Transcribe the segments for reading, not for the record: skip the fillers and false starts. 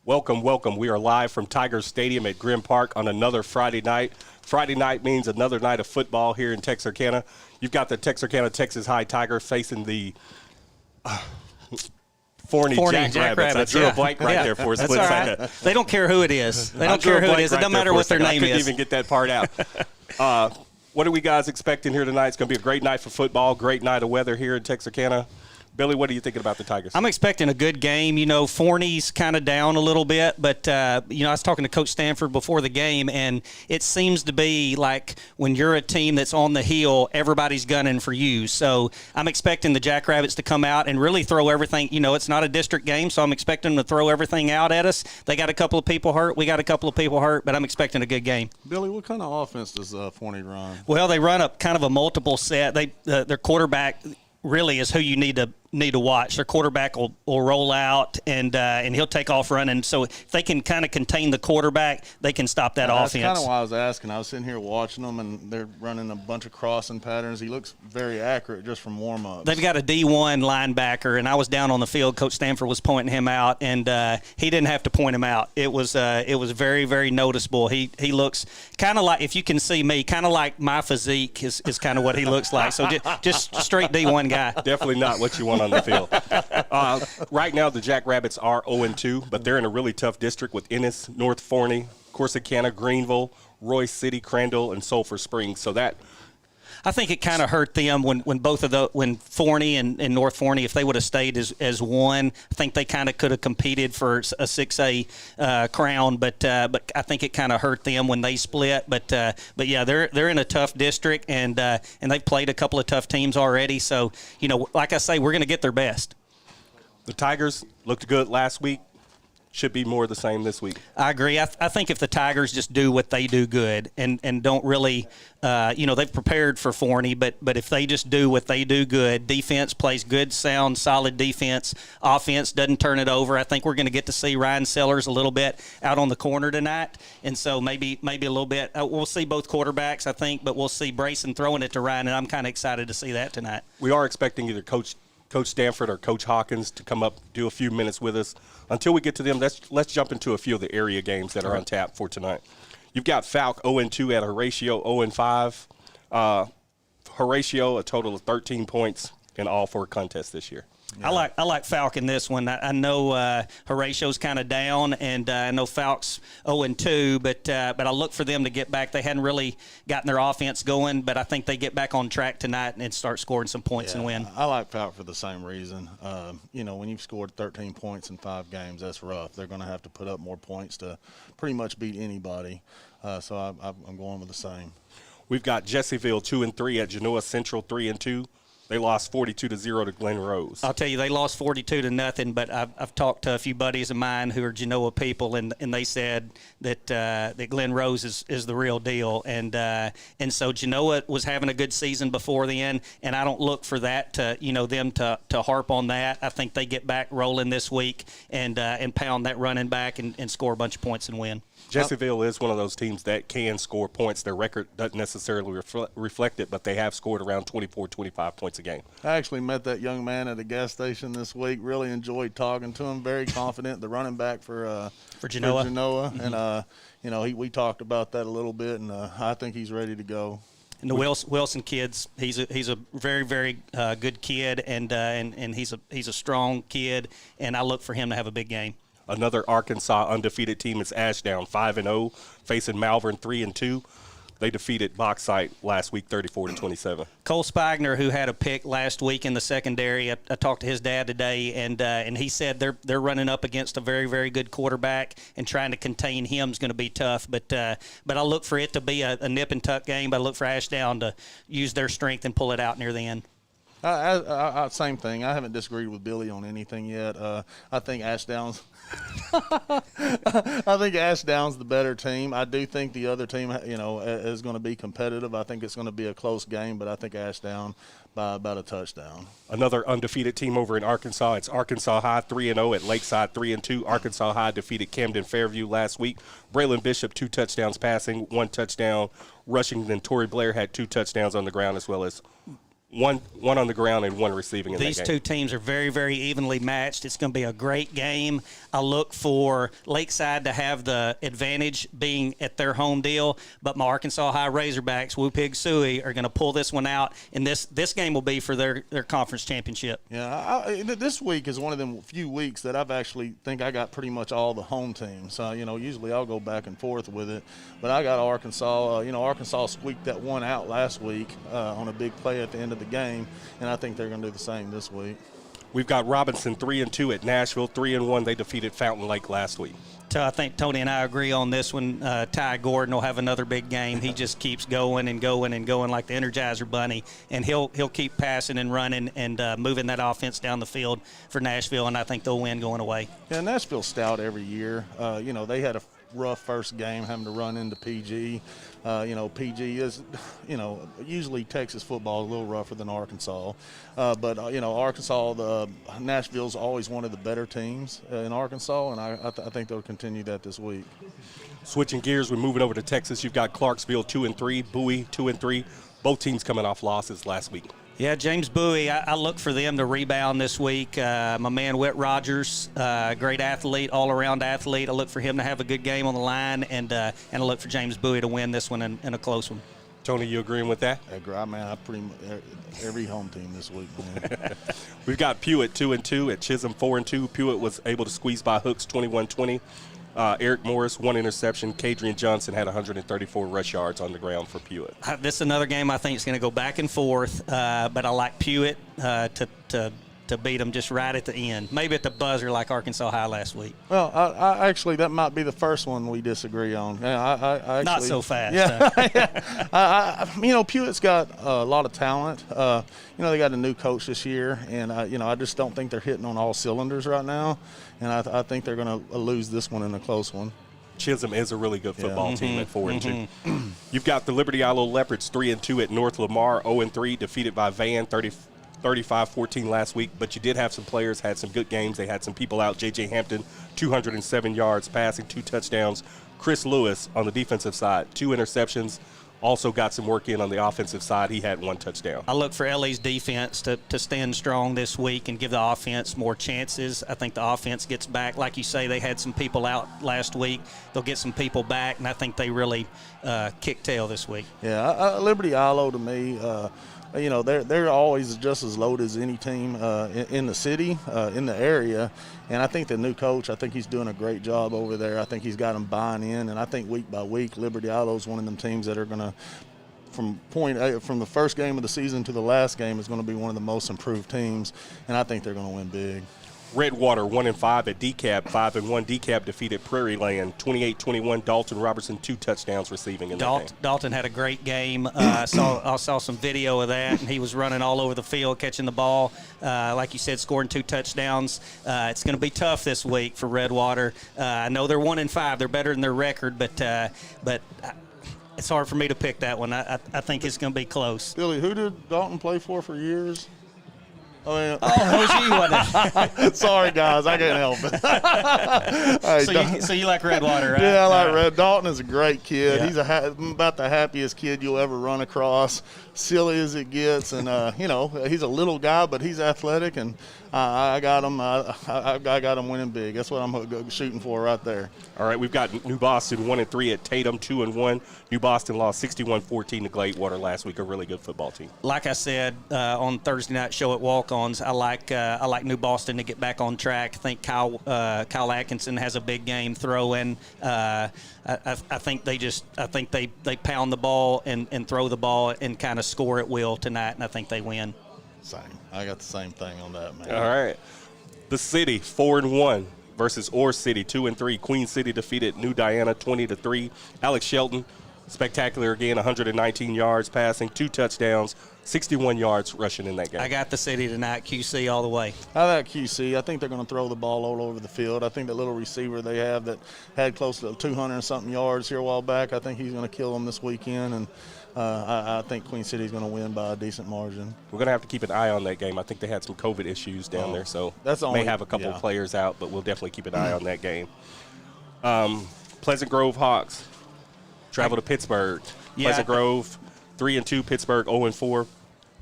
Welcome, welcome. We are live from Tiger Stadium at Grimm Park on another Friday night. Friday night means another night of football here in Texarkana. You've got the Texarkana Texas High Tiger facing the Forney Jackrabbits. I drew a blank right there for a split second. Right. They don't care who it is. They don't care who it is. It doesn't matter what their name is. I couldn't even get that part out. What are we guys expecting here tonight? It's going to be a great night for football, great night of weather here in Texarkana. Billy, what are you thinking about the Tigers? I'm expecting a good game. You know, Forney's kind of down a little bit, but, I was talking to Coach Stanford before the game, and it seems to be like when you're a team that's on the hill, everybody's gunning for you. So I'm expecting the Jackrabbits to come out and really throw everything. You know, it's not a district game, so I'm expecting them to throw everything out at us. They got a couple of people hurt. We got a couple of people hurt, but I'm expecting a good game. Billy, what kind of offense does Forney run? Well, they run up kind of a multiple set. Their quarterback really is who you need to watch. Their quarterback will roll out and he'll take off running. So if they can kind of contain the quarterback, they can stop that offense. That's kind of why I was asking. I was sitting here watching them, and they're running a bunch of crossing patterns. He looks very accurate just from warm-ups. They've got a D1 linebacker, and I was down on the field. Coach Stanford was pointing him out, and he didn't have to point him out. It was very, very noticeable. He looks kind of like, if you can see me, kind of like my physique is kind of what he looks like. So just straight D1 guy. Definitely not what you want on the field. Right now, the Jackrabbits are 0-2, but they're in a really tough district with Ennis, North Forney, Corsicana, Greenville, Royce City, Crandall, and Sulphur Springs. So that, I think it kind of hurt them when Forney and North Forney, if they would have stayed as one, I think they kind of could have competed for a 6A crown. But I think it kind of hurt them when they split. But yeah, they're in a tough district, and they've played a couple of tough teams already. So, you know, like I say, we're going to get their best. The Tigers looked good last week. Should be more of the same this week. I agree. I think if the Tigers just do what they do good and don't really, they've prepared for Forney, but if they just do what they do good, defense plays good, sound, solid defense, offense doesn't turn it over, I think we're going to get to see Ryan Sellers a little bit out on the corner tonight. And so maybe a little bit. We'll see both quarterbacks, I think, but we'll see Brayson throwing it to Ryan, and I'm kind of excited to see that tonight. We are expecting either Coach Stanford or Coach Hawkins to come up, do a few minutes with us. Until we get to them, let's jump into a few of the area games that are on tap for tonight. You've got Falk 0-2 at Horatio 0-5. Horatio, a total of 13 points in all four contests this year. Yeah. I like Falk in this one. I know Horatio's kind of down, and I know Falk's 0-2, but I look for them to get back. They hadn't really gotten their offense going, but I think they get back on track tonight and start scoring some points and win. I like Falk for the same reason. When you've scored 13 points in 5 games, that's rough. They're going to have to put up more points to pretty much beat anybody. So I'm going with the same. We've got Jessieville 2-3 at Genoa Central 3-2. They lost 42-0 to Glen Rose. I'll tell you, they lost 42-0. But I've talked to a few buddies of mine who are Genoa people, and they said that Glen Rose is the real deal. And so Genoa was having a good season before then, and I don't look for that them to harp on that. I think they get back rolling this week and pound that running back and score a bunch of points and win. Jessieville is one of those teams that can score points. Their record doesn't necessarily reflect it, but they have scored around 24, 25 points a game. I actually met that young man at a gas station this week. Really enjoyed talking to him. Very confident, the running back for Genoa. Mm-hmm. And, we talked about that a little bit, and I think he's ready to go. And the Wilson kids, he's a very, very good kid, and he's a strong kid, and I look for him to have a big game. Another Arkansas undefeated team is Ashdown, 5-0, facing Malvern 3-2. They defeated Bauxite last week, 34-27. Cole Spagner, who had a pick last week in the secondary, I talked to his dad today, and he said they're running up against a very, very good quarterback, and trying to contain him is going to be tough. But I look for it to be a nip and tuck game. But I look for Ashdown to use their strength and pull it out near the end. Same thing. I haven't disagreed with Billy on anything yet. I think Ashdown's the better team. I do think the other team, is going to be competitive. I think it's going to be a close game, but I think Ashdown by about a touchdown. Another undefeated team over in Arkansas. It's Arkansas High 3-0 at Lakeside 3-2. Arkansas High defeated Camden Fairview last week. Braylon Bishop 2 touchdowns passing, 1 touchdown rushing. Then Torrey Blair had 2 touchdowns on the ground, as well as One on the ground and one receiving in that game. These two teams are very, very evenly matched. It's going to be a great game. I look for Lakeside to have the advantage being at their home deal, but my Arkansas High Razorbacks, Woo Pig Suey, are going to pull this one out, and this game will be for their conference championship. Yeah, this week is one of them few weeks that I've actually think I got pretty much all the home teams. Usually I'll go back and forth with it, but I got Arkansas. Arkansas squeaked that one out last week on a big play at the end of the game, and I think they're going to do the same this week. We've got Robinson 3-2 at Nashville, 3-1. They defeated Fountain Lake last week. So I think Tony and I agree on this one. Ty Gordon will have another big game. He just keeps going and going and going like the Energizer Bunny, and he'll keep passing and running and moving that offense down the field for Nashville, and I think they'll win going away. Yeah, Nashville's stout every year. They had a rough first game having to run into PG. PG is, usually Texas football is a little rougher than Arkansas. But Arkansas, Nashville's always one of the better teams in Arkansas, and I think they'll continue that this week. Switching gears, we're moving over to Texas. You've got Clarksville 2-3, Bowie 2-3. Both teams coming off losses last week. Yeah, James Bowie, I look for them to rebound this week. My man Whit Rogers, great athlete, all-around athlete. I look for him to have a good game on the line, and I look for James Bowie to win this one in a close one. Tony, you agreeing with that? I agree, man. I pretty much every home team this week, man. We've got Pewitt 2-2 at Chisholm 4-2. Pewitt was able to squeeze by Hooks 21-20. Eric Morris, 1 interception. Kadrian Johnson had 134 rush yards on the ground for Pewitt. This is another game I think is going to go back and forth, but I like Pewitt to beat them just right at the end. Maybe at the buzzer like Arkansas High last week. Well, I actually, that might be the first one we disagree on. Yeah, I actually, not so fast. Yeah. Pewitt's got a lot of talent. They got a new coach this year, and I just don't think they're hitting on all cylinders right now, and I think they're going to lose this one in a close one. Chisholm is a really good football team at 4-2. You've got the Liberty Islo Leopards 3-2 at North Lamar, 0-3, defeated by Van 35-14 last week, but you did have some players, had some good games. They had some people out. J.J. Hampton, 207 yards passing, 2 touchdowns. Chris Lewis on the defensive side, 2 interceptions. Also got some work in on the offensive side. He had 1 touchdown. I look for LA's defense to stand strong this week and give the offense more chances. I think the offense gets back. Like you say, they had some people out last week. They'll get some people back, and I think they really kick tail this week. Yeah, Liberty Islo to me, they're always just as loaded as any team in the city, in the area. And I think the new coach, I think he's doing a great job over there. I think he's got them buying in. And I think week by week, Liberty Islo is one of them teams that are going to, from the first game of the season to the last game, is going to be one of the most improved teams. And I think they're going to win big. Redwater 1-5 at DeKalb, 5-1. DeKalb defeated Prairie Land 28-21. Dalton Robertson 2 touchdowns receiving in that game. Dalton had a great game. I saw some video of that, and he was running all over the field, catching the ball. Like you said, scoring 2 touchdowns. It's going to be tough this week for Redwater. I know they're 1-5. They're better than their record, but it's hard for me to pick that one. I think it's going to be close. Billy, who did Dalton play for years? Oh, you wasn't it? Sorry, guys, I can't help it. Hey, so you like Redwater, right? Yeah, I like Red. Dalton is a great kid. Yeah. He's about the happiest kid you'll ever run across. Silly as it gets, and he's a little guy, but he's athletic, and I got him. I got him winning big. That's what I'm shooting for right there. All right, we've got New Boston 1-3 at Tatum, 2-1. New Boston lost 61-14 to Gladewater last week. A really good football team. Like I said on Thursday night show at Walk-Ons, I like New Boston to get back on track. I think Kyle Atkinson has a big game throwing. I think they pound the ball and throw the ball and kind of score at will tonight, and I think they win. Same. I got the same thing on that, man. All right. The City 4-1 versus Orr City 2-3. Queen City defeated New Diana 20-3. Alex Shelton, spectacular again, 119 yards passing, 2 touchdowns, 61 yards rushing in that game. I got the City tonight, QC all the way. I like QC. I think they're going to throw the ball all over the field. I think the little receiver they have that had close to 200-something yards here a while back, I think he's going to kill them this weekend, and I think Queen City is going to win by a decent margin. We're going to have to keep an eye on that game. I think they had some COVID issues down there, so that's may have a couple of players out, but we'll definitely keep an eye on that game. Pleasant Grove Hawks travel to Pittsburgh. Yeah. Pleasant Grove 3-2, Pittsburgh 0-4.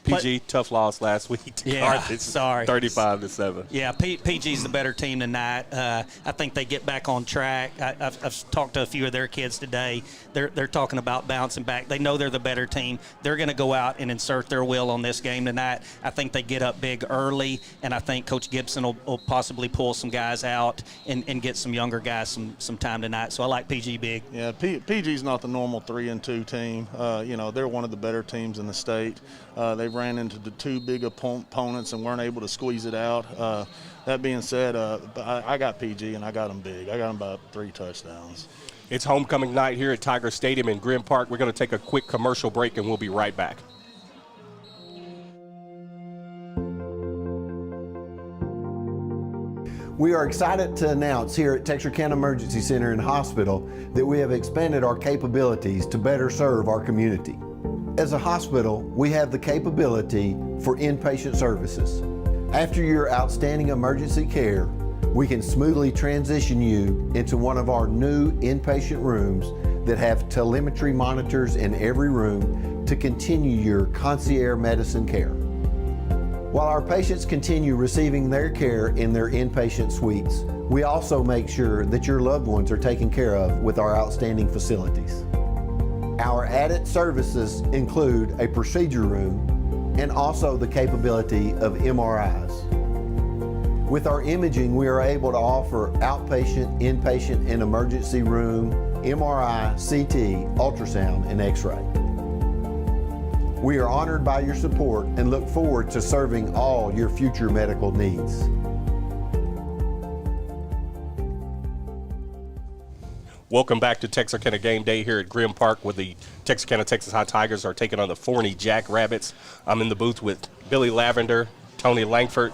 PG, tough loss last week to Carthage, sorry. 35-7. Yeah, PG's the better team tonight. I think they get back on track. I've talked to a few of their kids today. They're talking about bouncing back. They know they're the better team. They're going to go out and insert their will on this game tonight. I think they get up big early, and I think Coach Gibson will possibly pull some guys out and get some younger guys some time tonight. So I like PG big. Yeah, PG's not the normal 3-2 team. They're one of the better teams in the state. They ran into the two big opponents and weren't able to squeeze it out. That being said, I got PG and I got them big. I got them about 3 touchdowns. It's homecoming night here at Tiger Stadium in Grim Park. We're going to take a quick commercial break and we'll be right back. We are excited to announce here at Texarkana Emergency Center and Hospital that we have expanded our capabilities to better serve our community. As a hospital, we have the capability for inpatient services. After your outstanding emergency care, we can smoothly transition you into one of our new inpatient rooms that have telemetry monitors in every room to continue your concierge medicine care. While our patients continue receiving their care in their inpatient suites, we also make sure that your loved ones are taken care of with our outstanding facilities. Our added services include a procedure room and also the capability of MRIs. With our imaging, we are able to offer outpatient, inpatient, and emergency room, MRI, CT, ultrasound, and X-ray. We are honored by your support and look forward to serving all your future medical needs. Welcome back to Texarkana Game Day here at Grim Park, where the Texarkana Texas High Tigers are taking on the Forney Jackrabbits. I'm in the booth with Billy Lavender, Tony Langford.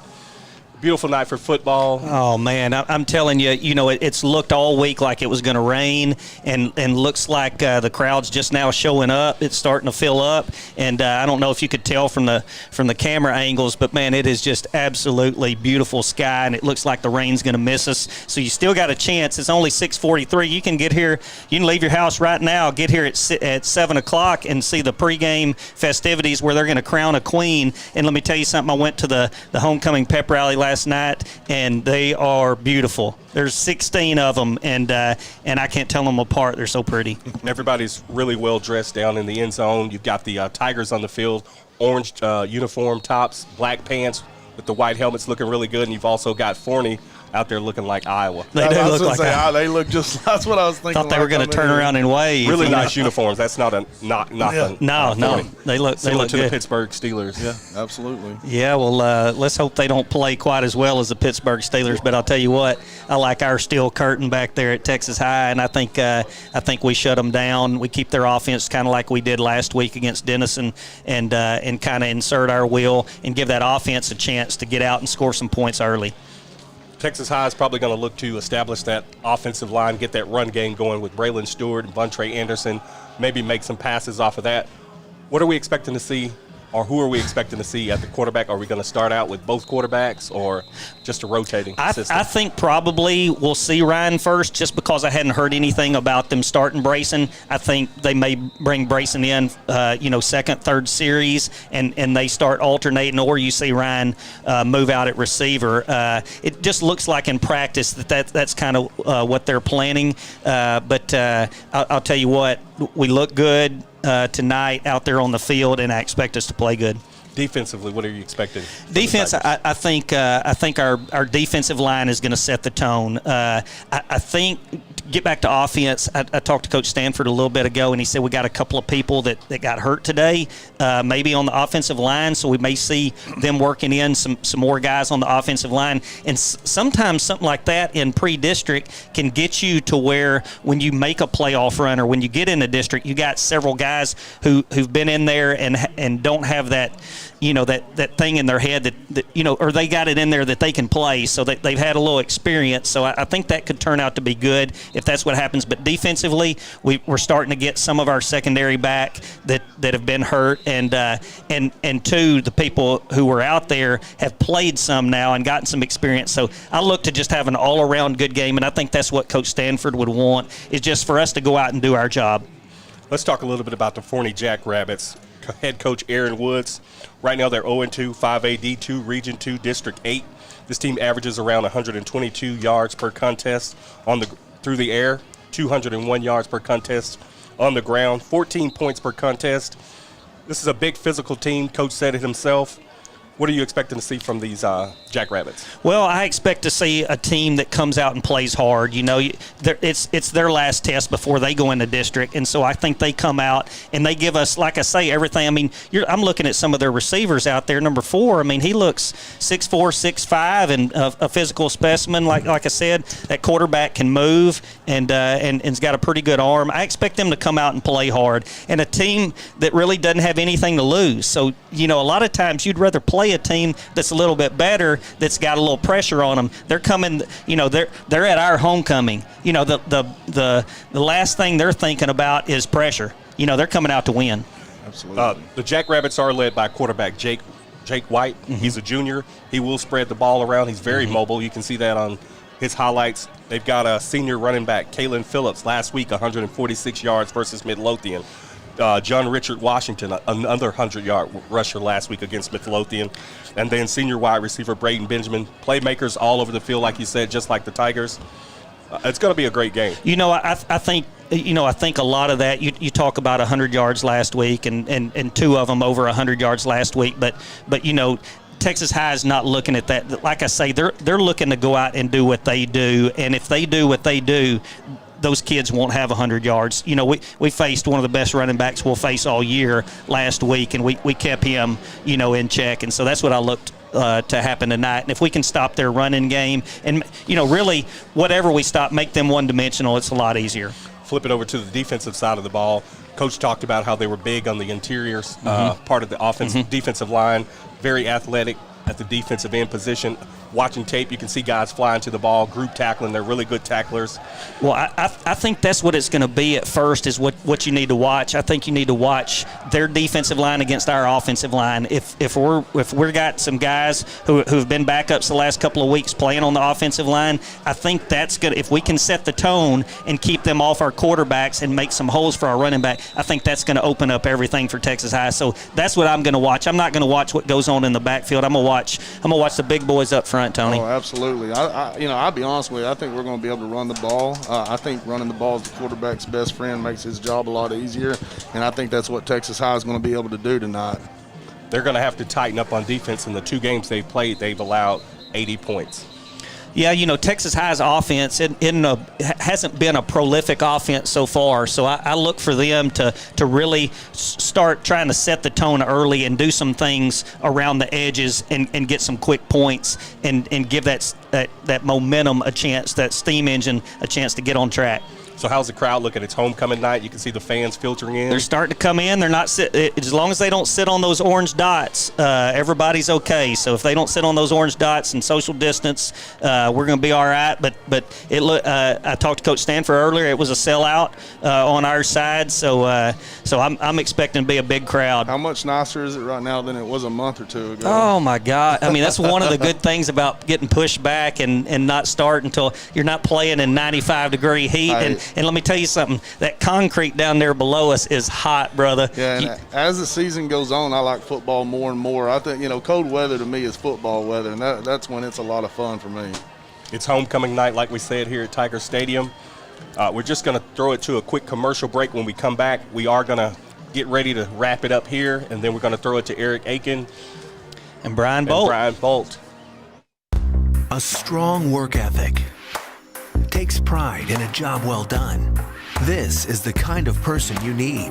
Beautiful night for football. Oh, man, I'm telling you, it's looked all week like it was going to rain, and looks like the crowd's just now showing up. It's starting to fill up, and I don't know if you could tell from the camera angles, but, man, it is just absolutely beautiful sky, and it looks like the rain's going to miss us. So you still got a chance. It's only 6:43. You can get here. You can leave your house right now, get here at 7 o'clock and see the pregame festivities where they're going to crown a queen. And let me tell you something. I went to the homecoming pep rally last night, and they are beautiful. There's 16 of them, and I can't tell them apart. They're so pretty. Everybody's really well dressed down in the end zone. You've got the Tigers on the field, orange uniform tops, black pants with the white helmets, looking really good. And you've also got Forney out there looking like Iowa. They do look like Iowa. They look just. That's what I was thinking. Thought they were going to turn around and wave. Really nice uniforms. That's not a knock. No. They look similar to good. the Pittsburgh Steelers. Yeah, absolutely. Yeah, well, let's hope they don't play quite as well as the Pittsburgh Steelers. But I'll tell you what, I like our steel curtain back there at Texas High, and I think we shut them down. We keep their offense kind of like we did last week against Denison, and kind of insert our will and give that offense a chance to get out and score some points early. Texas High is probably going to look to establish that offensive line, get that run game going with Braylon Stewart and Vontae Anderson, maybe make some passes off of that. What are we expecting to see, or who are we expecting to see at the quarterback? Are we going to start out with both quarterbacks or just a rotating system? I think probably we'll see Ryan first, just because I hadn't heard anything about them starting Brayson. I think they may bring Brayson in, second, third series, and they start alternating, or you see Ryan move out at receiver. It just looks like in practice that's kind of what they're planning. But I'll tell you what, we look good tonight out there on the field, and I expect us to play good. Defensively, what are you expecting? Defense, I think our defensive line is going to set the tone. I think, get back to offense, I talked to Coach Stanford a little bit ago, and he said we got a couple of people that got hurt today, maybe on the offensive line, so we may see them working in some more guys on the offensive line. And sometimes something like that in pre-district can get you to where when you make a playoff run or when you get in a district, you got several guys who've been in there and don't have that, that thing in their head that or they got it in there that they can play, so that they've had a little experience. So I think that could turn out to be good if that's what happens. But defensively, we're starting to get some of our secondary back that have been hurt, and two, the people who were out there have played some now and gotten some experience. So I look to just have an all-around good game, and I think that's what Coach Stanford would want, is just for us to go out and do our job. Let's talk a little bit about the Forney Jackrabbits. head coach Aaron Woods. Right now they're 0-2, 5A D2, Region 2, District 8. This team averages around 122 yards per contest through the air, 201 yards per contest on the ground, 14 points per contest. This is a big physical team. Coach said it himself. What are you expecting to see from these Jackrabbits? Well, I expect to see a team that comes out and plays hard. You know, it's their last test before they go into district, and so I think they come out and they give us, like I say, everything. I mean, I'm looking at some of their receivers out there. Number 4, I mean, he looks 6'4", 6'5", and a physical specimen. Like I said, that quarterback can move and's got a pretty good arm. I expect them to come out and play hard, and a team that really doesn't have anything to lose. So, you know, a lot of times you'd rather play a team that's a little bit better, that's got a little pressure on them. They're coming, you know, they're at our homecoming. You know, the last thing they're thinking about is pressure. You know, they're coming out to win. Absolutely. The Jackrabbits are led by quarterback Jake White. Mm-hmm. He's a junior. He will spread the ball around. He's very mobile. You can see that on his highlights. They've got a senior running back, Kalen Phillips, last week 146 yards versus Midlothian. John Richard Washington, another 100-yard rusher last week against Midlothian. And then senior wide receiver Braden Benjamin. Playmakers all over the field, like you said, just like the Tigers. It's going to be a great game. You know, I think a lot of that, you talk about 100 yards last week and 2 of them over 100 yards last week. But you know, Texas High is not looking at that. Like I say, they're looking to go out and do what they do. And if they do what they do, those kids won't have 100 yards. You know, we faced one of the best running backs we'll face all year last week, and we kept him, you know, in check. And so that's what I looked to happen tonight. And if we can stop their running game and, you know, really whatever we stop, make them one-dimensional, it's a lot easier. Flip it over to the defensive side of the ball. Coach talked about how they were big on the interiors, part of the offensive defensive line, very athletic at the defensive end position. Watching tape, you can see guys flying to the ball, group tackling. They're really good tacklers. Well, I think that's what it's going to be at first is what you need to watch. I think you need to watch their defensive line against our offensive line. If we're got some guys who've been backups the last couple of weeks playing on the offensive line, I think that's good. If we can set the tone and keep them off our quarterbacks and make some holes for our running back, I think that's going to open up everything for Texas High. So that's what I'm going to watch. I'm not going to watch what goes on in the backfield. I'm going to watch the big boys up front, Tony. Oh, absolutely. I'll be honest with you. I think we're going to be able to run the ball. I think running the ball is the quarterback's best friend, makes his job a lot easier, and I think that's what Texas High is going to be able to do tonight. They're going to have to tighten up on defense. In the 2 games they've played, they've allowed 80 points. Yeah, you know, Texas High's offense hasn't been a prolific offense so far, so I look for them to really start trying to set the tone early and do some things around the edges and get some quick points and give that momentum a chance, that steam engine a chance to get on track. So how's the crowd looking? It's homecoming night. You can see the fans filtering in. They're starting to come in. They're not as long as they don't sit on those orange dots, everybody's okay. So if they don't sit on those orange dots and social distance, we're going to be all right. But I talked to Coach Stanford earlier. It was a sellout on our side. So I'm expecting to be a big crowd. How much nicer is it right now than it was a month or 2 ago? Oh my God! I mean, that's one of the good things about getting pushed back and not start until you're not playing in 95-degree heat. And let me tell you something, that concrete down there below us is hot, brother. Yeah, and as the season goes on, I like football more and more. I think, you know, cold weather to me is football weather, and that's when it's a lot of fun for me. It's homecoming night, like we said, here at Tiger Stadium. We're just going to throw it to a quick commercial break. When we come back, we are going to get ready to wrap it up here, and then we're going to throw it to Eric Aiken and Brian Bolt. A strong work ethic takes pride in a job well done. This is the kind of person you need.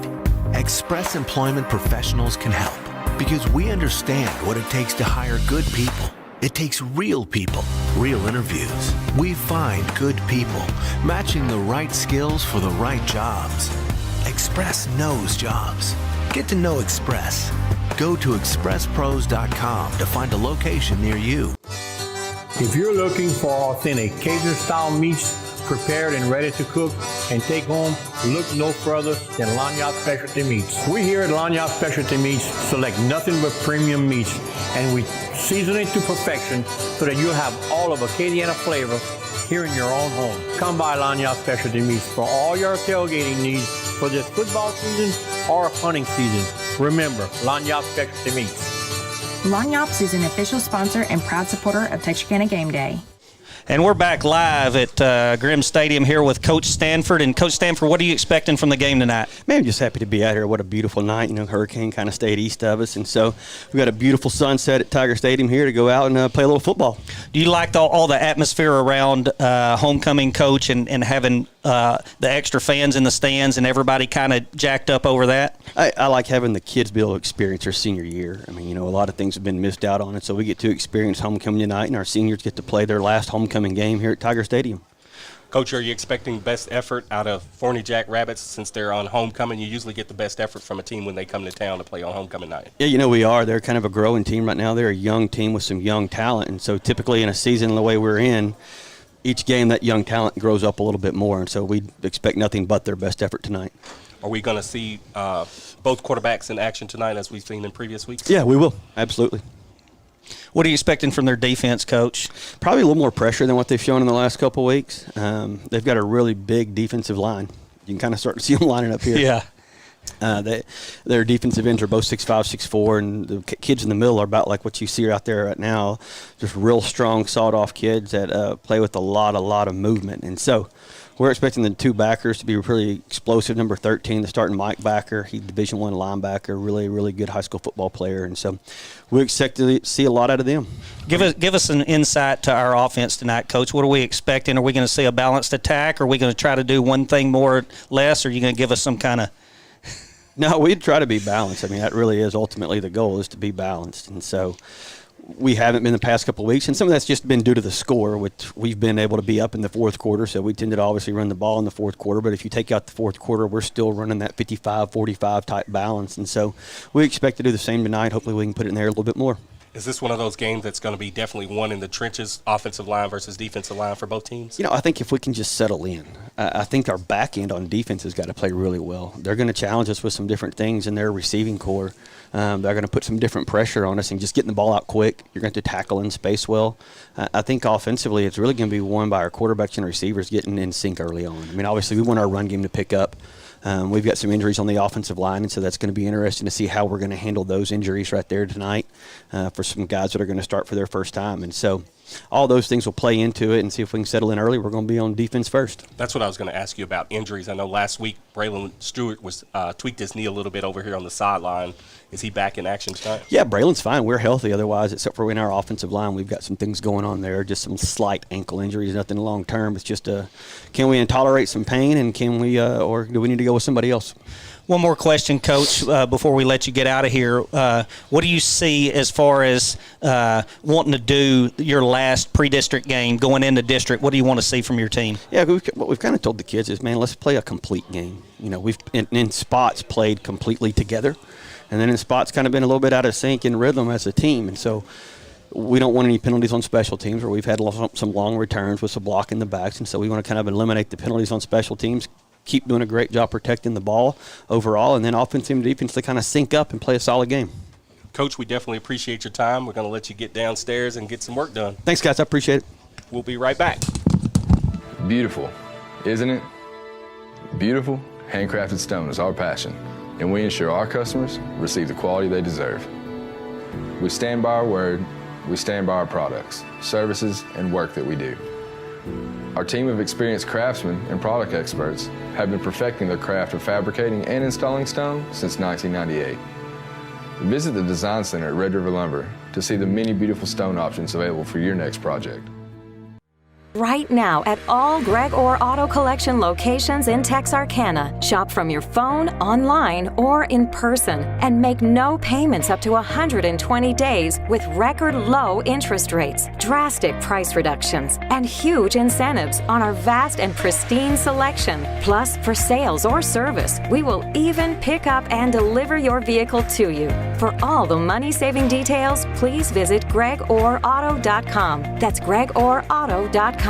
Express Employment Professionals can help because we understand what it takes to hire good people. It takes real people, real interviews. We find good people, matching the right skills for the right jobs. Express knows jobs. Get to know Express. Go to expresspros.com to find a location near you. If you're looking for authentic Cajun-style meats prepared and ready to cook and take home, look no further than Lanyard Specialty Meats. We here at Lanyard Specialty Meats select nothing but premium meats, and we season it to perfection so that you'll have all of Acadiana flavor here in your own home. Come by Lanyard Specialty Meats for all your tailgating needs for this football season or hunting season. Remember, Lanyap Specialty Meats. Lanyap's is an official sponsor and proud supporter of Texarkana Game Day. And we're back live at Grimm Stadium here with Coach Stanford. And Coach Stanford, what are you expecting from the game tonight? Man, I'm just happy to be out here. What a beautiful night. You know, hurricane kind of stayed east of us. And so we've got a beautiful sunset at Tiger Stadium here to go out and play a little football. Do you like all the atmosphere around homecoming, Coach, and having the extra fans in the stands and everybody kind of jacked up over that? I like having the kids be able to experience their senior year. I mean, you know, a lot of things have been missed out on, and so we get to experience homecoming tonight, and our seniors get to play their last homecoming game here at Tiger Stadium. Coach, are you expecting best effort out of Forney Jack Rabbits since they're on homecoming? You usually get the best effort from a team when they come to town to play on homecoming night. Yeah, you know, we are. They're kind of a growing team right now. They're a young team with some young talent, and so typically in a season the way we're in, each game that young talent grows up a little bit more, and so we expect nothing but their best effort tonight. Are we going to see both quarterbacks in action tonight as we've seen in previous weeks? Yeah, we will. Absolutely. What are you expecting from their defense, Coach? Probably a little more pressure than what they've shown in the last couple of weeks. They've got a really big defensive line. You can kind of start to see them lining up here. Yeah. Their defensive ends are both 6'5", 6'4", and the kids in the middle are about like what you see out there right now, just real strong, sawed-off kids that play with a lot of movement. And so we're expecting the two backers to be really explosive. Number 13, the starting Mike Backer, he's Division I linebacker, really good high school football player. And so we expect to see a lot out of them. Give us an insight to our offense tonight, Coach. What are we expecting? Are we going to see a balanced attack? Are we going to try to do one thing more or less? Or are you going to give us some kind of – No, we'd try to be balanced. I mean, that really is ultimately the goal, is to be balanced. And so we haven't been the past couple of weeks, and some of that's just been due to the score, which we've been able to be up in the fourth quarter, so we tended to obviously run the ball in the fourth quarter. But if you take out the fourth quarter, we're still running that 55-45 type balance. And so we expect to do the same tonight. Hopefully we can put it in there a little bit more. Is this one of those games that's going to be definitely one in the trenches, offensive line versus defensive line for both teams? You know, I think if we can just settle in, I think our back end on defense has got to play really well. They're going to challenge us with some different things in their receiving core. They're going to put some different pressure on us and just getting the ball out quick. You're going to tackle in space well. I think offensively it's really going to be won by our quarterbacks and receivers getting in sync early on. I mean, obviously we want our run game to pick up. We've got some injuries on the offensive line, and so that's going to be interesting to see how we're going to handle those injuries right there tonight for some guys that are going to start for their first time. And so all those things will play into it, and see if we can settle in early. We're going to be on defense first. That's what I was going to ask you about injuries. I know last week Braylon Stewart was tweaked his knee a little bit over here on the sideline. Is he back in action tonight? Yeah, Braylon's fine. We're healthy otherwise, except for in our offensive line. We've got some things going on there, just some slight ankle injuries, nothing long term. It's just can we tolerate some pain, and can we or do we need to go with somebody else? One more question, Coach, before we let you get out of here. What do you see as far as wanting to do your last pre-district game, going into district? What do you want to see from your team? Yeah, what we've kind of told the kids is, man, let's play a complete game. You know, we've in spots played completely together, and then in spots kind of been a little bit out of sync in rhythm as a team. And so we don't want any penalties on special teams, where we've had some long returns with some block in the backs, and so we want to kind of eliminate the penalties on special teams, keep doing a great job protecting the ball overall, and then offensive and defense to kind of sync up and play a solid game. Coach, we definitely appreciate your time. We're going to let you get downstairs and get some work done. Thanks, guys. I appreciate it. We'll be right back. Beautiful, isn't it? Beautiful, handcrafted stone is our passion, and we ensure our customers receive the quality they deserve. We stand by our word, we stand by our products, services, and work that we do. Our team of experienced craftsmen and product experts have been perfecting their craft of fabricating and installing stone since 1998. Visit the Design Center at Red River Lumber to see the many beautiful stone options available for your next project. Right now at all Greg Orr Auto Collection locations in Texarkana. Shop from your phone, online, or in person, and make no payments up to 120 days with record low interest rates, drastic price reductions, and huge incentives on our vast and pristine selection. Plus, for sales or service, we will even pick up and deliver your vehicle to you. For all the money-saving details, please visit gregorauto.com. That's gregorauto.com.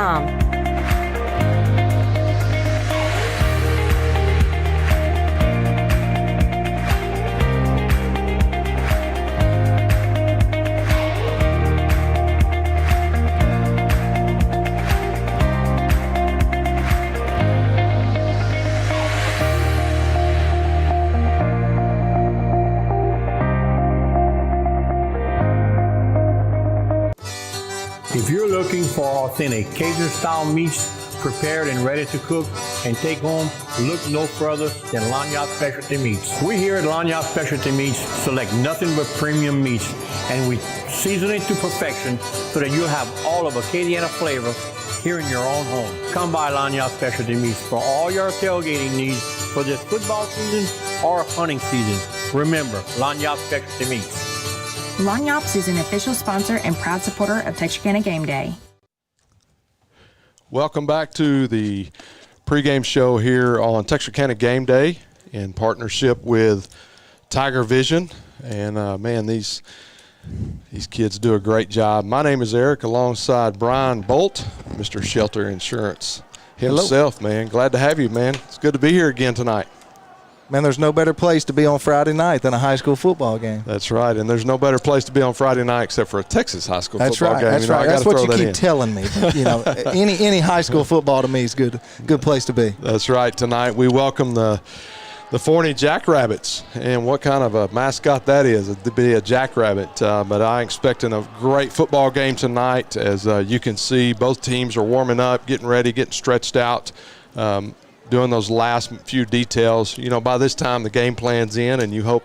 If you're looking for authentic Cajun-style meats prepared and ready to cook and take home, look no further than Lanyard Specialty Meats. We here at Lanyard Specialty Meats select nothing but premium meats, and we season it to perfection so that you'll have all of Acadiana flavor here in your own home. Come by Lanyard Specialty Meats for all your tailgating needs for this football season or hunting season. Remember, Lanyard Specialty Meats. Lanyards is an official sponsor and proud supporter of Texarkana Gameday. Welcome back to the pregame show here on Texarkana Gameday in partnership with Tiger Vision. And, man, these kids do a great job. My name is Eric, alongside Brian Bolt, Mr. Shelter Insurance himself. Hello. Man. Glad to have you, man. It's good to be here again tonight. Man, there's no better place to be on Friday night than a high school football game. That's right, and there's no better place to be on Friday night except for a Texas high school football game. That's right. That's what you keep telling me. But, any high school football to me is good place to be. That's right. Tonight we welcome the Forney Jackrabbits, and what kind of a mascot that is, to be a jackrabbit. But I'm expecting a great football game tonight. As you can see, both teams are warming up, getting ready, getting stretched out. Doing those last few details. By this time the game plan's in, and you hope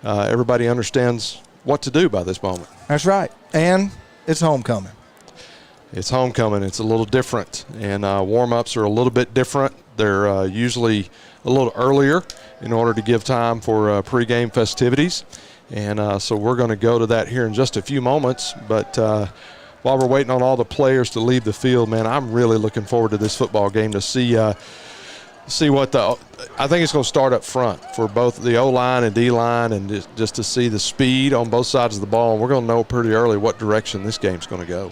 everybody understands what to do by this moment. That's right. And it's homecoming. It's homecoming. It's a little different, and warm-ups are a little bit different. They're usually a little earlier in order to give time for pregame festivities. And so we're going to go to that here in just a few moments. But while we're waiting on all the players to leave the field, man, I'm really looking forward to this football game to see what I think it's going to start up front for both the O-line and D-line, and just to see the speed on both sides of the ball. And we're going to know pretty early what direction this game's going to go.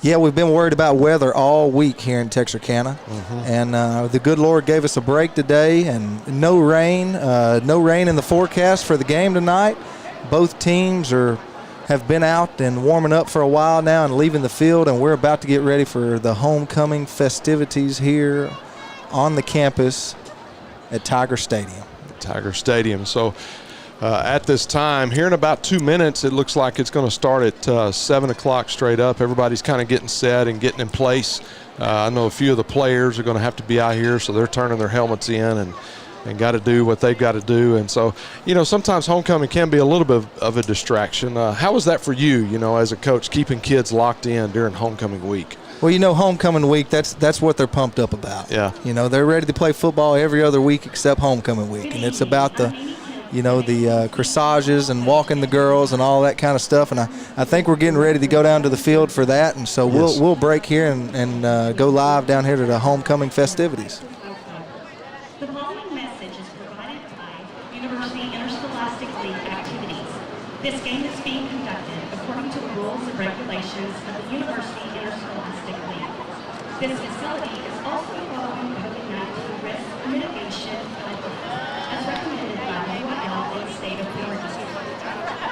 Yeah, we've been worried about weather all week here in Texarkana, and the good Lord gave us a break today, and no rain in the forecast for the game tonight. Both teams have been out and warming up for a while now and leaving the field, and we're about to get ready for the homecoming festivities here on the campus at Tiger Stadium. So at this time, here in about 2 minutes, it looks like it's going to start at 7 o'clock straight up. Everybody's kind of getting set and getting in place. I know a few of the players are going to have to be out here, so they're turning their helmets in and got to do what they've got to do. And so, sometimes homecoming can be a little bit of a distraction. How was that for you, as a coach, keeping kids locked in during homecoming week? Well, homecoming week, that's what they're pumped up about. Yeah. They're ready to play football every other week except homecoming week. And it's about the corsages and walking the girls and all that kind of stuff. And I think we're getting ready to go down to the field for that. And so we'll break here and go live down here to the homecoming festivities. The following message is provided by University Interscholastic League activities. This game is being conducted according to the rules and regulations of the University Interscholastic League. This facility is also following COVID-19 risk mitigation guidelines as recommended by the UIL and state of Florida.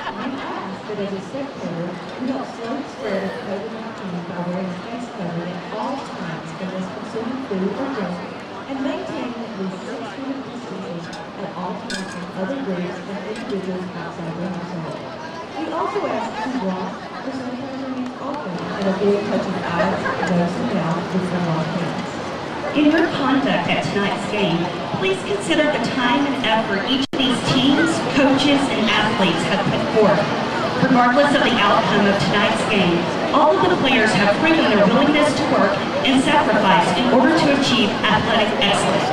I'm asked that as a spectator, you help slow the spread of COVID-19 by wearing a face covering at all times unless consuming food or drink, and maintaining at least 6 feet of distances at all times from other groups and individuals outside the household. We also ask that you wash or sanitize your hands often and avoid touching eyes, nose, and mouth with unwashed hands. In your conduct at tonight's game, please consider the time and effort each of these teams, coaches, and athletes have put forth. Regardless of the outcome of tonight's game, all of the players have proven their willingness to work and sacrifice in order to achieve athletic excellence.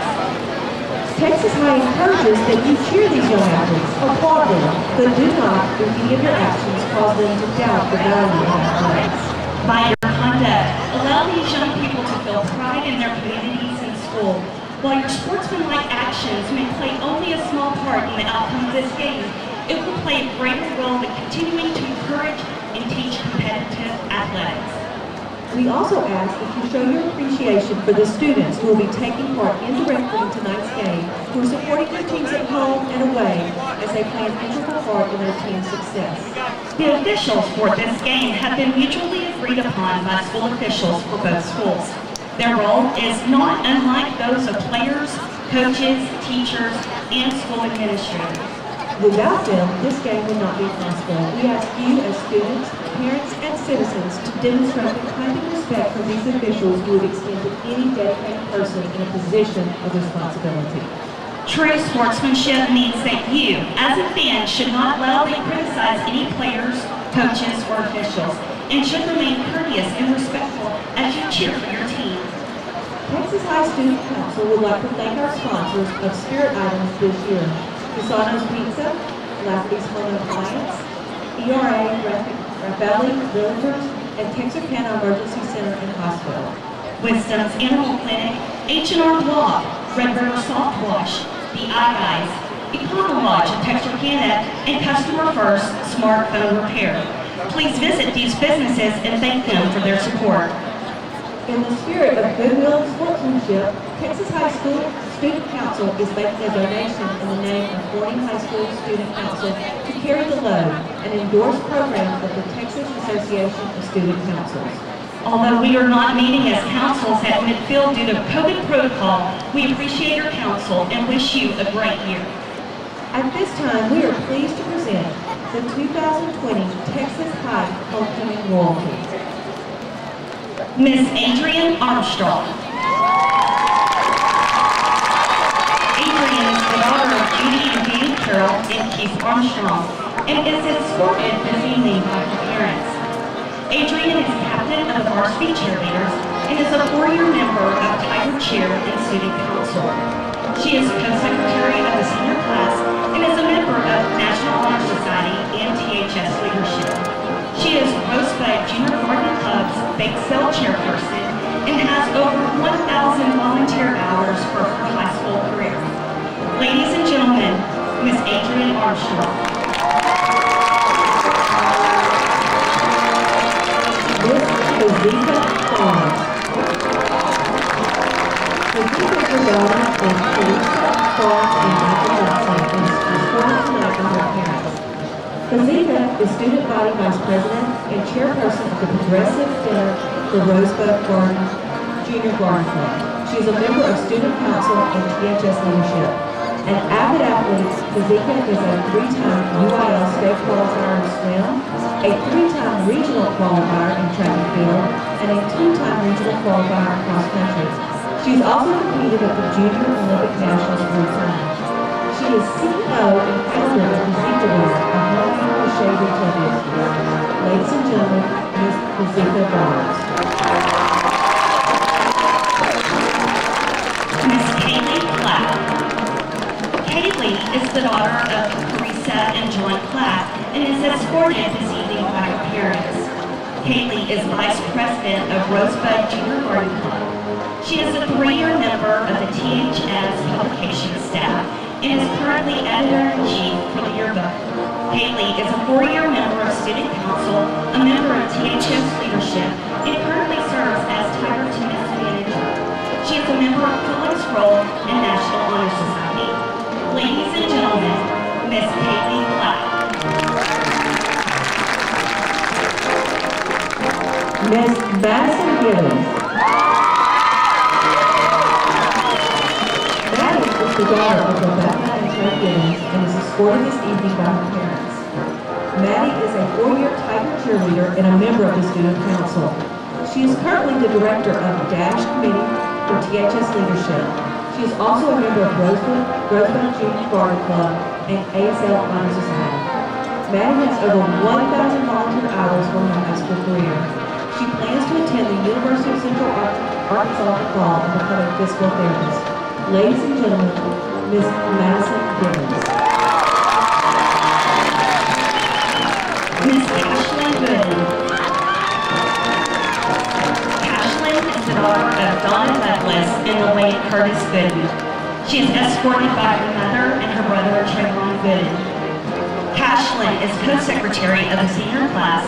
Texas High encourages that you cheer these young athletes, applaud them, but do not, through any of your actions, cause them to doubt the value of athletics. By your conduct, allow these young people to feel pride in their communities and school. While your sportsmanlike actions may play only a small part in the outcome of this game, it will play a greater role in continuing to encourage and teach competitive athletics. We also ask that you show your appreciation for the students who will be taking part indirectly in tonight's game, who are supporting their teams at home and away as they play an integral part in their team's success. The officials for this game have been mutually agreed upon by school officials for both schools. Their role is not unlike those of players, coaches, teachers, and school administrators. Without them, this game would not be possible. We ask you as students, parents and citizens to demonstrate the kind of respect from these officials you would extend to any dedicated person in a position of responsibility. True sportsmanship means that you, as a fan, should not loudly criticize any players, coaches, or officials, and should remain courteous and respectful as you cheer for your team. Texas High Student Council would like to thank our sponsors of Spirit Items this year: Pisano's Pizza, Lafayette's Home Appliance, ERA, Raffelli Realtors, and Texarkana Emergency Center and Hospital. Wisdom's Animal Clinic, H&R Blog, Red River Soft Wash, The Eye Guys, Econo Lodge of Texarkana, and Customer First Smartphone Repair. Please visit these businesses and thank them for their support. In the spirit of goodwill and sportsmanship, Texas High School Student Council is making a donation in the name of Forney High School Student Council to carry the load, an endorsed program of the Texas Association of Student Councils. Although we are not meeting as councils at midfield due to COVID protocol, we appreciate your counsel and wish you a great year. At this time, we are pleased to present the 2020 Texas High Homecoming Royalty. Miss Adrienne Armstrong. Adrienne is the daughter of Judy and Dean Carroll and Keith Armstrong, and is escorted this evening by her parents. Adrienne is captain of the varsity cheerleaders and is a 4-year member of Tiger Cheer and Student Council. She is co-secretary of the senior class and is a member of National Honor Society and THS Leadership. She is Rosebud Junior Garden Club's Bake Sale chairperson and has over 1,000 volunteer hours for her high school career. Ladies and gentlemen, Miss Adrienne Armstrong. Miss Rosita Barnes. Rosita is the daughter of Teresa Barnes and Michael Johnson and is escorted tonight by her parents. Rosita is student body vice president and chairperson of the Progressive Dinner for Rosebud Garden Junior Garden Club. She is a member of Student Council and THS Leadership. An avid athlete, Rosita is a 3-time UIL state qualifier in swim, a 3-time regional qualifier in track and field, and a 2-time regional qualifier in cross country. She's also competed at the Junior Olympic Nationals 3 times. She is CEO and founder of Rosita Wear, a home crochet retail business. Ladies and gentlemen, Ms. Rosita Barnes. Miss Kaylee Clapp. Kaylee is the daughter of Teresa and John Clapp and is escorted this evening by her parents. Kaylee is vice president of Rosebud Junior Garden Club. She is a 3-year member of the THS publication staff and is currently editor-in-chief for the yearbook. Kaylee is a 4-year member of Student Council, a member of THS Leadership, and currently serves as Tiger Tennis Manager. She is a member of Felix Roll and National Honor Society. Ladies and gentlemen, Miss Kaylee Clapp. Miss Madison Gibbons. Maddie is the daughter of Rebecca and Trey Gibbons and is escorted this evening by her parents. Maddie is a 4-year Tiger cheerleader and a member of the Student Council. She is currently the director of the Dash Committee for THS Leadership. She is also a member of Rosebud Junior Garden Club and ASL Honor Society. Maddie has over 1,000 volunteer hours for her high school career. She plans to attend the University of Central Arkansas fall and become a physical therapist. Ladies and gentlemen, Ms. Madison Gibbons. Miss Ashlyn Gooden. Ashlyn is the daughter of Donna Douglas and the late Curtis Gooden. She is escorted by her mother and her brother Trayvon Gooden. Cashlyn is co-secretary of the senior class.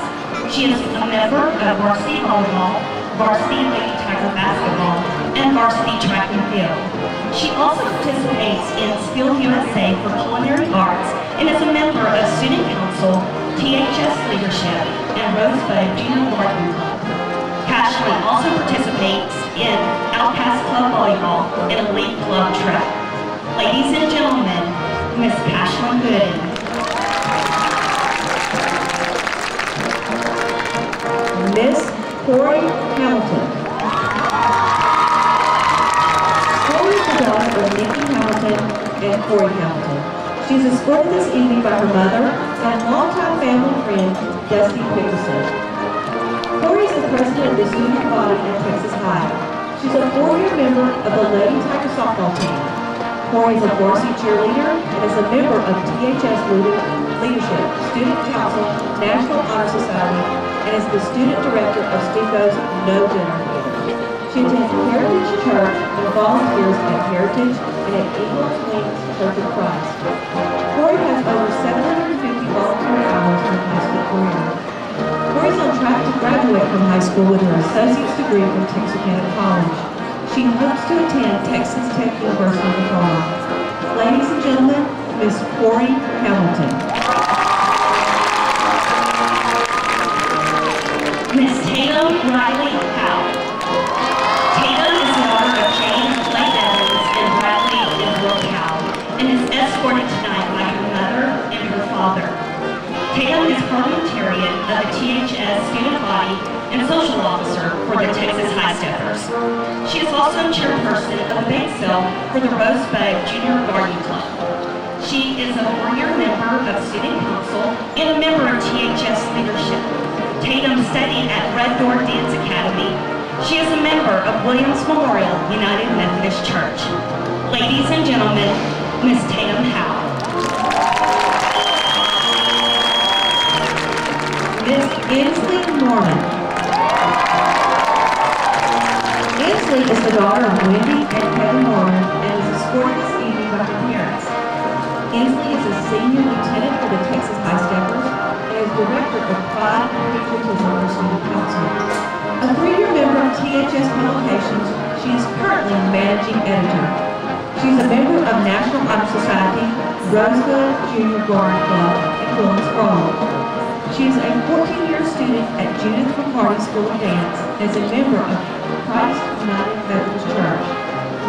She is a member of varsity volleyball, varsity Lady Tiger basketball, and varsity track and field. She also participates in Skills USA for Culinary Arts and is a member of Student Council, THS Leadership, and Rosebud Junior Garden Club. Cashlyn also participates in Outcast Club Volleyball and Elite Club Track. Ladies and gentlemen, Miss Cashlyn Gooden. Miss Corey Hamilton. Corey is the daughter of Nikki Hamilton and Corey Hamilton. She's escorted this evening by her mother and longtime family friend, Dusty Pickerson. Corey is the president of the student body at Texas High. She's a 4-year member of the Lady Tiger softball team. Corey is a varsity cheerleader and is a member of THS Leadership, Student Council, National Honor Society, and is the student director of Stico's No Dinner Theater. She attends Heritage Church and volunteers at Heritage and at Eagles Wings Church of Christ. Corey has over 750 volunteer hours in her high school career. Corey is on track to graduate from high school with her associate's degree from Texarkana College. She hopes to attend Texas Tech University in the fall. Ladies and gentlemen, Miss Corey Hamilton. Miss Tatum Riley Howe. Tatum is the daughter of James Blake Evans and Bradley and Brooke Howe, and is escorted tonight by her mother and her father. Tatum is parliamentarian of the THS student body and social officer for the Texas High Steppers. She is also chairperson of the bake sale for the Rosebud Junior Garden Club. She is a 4-year member of Student Council and a member of THS Leadership. Tatum studied at Red Door Dance Academy. She is a member of Williams Memorial United Methodist Church. Ladies and gentlemen, Miss Tatum Howe. Miss Inslee Norman. Inslee is the daughter of Wendy and Kevin Norman and is escorted this evening by her parents. Inslee is a senior lieutenant for the Texas High Steppers and is director of Pride and Patriotism for Student Council. A 3-year member of THS Publications, she is currently managing editor. She is a member of National Honor Society, Rosebud Junior Garden Club, and Williams Brawl. She is a 14-year student at Judith McCarty School of Dance and is a member of Christ United Methodist Church.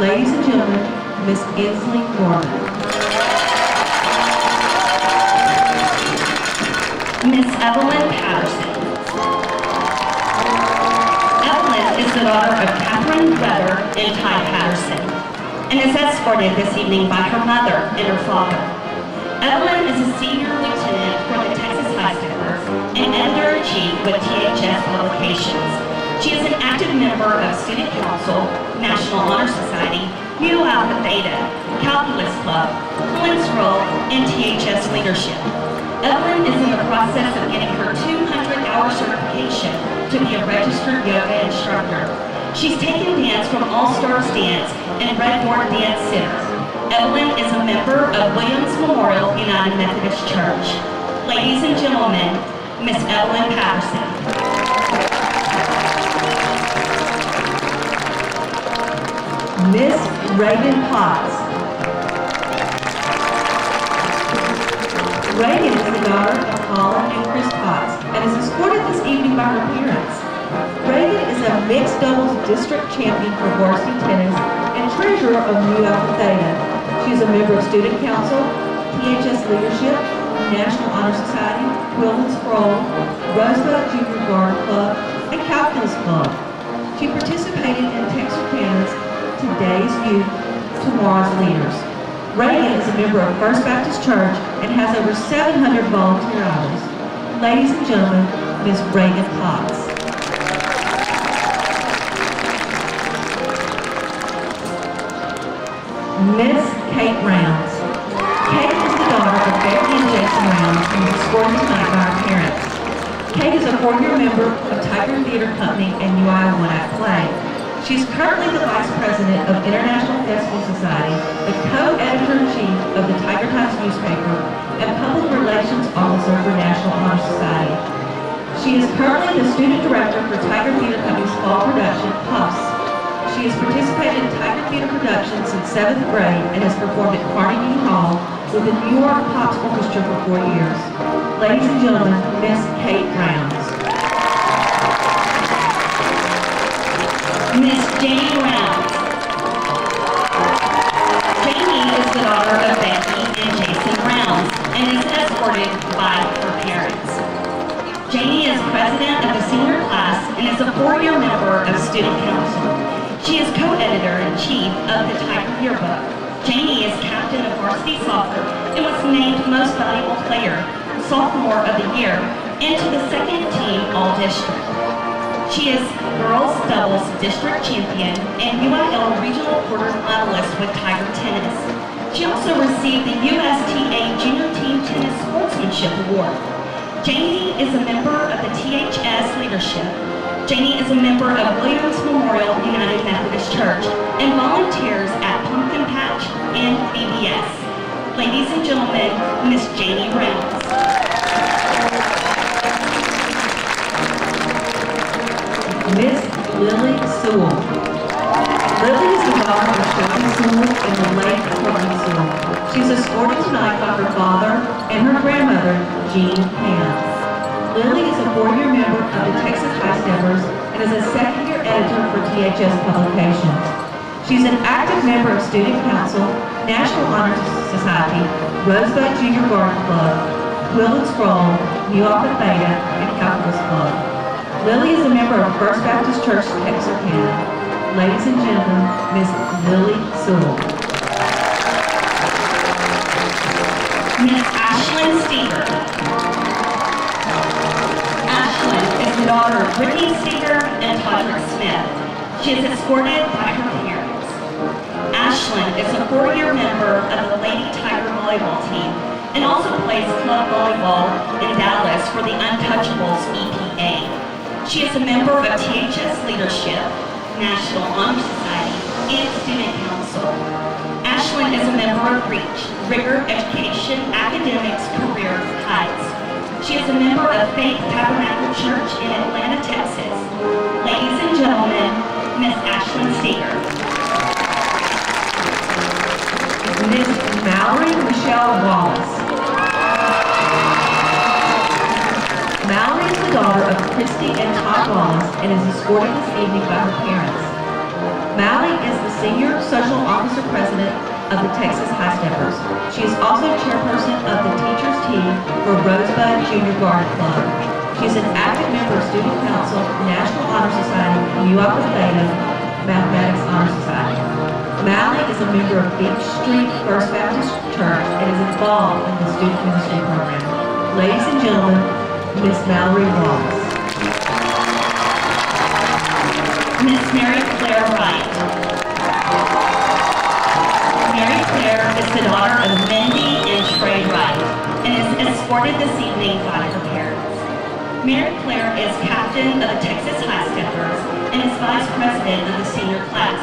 Ladies and gentlemen, Miss Inslee Norman. Miss Evelyn Patterson. Evelyn is the daughter of Catherine Weather and Ty Patterson, and is escorted this evening by her mother and her father. Evelyn is a senior lieutenant for the Texas High Steppers and editor-in-chief with THS Publications. She is an active member of Student Council, National Honor Society, Mu Alpha Theta, Calculus Club, Fluence Roll, and THS Leadership. Evelyn is in the process of getting her 200-hour certification to be a registered yoga instructor. She's taken dance from All Stars Dance and Red Door Dance Center. Evelyn is a member of Williams Memorial United Methodist Church. Ladies and gentlemen, Miss Evelyn Patterson. Miss Reagan Potts. Reagan is the daughter of Paula and Chris Potts and is escorted this evening by her parents. Reagan is a mixed doubles district champion for varsity tennis and treasurer of Mu Alpha Theta. She is a member of Student Council, THS Leadership, National Honor Society, Quillen's Scroll, Rosebud Junior Garden Club, and Calculus Club. She participated in Texarkana's Today's Youth, Tomorrow's Leaders. Reagan is a member of First Baptist Church and has over 700 volunteer hours. Ladies and gentlemen, Ms. Reagan Potts. Miss Kate Rounds. Kate is the daughter of Becky and Jason Rounds and is escorted tonight by her parents. Kate is a 4-year member of Tiger Theater Company and UI One Act Play. She is currently the Vice President of International Festival Society, the co-editor-in-chief of the Tiger Times newspaper, and Public Relations Officer for National Honor Society. She is currently the Student Director for Tiger Theater Company's fall production, Puffs. She has participated in Tiger Theater production since 7th grade and has performed at Carnegie Hall with the New York Pops Orchestra for 4 years. Ladies and gentlemen, Miss Kate Rounds. Miss Janie Rounds. Janie is the daughter of Becky and Jason Rounds and is escorted by her parents. Janie is president of the senior class 4-year member of Student Council. She is co-editor-in-chief of the Tiger Yearbook. Janie is captain of varsity soccer and was named Most Valuable Player, Sophomore of the Year, and to the second team All-District. She is girls doubles district champion and UIL regional quarters finalist with Tiger Tennis. She also received the USTA Junior Team Tennis Sportsmanship Award. Janie is a member of the THS Leadership. Janie is a member of Williams Memorial United Methodist Church and volunteers at Pumpkin Patch and VBS. Ladies and gentlemen, Miss Janie Reynolds. Miss Lily Sewell. Lily is the daughter of Shirley Sewell and the late Courtney Sewell. She's escorted tonight by her father and her grandmother, Jean Hams. Lily is a 4-year member of the Texas High Steppers and is a second-year editor for THS Publications. She's an active member of Student Council, National Honor Society, Rosebud Junior Garden Club, Quill and Scroll, Nu Alpha Theta, and Calculus Club. Lily is a member of First Baptist Church, Texarkana. Ladies and gentlemen, Miss Lily Sewell. Miss Ashlyn Steger. Ashlyn is the daughter of Brittany Steger and Todrick Smith. She is escorted by her parents. Ashlyn is a 4-year member of the Lady Tiger volleyball team and also plays club volleyball in Dallas for the Untouchables EPA. She is a member of THS Leadership, National Honor Society, and Student Council. Ashlyn is a member of REACH, Rigor Education, Academics, Career Heights. She is a member of Faith Tabernacle Church in Atlanta, Texas. Ladies and gentlemen, Miss Ashlyn Steger. Miss Mallory Michelle Wallace. Mallory is the daughter of Christy and Todd Wallace and is escorted this evening by her parents. Mallory is the Senior Social Officer President of the Texas High Steppers. She is also chairperson of the teachers team for Rosebud Junior Garden Club. She is an active member of Student Council, National Honor Society, Nu Alpha Theta, Mathematics Honor Society. Mallory is a member of Beach Street First Baptist Church and is involved in the student ministry program. Ladies and gentlemen, Miss Mallory Wallace. Miss Mary Claire Wright. Mary Claire is the daughter of Mindy and Trey Wright and is escorted this evening by her parents. Mary Claire is captain of the Texas High Steppers and is vice president of the senior class.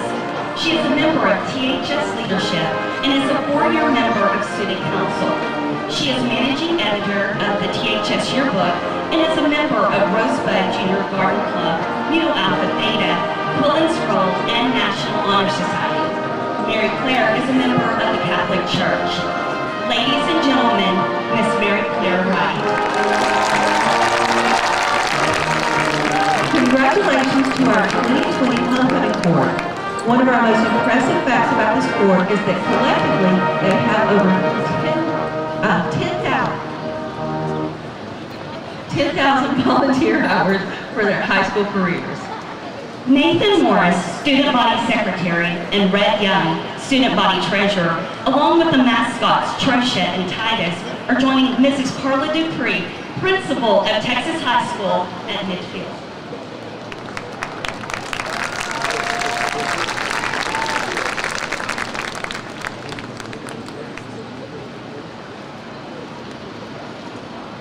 She is a member of THS Leadership and is a 4-year member of Student Council. She is managing editor of the THS Yearbook and is a member of Rosebud Junior Garden Club, Nu Alpha Theta, Quill and Scroll, and National Honor Society. Mary Claire is a member of the Catholic Church. Ladies and gentlemen, Miss Mary Claire Wright. Congratulations to our 2020 homecoming court. One of our most impressive facts about this court is that collectively they have over 10,000 volunteer hours for their high school careers. Nathan Morris, student body secretary, and Red Young, student body treasurer, along with the mascots Trisha and Titus, are joining Mrs. Carla Dupree, principal of Texas High School at Midfield.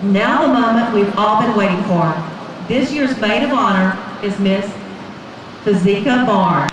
Now the moment we've all been waiting for. This year's maid of honor is Miss Fazika Barnes.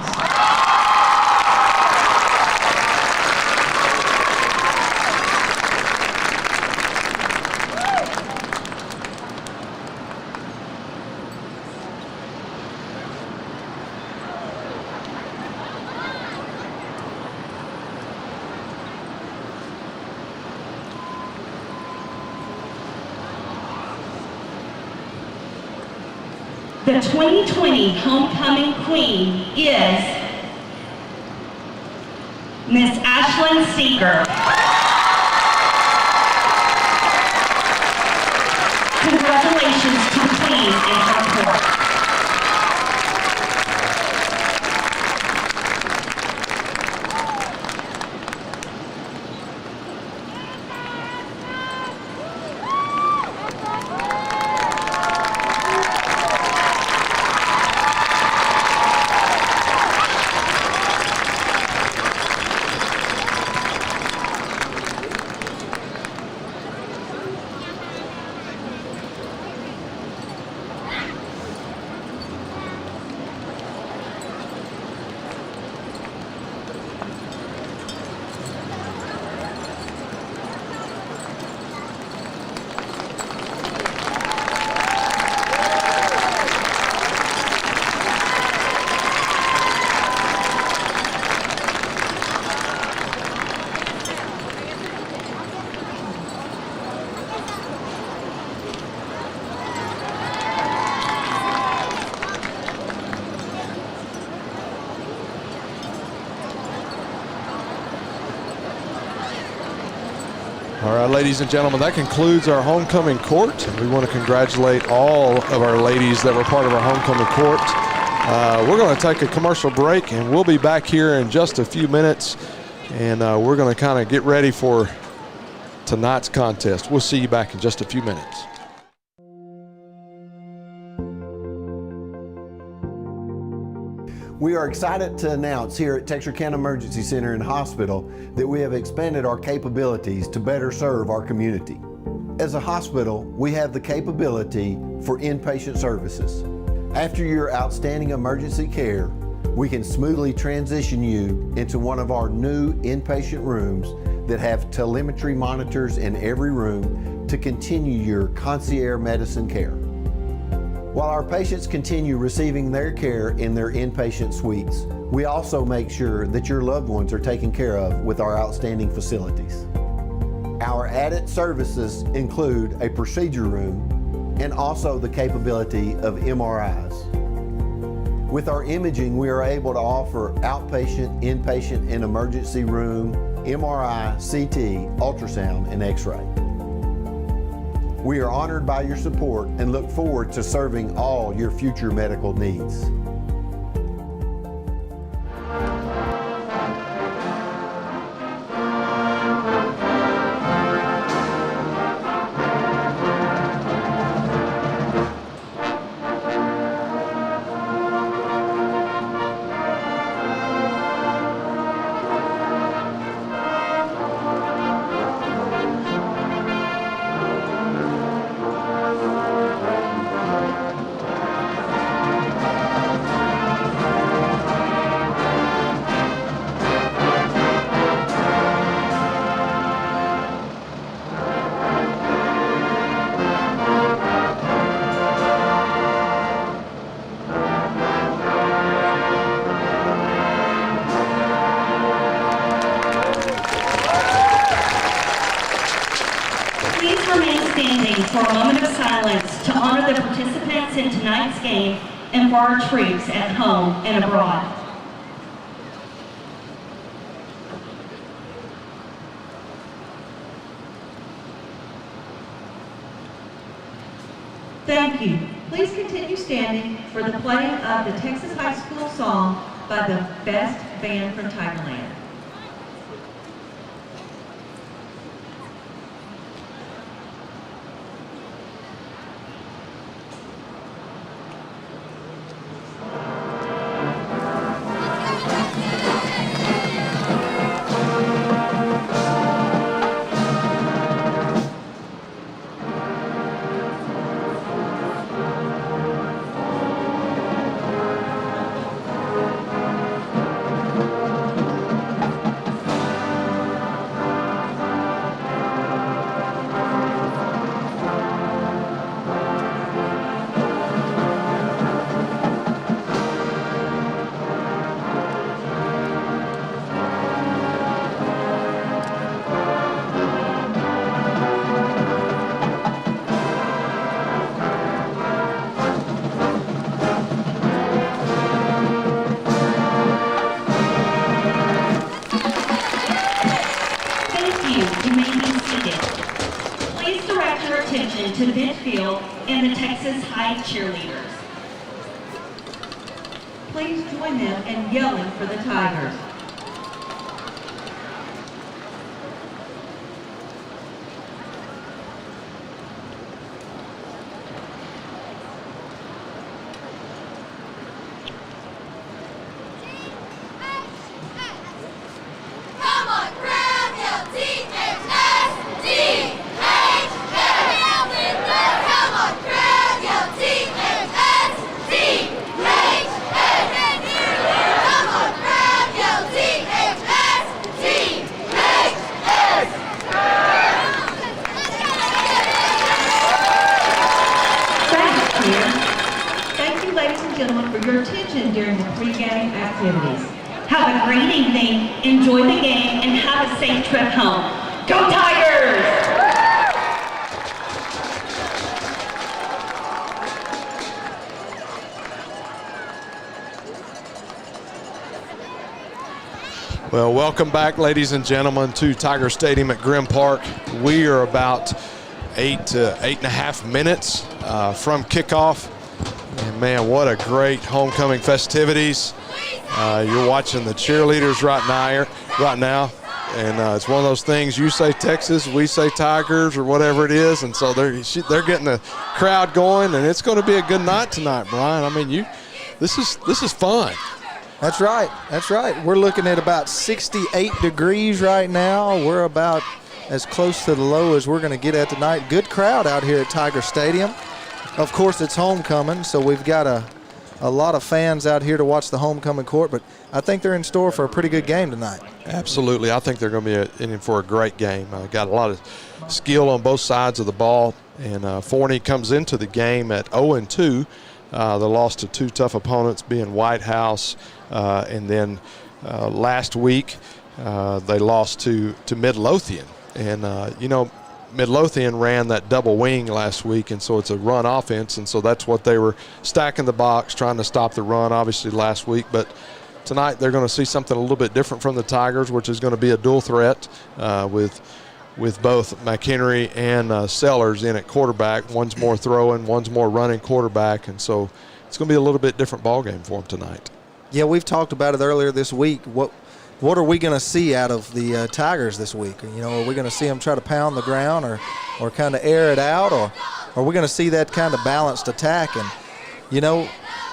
The 2020 homecoming queen is Miss Ashlyn Steger. Congratulations to the queen and her court. All right, ladies and gentlemen, that concludes our homecoming court. We want to congratulate all of our ladies that were part of our homecoming court. We're going to take a commercial break, and we'll be back here in just a few minutes, and we're going to kind of get ready for tonight's contest. We'll see you back in just a few minutes. We are excited to announce here at Texarkana Emergency Center and Hospital that we have expanded our capabilities to better serve our community. As a hospital, we have the capability for inpatient services. After your outstanding emergency care, we can smoothly transition you into one of our new inpatient rooms that have telemetry monitors in every room to continue your concierge medicine care. While our patients continue receiving their care in their inpatient suites, we also make sure that your loved ones are taken care of with our outstanding facilities. Our added services include a procedure room and also the capability of MRIs. With our imaging, we are able to offer outpatient, inpatient, and emergency room, MRI, CT, ultrasound, and X-ray. We are honored by your support and look forward to serving all your future medical needs. For a moment of silence to honor the participants in tonight's game and for our troops at home and abroad. Thank you. Please continue standing for the playing of the Texas High School song by the best band from Tigerland. To midfield and the Texas High cheerleaders. Please join them in yelling for the Tigers. Pregame activities. Have a great evening, enjoy the game, and have a safe trip home. Go Tigers! Well, welcome back, ladies and gentlemen, to Tiger Stadium at Grimm Park. We are about 8 to 8.5 minutes from kickoff. And man, what a great homecoming festivities. You're watching the cheerleaders right now. And it's one of those things, you say Texas, we say Tigers, or whatever it is. And so they're getting the crowd going, and it's going to be a good night tonight, Brian. I mean, this is fun. That's right. That's right. We're looking at about 68 degrees right now. We're about as close to the low as we're going to get at tonight. Good crowd out here at Tiger Stadium. Of course, it's homecoming, so we've got a lot of fans out here to watch the homecoming court, but I think they're in store for a pretty good game tonight. Absolutely. I think they're going to be in for a great game. Got a lot of skill on both sides of the ball, and Forney comes into the game at 0-2. They lost to two tough opponents, being White House, and then last week they lost to Midlothian. And, Midlothian ran that double wing last week, and so it's a run offense, and so that's what they were stacking the box, trying to stop the run, obviously, last week. But tonight they're going to see something a little bit different from the Tigers, which is going to be a dual threat with both McHenry and Sellers in at quarterback. One's more throwing, one's more running quarterback, and so it's going to be a little bit different ball game for them tonight. Yeah, we've talked about it earlier this week. What are we going to see out of the Tigers this week? Are we going to see them try to pound the ground or kind of air it out, or are we going to see that kind of balanced attack? And,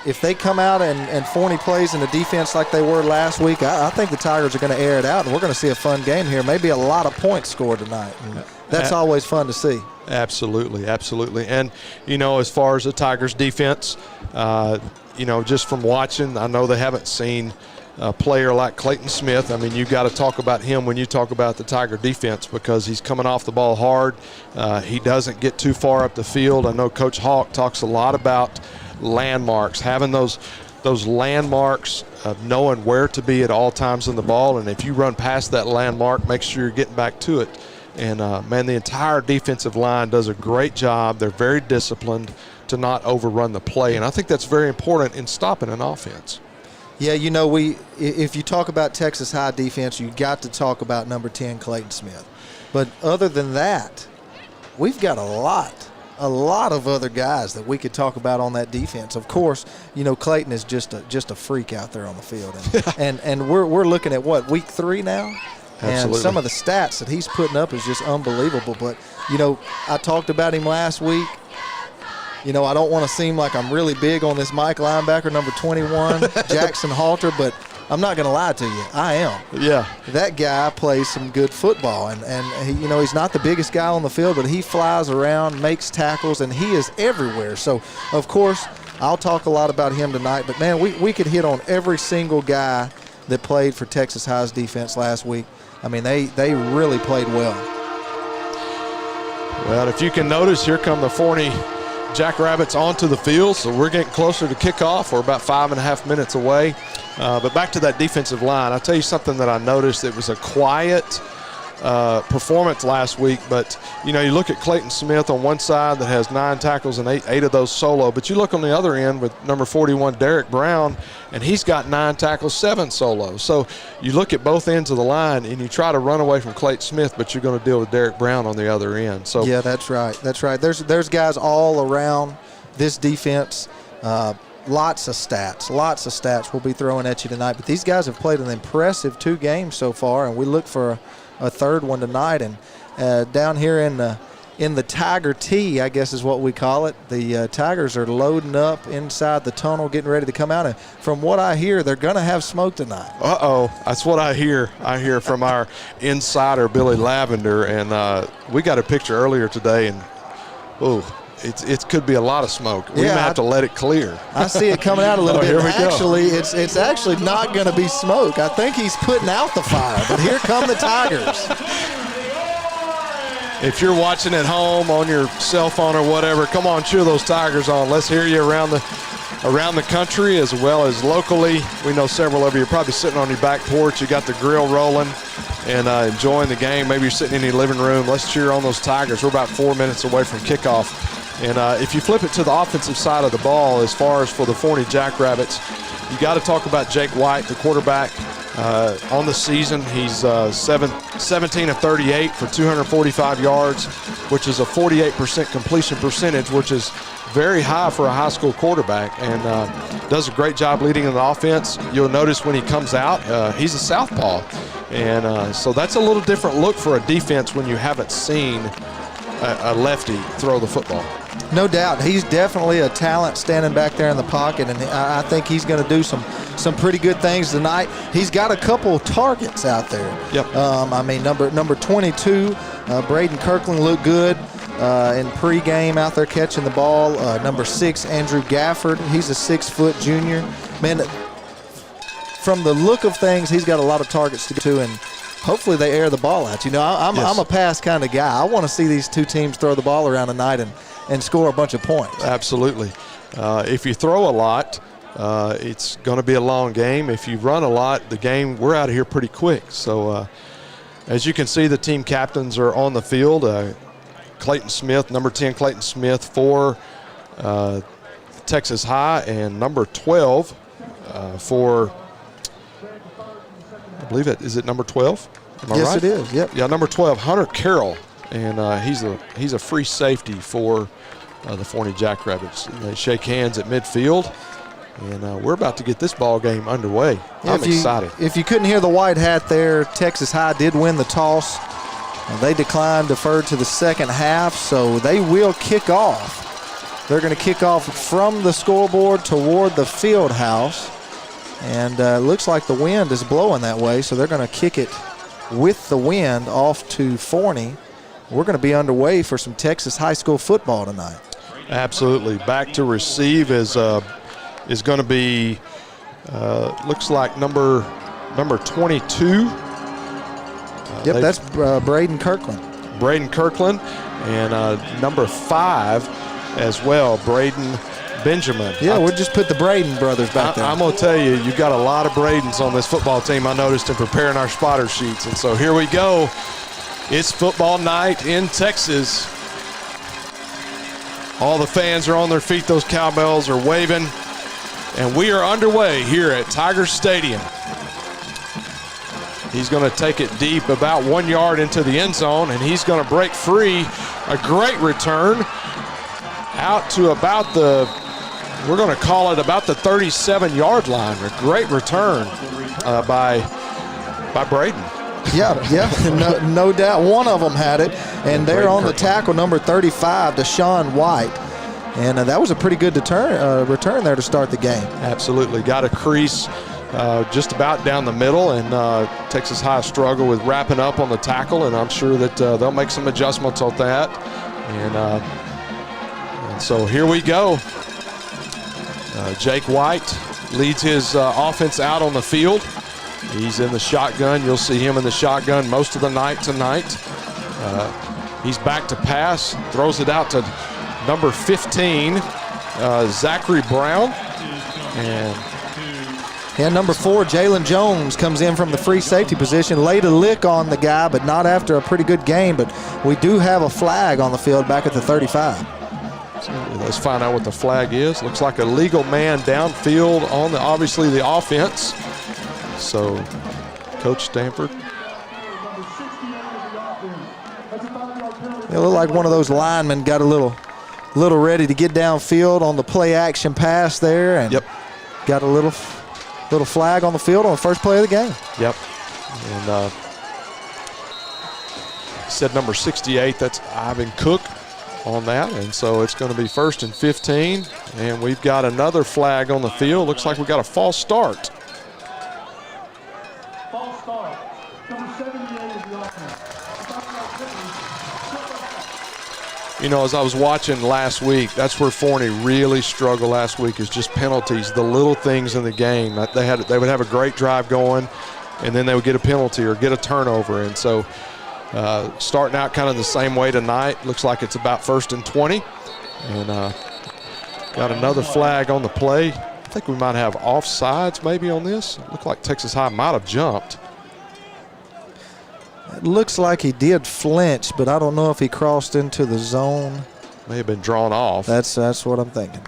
if they come out and Forney plays in the defense like they were last week, I think the Tigers are going to air it out, and we're going to see a fun game here. Maybe a lot of points scored tonight. And that's always fun to see. Absolutely, absolutely. And, as far as the Tigers defense, just from watching, I know they haven't seen a player like Clayton Smith. I mean, you got to talk about him when you talk about the Tiger defense, because he's coming off the ball hard. He doesn't get too far up the field. I know Coach Hawk talks a lot about landmarks, having those landmarks of knowing where to be at all times in the ball, and if you run past that landmark, make sure you're getting back to it. And, the entire defensive line does a great job. They're very disciplined to not overrun the play, and I think that's very important in stopping an offense. Yeah, if you talk about Texas High defense, you got to talk about number 10, Clayton Smith. But other than that, we've got a lot of other guys that we could talk about on that defense. Of course, Clayton is just a freak out there on the field, and we're looking at week 3 now. Absolutely. And some of the stats that he's putting up is just unbelievable. But I talked about him last week. I don't want to seem like I'm really big on this Mike linebacker, number 21, Jackson Halter, but I'm not going to lie to you. I am. Yeah. That guy plays some good football, and he, he's not the biggest guy on the field, but he flies around, makes tackles, and he is everywhere. So, of course, I'll talk a lot about him tonight, but, man, we could hit on every single guy that played for Texas High's defense last week. I mean, they really played well. Well, if you can notice, here come the Forney Jackrabbits onto the field, so we're getting closer to kickoff. We're about 5.5 minutes away. But back to that defensive line, I'll tell you something that I noticed. It was a quiet performance last week, but you look at Clayton Smith on one side that has 9 tackles and eight of those solo, but you look on the other end with number 41 Derek Brown, and he's got 9 tackles, 7 solos. So you look at both ends of the line and you try to run away from Clayton Smith, but you're going to deal with Derek Brown on the other end. So yeah, that's right. There's guys all around this defense. Lots of stats we'll be throwing at you tonight, but these guys have played an impressive 2 games so far, and we look for a third one tonight. And down here in the Tiger T, I guess is what we call it, the Tigers are loading up inside the tunnel, getting ready to come out. And from what I hear, they're going to have smoke tonight. That's what I hear. I hear from our insider, Billy Lavender, and we got a picture earlier today, and it could be a lot of smoke. We might have to let it clear. I see it coming out a little bit. Here we actually, go. it's actually not going to be smoke. I think he's putting out the fire, but here come the Tigers. If you're watching at home on your cell phone or whatever, come on, cheer those Tigers on. Let's hear you around the country as well as locally. We know several of you are probably sitting on your back porch. You got the grill rolling and enjoying the game. Maybe you're sitting in your living room. Let's cheer on those Tigers. We're about 4 minutes away from kickoff. And if you flip it to the offensive side of the ball, as far as for the Forney Jackrabbits, you got to talk about Jake White, the quarterback. On the season, he's 17 of 38 for 245 yards, which is a 48% completion percentage, which is very high for a high school quarterback, and does a great job leading in the offense. You'll notice when he comes out, he's a southpaw, and so that's a little different look for a defense when you haven't seen a lefty throw the football. No doubt. He's definitely a talent standing back there in the pocket, and I think he's going to do some pretty good things tonight. He's got a couple targets out there. Yep. I mean, number 22, Braden Kirkland looked good in pregame out there catching the ball. Number 6, Andrew Gafford. He's a 6-foot junior. Man, from the look of things, he's got a lot of targets to get to, and hopefully they air the ball out. You know, I'm a pass kind of guy. I want to see these two teams throw the ball around tonight and score a bunch of points. Absolutely. If you throw a lot, it's going to be a long game. If you run a lot, we're out of here pretty quick. So as you can see, the team captains are on the field. Clayton Smith, number 10, Clayton Smith for Texas High, and number 12 for, I believe is it number 12? Am I yes, right? it is. Yep. Yeah, number 12, Hunter Carroll, and he's a free safety for the Forney Jackrabbits. They shake hands at midfield, and we're about to get this ball game underway. I'm excited. If you couldn't hear the white hat there, Texas High did win the toss. They declined, deferred to the second half, so they will kick off. They're going to kick off from the scoreboard toward the field house, and it looks like the wind is blowing that way, so they're going to kick it with the wind off to Forney. We're going to be underway for some Texas high school football tonight. Absolutely. Back to receive is going to be, looks like number 22. Yep, that's Braden Kirkland. Braden Kirkland, and number 5 as well, Braden Benjamin. Yeah, we'll just put the Braden brothers back there. I'm going to tell you, you've got a lot of Bradens on this football team, I noticed in preparing our spotter sheets. And so here we go. It's football night in Texas. All the fans are on their feet. Those cowbells are waving. And we are underway here at Tiger Stadium. He's going to take it deep about 1 yard into the end zone, and he's going to break free. A great return out to about we're going to call it about the 37-yard line. A great return by Braden. Yeah, no doubt. One of them had it, and they're on the tackle, number 35, Deshaun White. And that was a pretty good return there to start the game. Absolutely. Got a crease just about down the middle, and Texas High struggle with wrapping up on the tackle, and I'm sure that they'll make some adjustments on that. And so here we go. Jake White leads his offense out on the field. He's in the shotgun. You'll see him in the shotgun most of the night tonight. He's back to pass, throws it out to number 15, Zachary Brown. And number 4, Jalen Jones, comes in from the free safety position. Laid a lick on the guy, but not after a pretty good game. But we do have a flag on the field back at the 35. So let's find out what the flag is. Looks like a legal man downfield on obviously the offense. So, Coach Stanford. It looked like one of those linemen got a little ready to get downfield on the play action pass there, and got a little flag on the field on the first play of the game. Yep. And said number 68, that's Ivan Cook on that, and so it's going to be 1st and 15, and we've got another flag on the field. Looks like we got a false start. You know, as I was watching last week, that's where Forney really struggled last week, is just penalties, the little things in the game. They would have a great drive going, and then they would get a penalty or get a turnover. And so starting out kind of the same way tonight, looks like it's about 1st and 20. And got another flag on the play. I think we might have offsides maybe on this. Looked like Texas High might have jumped. It looks like he did flinch, but I don't know if he crossed into the zone. May have been drawn off. That's what I'm thinking.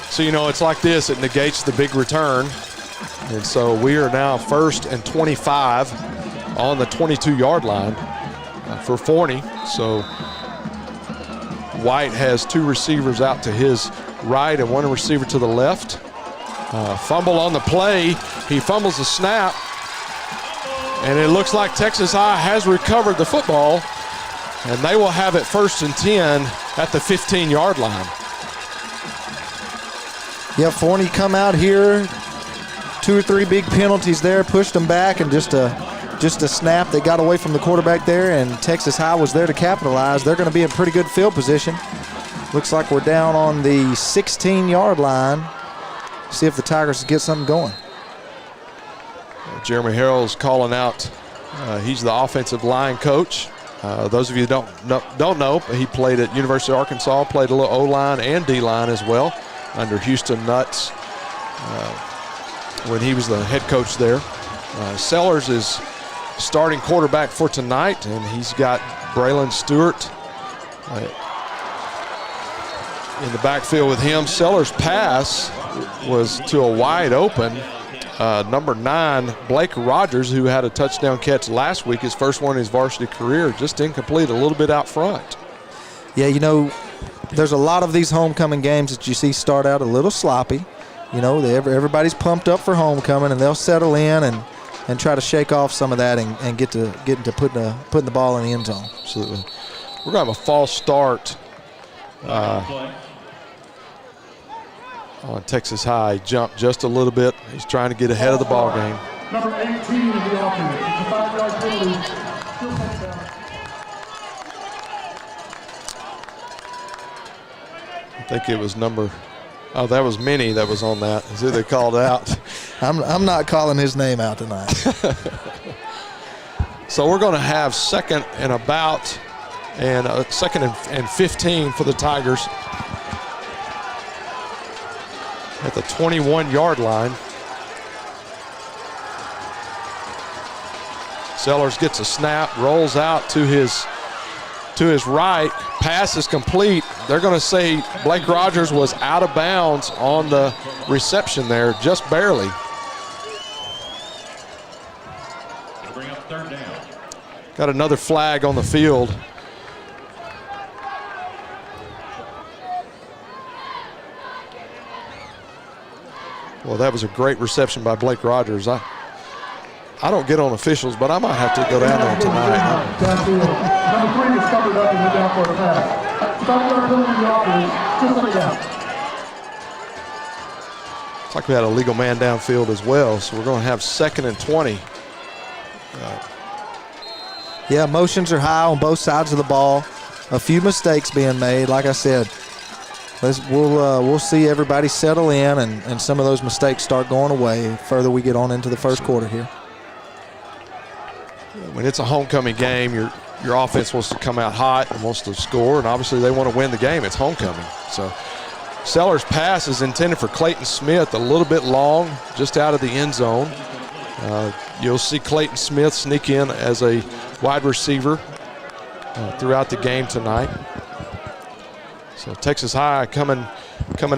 So, you know, it's like this. It negates the big return. And so we are now 1st and 25 on the 22-yard line for Forney. So White has 2 receivers out to his right and 1 receiver to the left. Fumble on the play. He fumbles the snap. And it looks like Texas High has recovered the football. And they will have it 1st and 10 at the 15-yard line. Yeah, Forney come out here, 2 or 3 big penalties there, pushed them back, and just a snap. They got away from the quarterback there, and Texas High was there to capitalize. They're going to be in pretty good field position. Looks like we're down on the 16-yard line. See if the Tigers get something going. Jeremy Harrell's calling out. He's the offensive line coach. Those of you who don't know, he played at University of Arkansas, played a little O-line and D-line as well under Houston Nutt's when he was the head coach there. Sellers is starting quarterback for tonight, and he's got Braylon Stewart in the backfield with him. Sellers' pass was to a wide open number 9, Blake Rogers, who had a touchdown catch last week, his first one in his varsity career, just incomplete, a little bit out front. Yeah, you know, there's a lot of these homecoming games that you see start out a little sloppy. You know, everybody's pumped up for homecoming, and they'll settle in and try to shake off some of that and get into putting the ball in the end zone. Absolutely. We're going to have a false start on Texas High. Jumped just a little bit. He's trying to get ahead of the ball game. Number 18 in the offense. It's a 5-yard penalty. I think it was that was Minnie that was on that. Is who they called out. I'm not calling his name out tonight. So we're going to have 2nd and about, and 2nd and 15 for the Tigers at the 21-yard line. Sellers gets a snap, rolls out to his right. Pass is complete. They're going to say Blake Rogers was out of bounds on the reception there, just barely. Bring up 3rd down. Got another flag on the field. Well, that was a great reception by Blake Rogers. I don't get on officials, but I might have to go down there tonight. Number 3 is covered up and went down for a pass. 5-yard penalty in the offense. Just like that. It's like we had a legal man downfield as well, so we're going to have 2nd and 20. Yeah, emotions are high on both sides of the ball. A few mistakes being made. Like I said, we'll see everybody settle in and some of those mistakes start going away the further we get on into the first quarter here. When it's a homecoming game, your offense wants to come out hot and wants to score, and obviously they want to win the game. It's homecoming. So Sellers' pass is intended for Clayton Smith, a little bit long, just out of the end zone. You'll see Clayton Smith sneak in as a wide receiver throughout the game tonight. So Texas High coming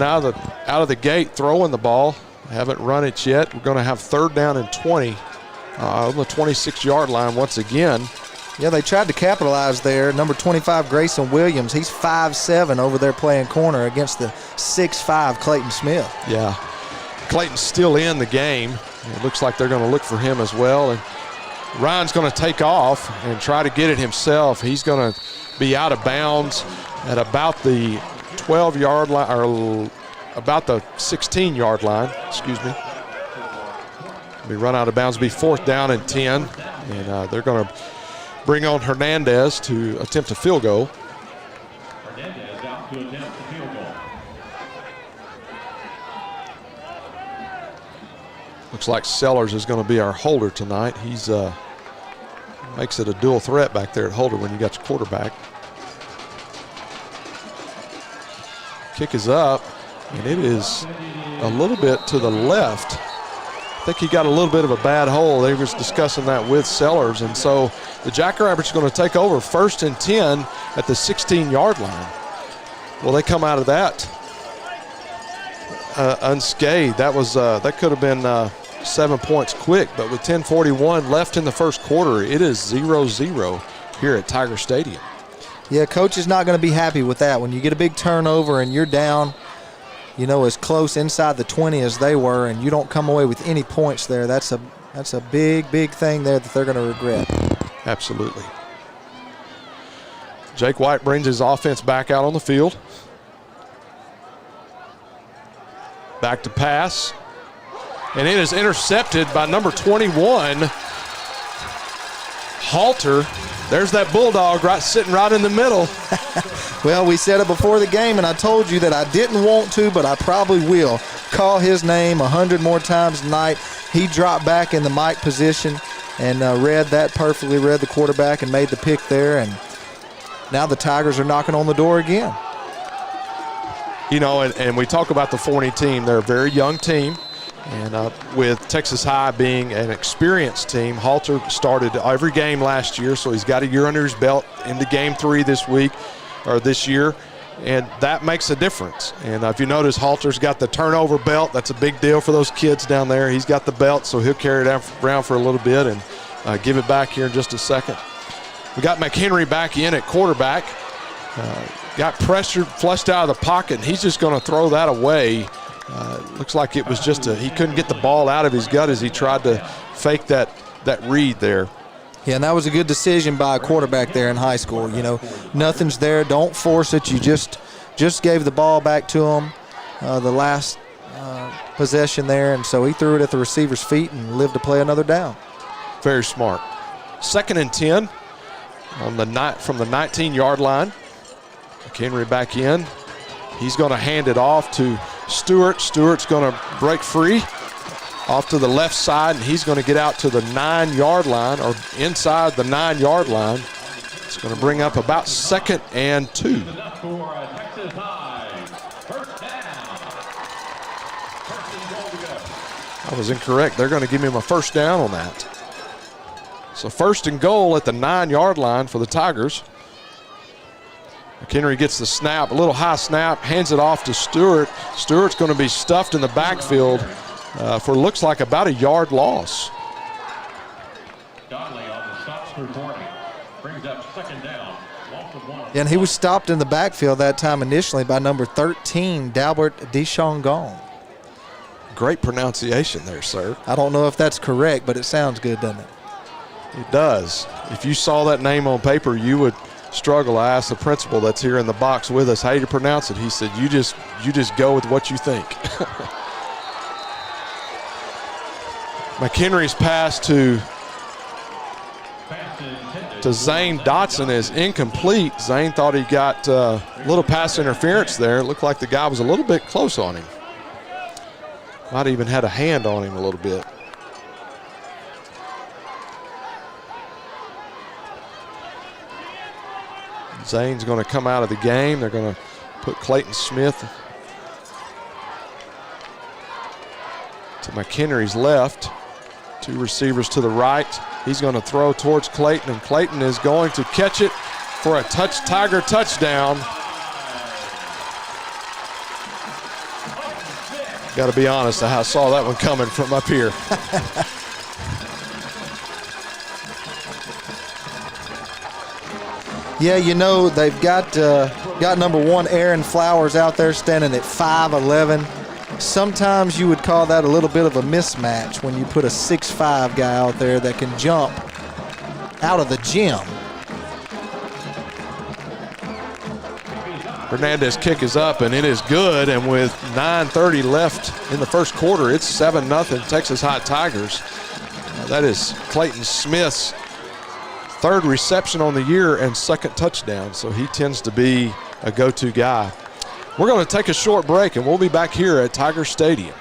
out of the gate, throwing the ball. Haven't run it yet. We're going to have 3rd down and 20 on the 26-yard line once again. Yeah, they tried to capitalize there. Number 25, Grayson Williams. He's 5'7" over there playing corner against the 6'5" Clayton Smith. Yeah, Clayton's still in the game. It looks like they're going to look for him as well. And Ryan's going to take off and try to get it himself. He's going to be out of bounds at about the 12-yard line, or about the 16-yard line, excuse me. Be run out of bounds, be 4th down and 10. And they're going to bring on Hernandez to attempt a field goal. Hernandez out to attempt the field goal. Looks like Sellers is going to be our holder tonight. He's makes it a dual threat back there at holder when you got your quarterback. Kick is up, and it is a little bit to the left. I think he got a little bit of a bad hole. They was discussing that with Sellers, and so the Jackrabbits are going to take over 1st and 10 at the 16-yard line. Well, they come out of that unscathed. That was that could have been 7 points quick, but with 10:41 left in the first quarter, it is 0-0 here at Tiger Stadium. Yeah, coach is not going to be happy with that. When you get a big turnover and you're down, you know, as close inside the 20 as they were, and you don't come away with any points there, that's a big, big thing there that they're going to regret. Absolutely. Jake White brings his offense back out on the field. Back to pass. And it is intercepted by number 21, Halter. There's that Bulldog sitting right in the middle. Well, we said it before the game, and I told you that I didn't want to, but I probably will call his name 100 more times tonight. He dropped back in the mic position and read that perfectly, read the quarterback and made the pick there, and now the Tigers are knocking on the door again. You know, and we talk about the Forney team. They're a very young team. And with Texas High being an experienced team, Halter started every game last year, so he's got a year under his belt into game 3 this year, and that makes a difference. And if you notice, Halter's got the turnover belt. That's a big deal for those kids down there. He's got the belt, so he'll carry it around for a little bit and give it back here in just a second. We got McHenry back in at quarterback. Got pressured, flushed out of the pocket, and he's just going to throw that away. Looks like it was just he couldn't get the ball out of his gut as he tried to fake that read there. Yeah, and that was a good decision by a quarterback there in high school. You know, nothing's there. Don't force it. You just gave the ball back to him the last possession there, and so he threw it at the receiver's feet and lived to play another down. Very smart. 2nd and 10 from the 19-yard line. McHenry back in. He's going to hand it off to Stewart. Stewart's going to break free off to the left side, and he's going to get out to the 9-yard line, or inside the 9-yard line. It's going to bring up about 2nd and 2. I was incorrect. They're going to give him a first down on that. So 1st and goal at the 9-yard line for the Tigers. McHenry gets the snap, a little high snap, hands it off to Stewart. Stewart's going to be stuffed in the backfield for looks like about a yard loss. Donnelly on the stops for Forney. Brings up 2nd down. And he was stopped in the backfield that time initially by number 13, Dalbert Deschongong. Great pronunciation there, sir. I don't know if that's correct, but it sounds good, doesn't it? It does. If you saw that name on paper, you would struggle. I asked the principal that's here in the box with us how you pronounce it. He said, you just go with what you think. McHenry's pass to Zane Dotson is incomplete. Zane thought he got a little pass interference there. It looked like the guy was a little bit close on him. Might even had a hand on him a little bit. Zane's going to come out of the game. They're going to put Clayton Smith to McHenry's left. 2 receivers to the right. He's going to throw towards Clayton, and Clayton is going to catch it for a Tiger touchdown. Got to be honest, I saw that one coming from up here. Yeah, you know, they've got number 1 Aaron Flowers out there standing at 5'11". Sometimes you would call that a little bit of a mismatch when you put a 6'5" guy out there that can jump out of the gym. Hernandez kick is up, and it is good, and with 9:30 left in the first quarter, it's 7-0 Texas High Tigers. That is Clayton Smith's 3rd reception on the year and 2nd touchdown, so he tends to be a go-to guy. We're going to take a short break, and we'll be back here at Tiger Stadium.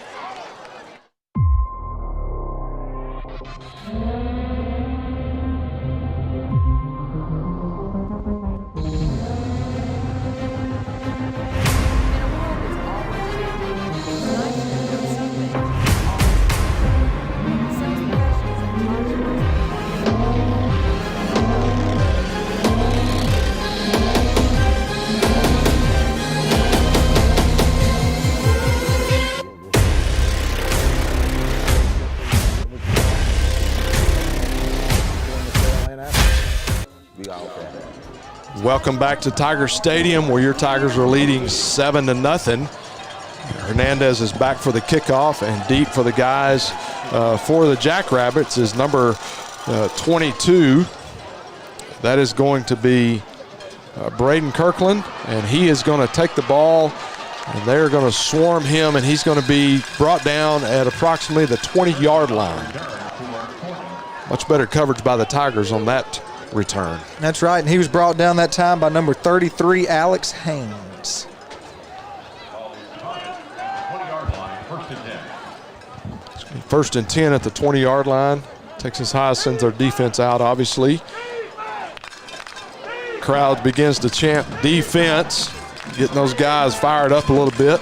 Welcome back to Tiger Stadium, where your Tigers are leading 7-0. Hernandez is back for the kickoff, and deep for the guys for the Jackrabbits is number 22. That is going to be Braden Kirkland, and he is going to take the ball, and they're going to swarm him, and he's going to be brought down at approximately the 20-yard line. Much better coverage by the Tigers on that return. That's right, and he was brought down that time by number 33, Alex Haynes. First and 10 at the 20-yard line. Texas High sends their defense out, obviously. Crowd begins to chant defense, getting those guys fired up a little bit.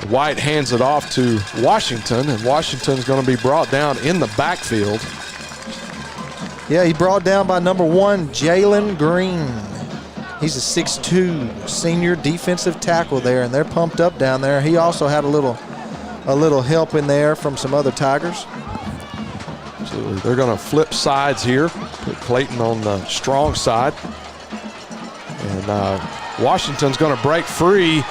White hands it off to Washington, and Washington's going to be brought down in the backfield. Yeah, he brought down by number 1, Jalen Green. He's a 6'2" senior defensive tackle there, and they're pumped up down there. He also had a little help in there from some other Tigers. Absolutely. They're going to flip sides here, put Clayton on the strong side. And Washington's going to break free.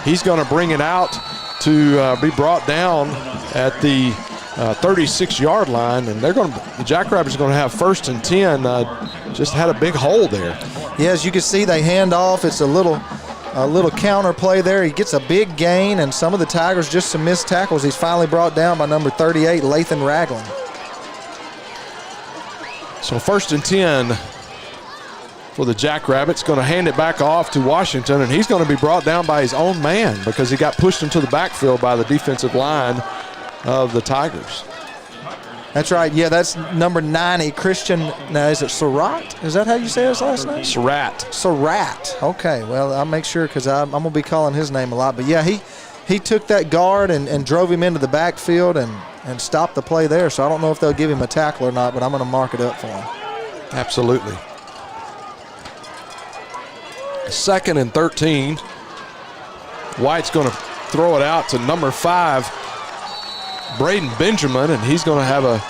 He's going to bring it out to be brought down at the 36-yard line, and the Jackrabbits are going to have first and 10. Just had a big hole there. Yeah, as you can see, they hand off. It's a little counter play there. He gets a big gain, and some of the Tigers just some missed tackles. He's finally brought down by number 38, Lathan Ragland. So first and 10 for the Jackrabbits. Going to hand it back off to Washington, and he's going to be brought down by his own man because he got pushed into the backfield by the defensive line of the Tigers. That's right. Yeah, that's number 90, Christian. Now, is it Surratt? Is that how you say his last name? Surratt. Surratt. Okay, well, I'll make sure because I'm going to be calling his name a lot. But, yeah, he took that guard and drove him into the backfield and stopped the play there. So I don't know if they'll give him a tackle or not, but I'm going to mark it up for him. Absolutely. 2nd and 13. White's going to throw it out to number 5, Braden Benjamin, and he's going to have a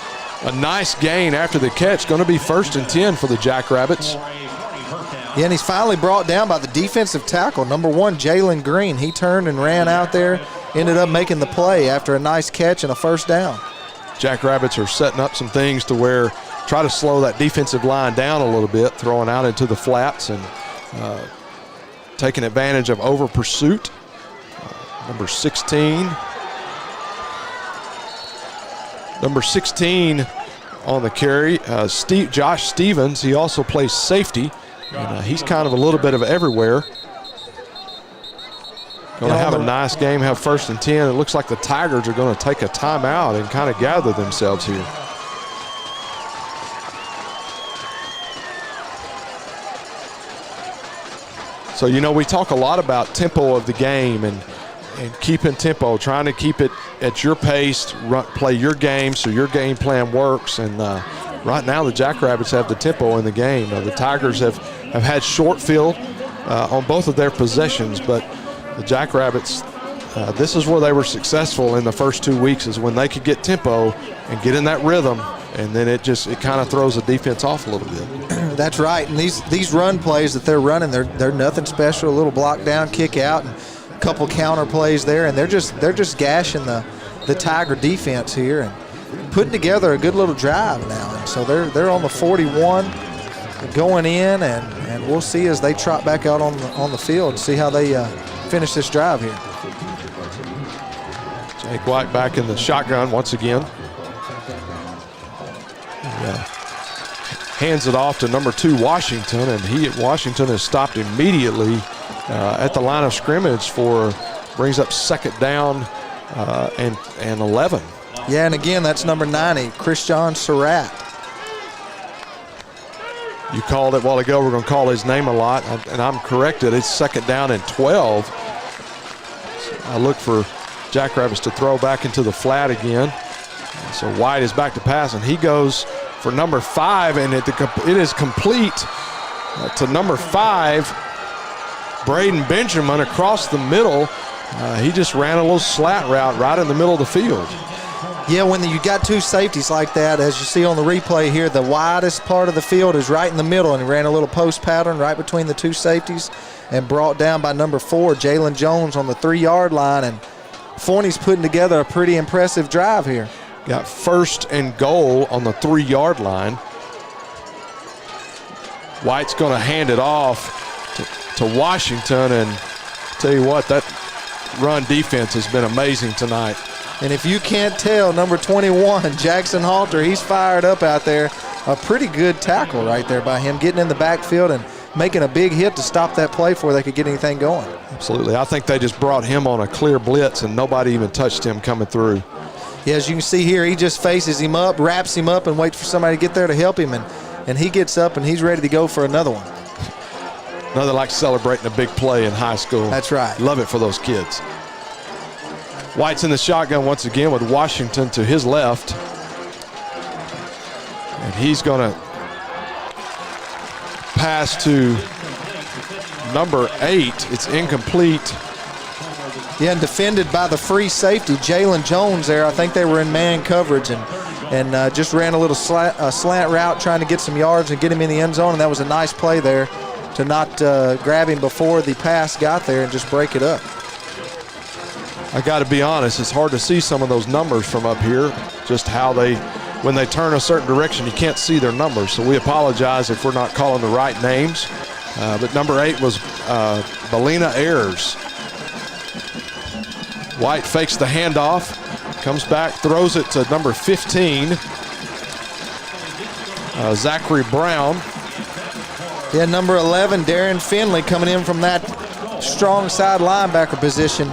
nice gain after the catch. Going to be first and 10 for the Jackrabbits. Yeah, and he's finally brought down by the defensive tackle, number 1, Jalen Green. He turned and ran out there, ended up making the play after a nice catch and a first down. Jackrabbits are setting up some things to where try to slow that defensive line down a little bit, throwing out into the flats and taking advantage of over pursuit. Number 16. Number 16 on the carry, Josh Stevens. He also plays safety, and he's kind of a little bit of everywhere. Going to have a nice game, have first and 10. It looks like the Tigers are going to take a timeout and kind of gather themselves here. So, we talk a lot about tempo of the game and keeping tempo, trying to keep it at your pace, play your game so your game plan works. And right now the Jackrabbits have the tempo in the game. The Tigers have had short field on both of their possessions, but the Jackrabbits, this is where they were successful in the first 2 weeks, is when they could get tempo and get in that rhythm, and then it kind of throws the defense off a little bit. That's right, and these run plays that they're running, they're nothing special. A little block down, kick out, and a couple counter plays there, and they're just gashing the Tiger defense here and putting together a good little drive now. And so they're on the 41, going in, and we'll see as they trot back out on the field and see how they finish this drive here. Jake White back in the shotgun once again. Hands it off to number 2, Washington, and Washington is stopped immediately at the line of scrimmage brings up 2nd down and 11. Yeah, and again, that's number 90, Christian Surratt. You called it a while ago. We're going to call his name a lot, and I'm corrected. It's 2nd down and 12. So I look for Jackrabbits to throw back into the flat again. So White is back to pass, and he goes for number 5, and it is complete to number 5, Braden Benjamin, across the middle. He just ran a little slat route right in the middle of the field. Yeah, when you got two safeties like that, as you see on the replay here, the widest part of the field is right in the middle, and he ran a little post pattern right between the two safeties and brought down by number 4, Jalen Jones, on the 3-yard line, and Forney's putting together a pretty impressive drive here. Got 1st and goal on the 3-yard line. White's going to hand it off to Washington, and tell you what, that run defense has been amazing tonight. And if you can't tell, number 21, Jackson Halter, he's fired up out there. A pretty good tackle right there by him, getting in the backfield and making a big hit to stop that play before they could get anything going. Absolutely. I think they just brought him on a clear blitz, and nobody even touched him coming through. Yeah, as you can see here, he just faces him up, wraps him up, and waits for somebody to get there to help him. And he gets up, and he's ready to go for another one. Another like celebrating a big play in high school. That's right. Love it for those kids. White's in the shotgun once again with Washington to his left. And he's going to pass to number 8. It's incomplete. Yeah, and defended by the free safety, Jalen Jones there. I think they were in man coverage and just ran a little slant route trying to get some yards and get him in the end zone, and that was a nice play there to not grab him before the pass got there and just break it up. I got to be honest, it's hard to see some of those numbers from up here, just how when they turn a certain direction, you can't see their numbers. So we apologize if we're not calling the right names. But number 8 was Belina Ayers. White fakes the handoff, comes back, throws it to number 15, Zachary Brown. Yeah, number 11, Darren Finley, coming in from that strong side linebacker position.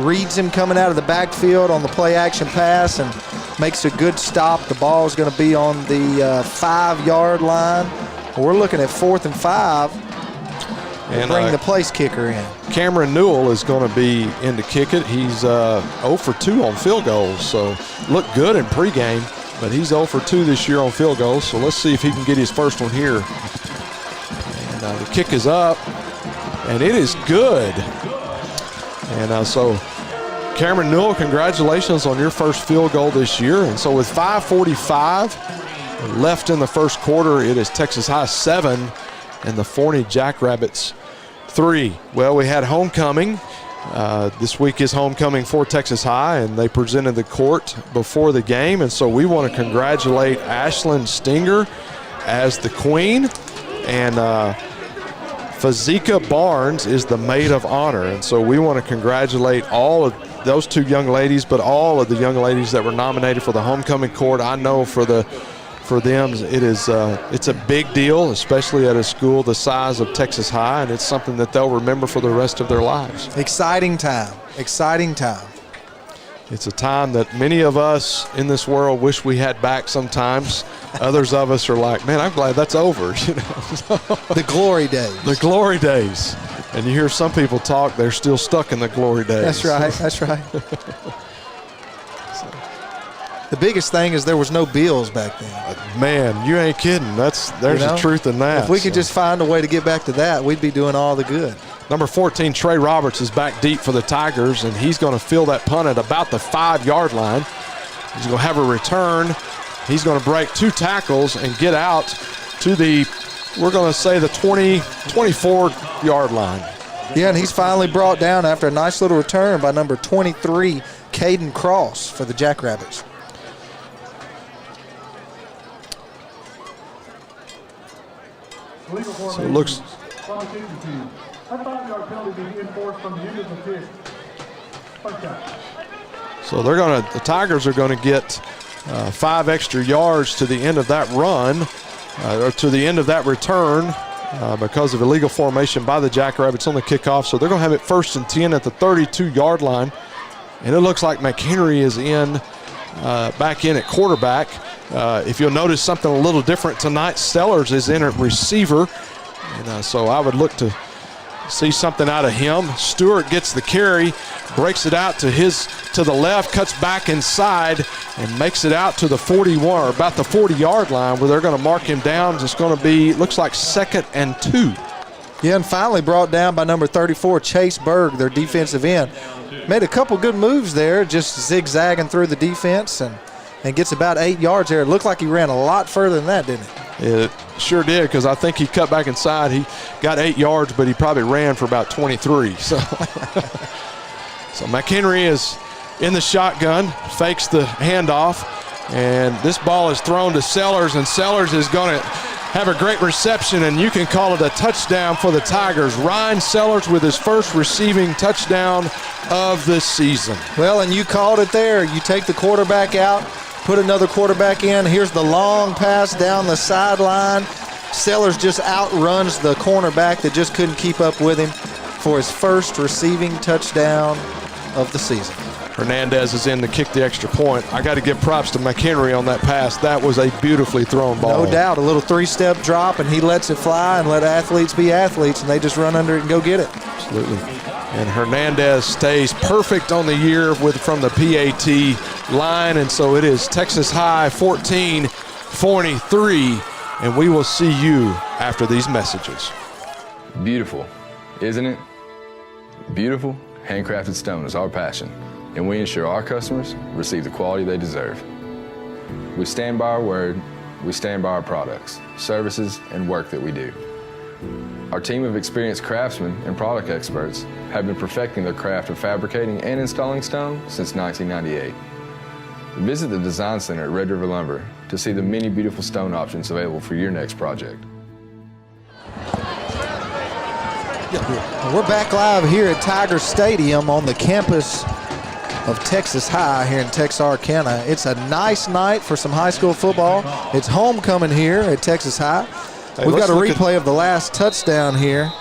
Reads him coming out of the backfield on the play action pass and makes a good stop. The ball is going to be on the 5-yard line. We're looking at 4th and 5 and bring the place kicker in. Cameron Newell is going to be in to kick it. He's 0 for 2 on field goals, so looked good in pregame, but he's 0 for 2 this year on field goals, so let's see if he can get his first one here. And the kick is up, and it is good. And so Cameron Newell, congratulations on your first field goal this year. And so with 5:45 left in the first quarter, it is Texas High 7 and the Forney Jackrabbits 3. Well, we had homecoming. This week is homecoming for Texas High, and they presented the court before the game. And so we want to congratulate Ashlyn Stinger as the queen, and Fazika Barnes is the maid of honor. And so we want to congratulate all of those 2 young ladies, but all of the young ladies that were nominated for the homecoming court. I know for them it's a big deal, especially at a school the size of Texas High, and it's something that they'll remember for the rest of their lives. Exciting time. Exciting time. It's a time that many of us in this world wish we had back sometimes. Others of us are like, man, I'm glad that's over. You know? The glory days. The glory days. And you hear some people talk, they're still stuck in the glory days. That's right. That's right. The biggest thing is there was no bills back then. Man, you ain't kidding. There's the truth in that. If we could just find a way to get back to that, we'd be doing all the good. Number 14, Trey Roberts, is back deep for the Tigers, and he's going to field that punt at about the 5-yard line. He's going to have a return. He's going to break 2 tackles and get out to we're going to say the 24-yard line. Yeah, and he's finally brought down after a nice little return by number 23, Caden Cross, for the Jackrabbits. So it looks. So the Tigers are going to get 5 extra yards to the end of that run, or to the end of that return, because of illegal formation by the Jackrabbits on the kickoff. So they're going to have it 1st and 10 at the 32-yard line. And it looks like McHenry is back in at quarterback. If you'll notice something a little different tonight, Stellers is in at receiver. And so I would look to see something out of him. Stewart gets the carry, breaks it out to the left, cuts back inside, and makes it out to the 41, or about the 40-yard line, where they're going to mark him down. It's going to be, looks like 2nd and 2. Yeah, and finally brought down by number 34, Chase Berg, their defensive end. Made a couple good moves there, just zigzagging through the defense, and and gets about 8 yards there. It looked like he ran a lot further than that, didn't it? It sure did, because I think he cut back inside. He got 8 yards, but he probably ran for about 23. So, so McHenry is in the shotgun, fakes the handoff, and this ball is thrown to Sellers, and Sellers is going to have a great reception, and you can call it a touchdown for the Tigers. Ryan Sellers with his first receiving touchdown of the season. Well, and you called it there. You take the quarterback out, put another quarterback in. Here's the long pass down the sideline. Sellers just outruns the cornerback that just couldn't keep up with him for his first receiving touchdown of the season. Hernandez is in to kick the extra point. I got to give props to McHenry on that pass. That was a beautifully thrown ball. No doubt, a little 3-step drop, and he lets it fly and let athletes be athletes, and they just run under it and go get it. Absolutely. And Hernandez stays perfect on the year from the PAT line, and so it is Texas High 14, Forney 3, and we will see you after these messages. Beautiful, isn't it? Beautiful, handcrafted stone is our passion, and we ensure our customers receive the quality they deserve. We stand by our word, we stand by our products, services, and work that we do. Our team of experienced craftsmen and product experts have been perfecting their craft of fabricating and installing stone since 1998. Visit the Design Center at Red River Lumber to see the many beautiful stone options available for your next project. We're back live here at Tiger Stadium on the campus of Texas High here in Texarkana. It's a nice night for some high school football. It's homecoming here at Texas High. Hey, we've got a replay of the last touchdown here.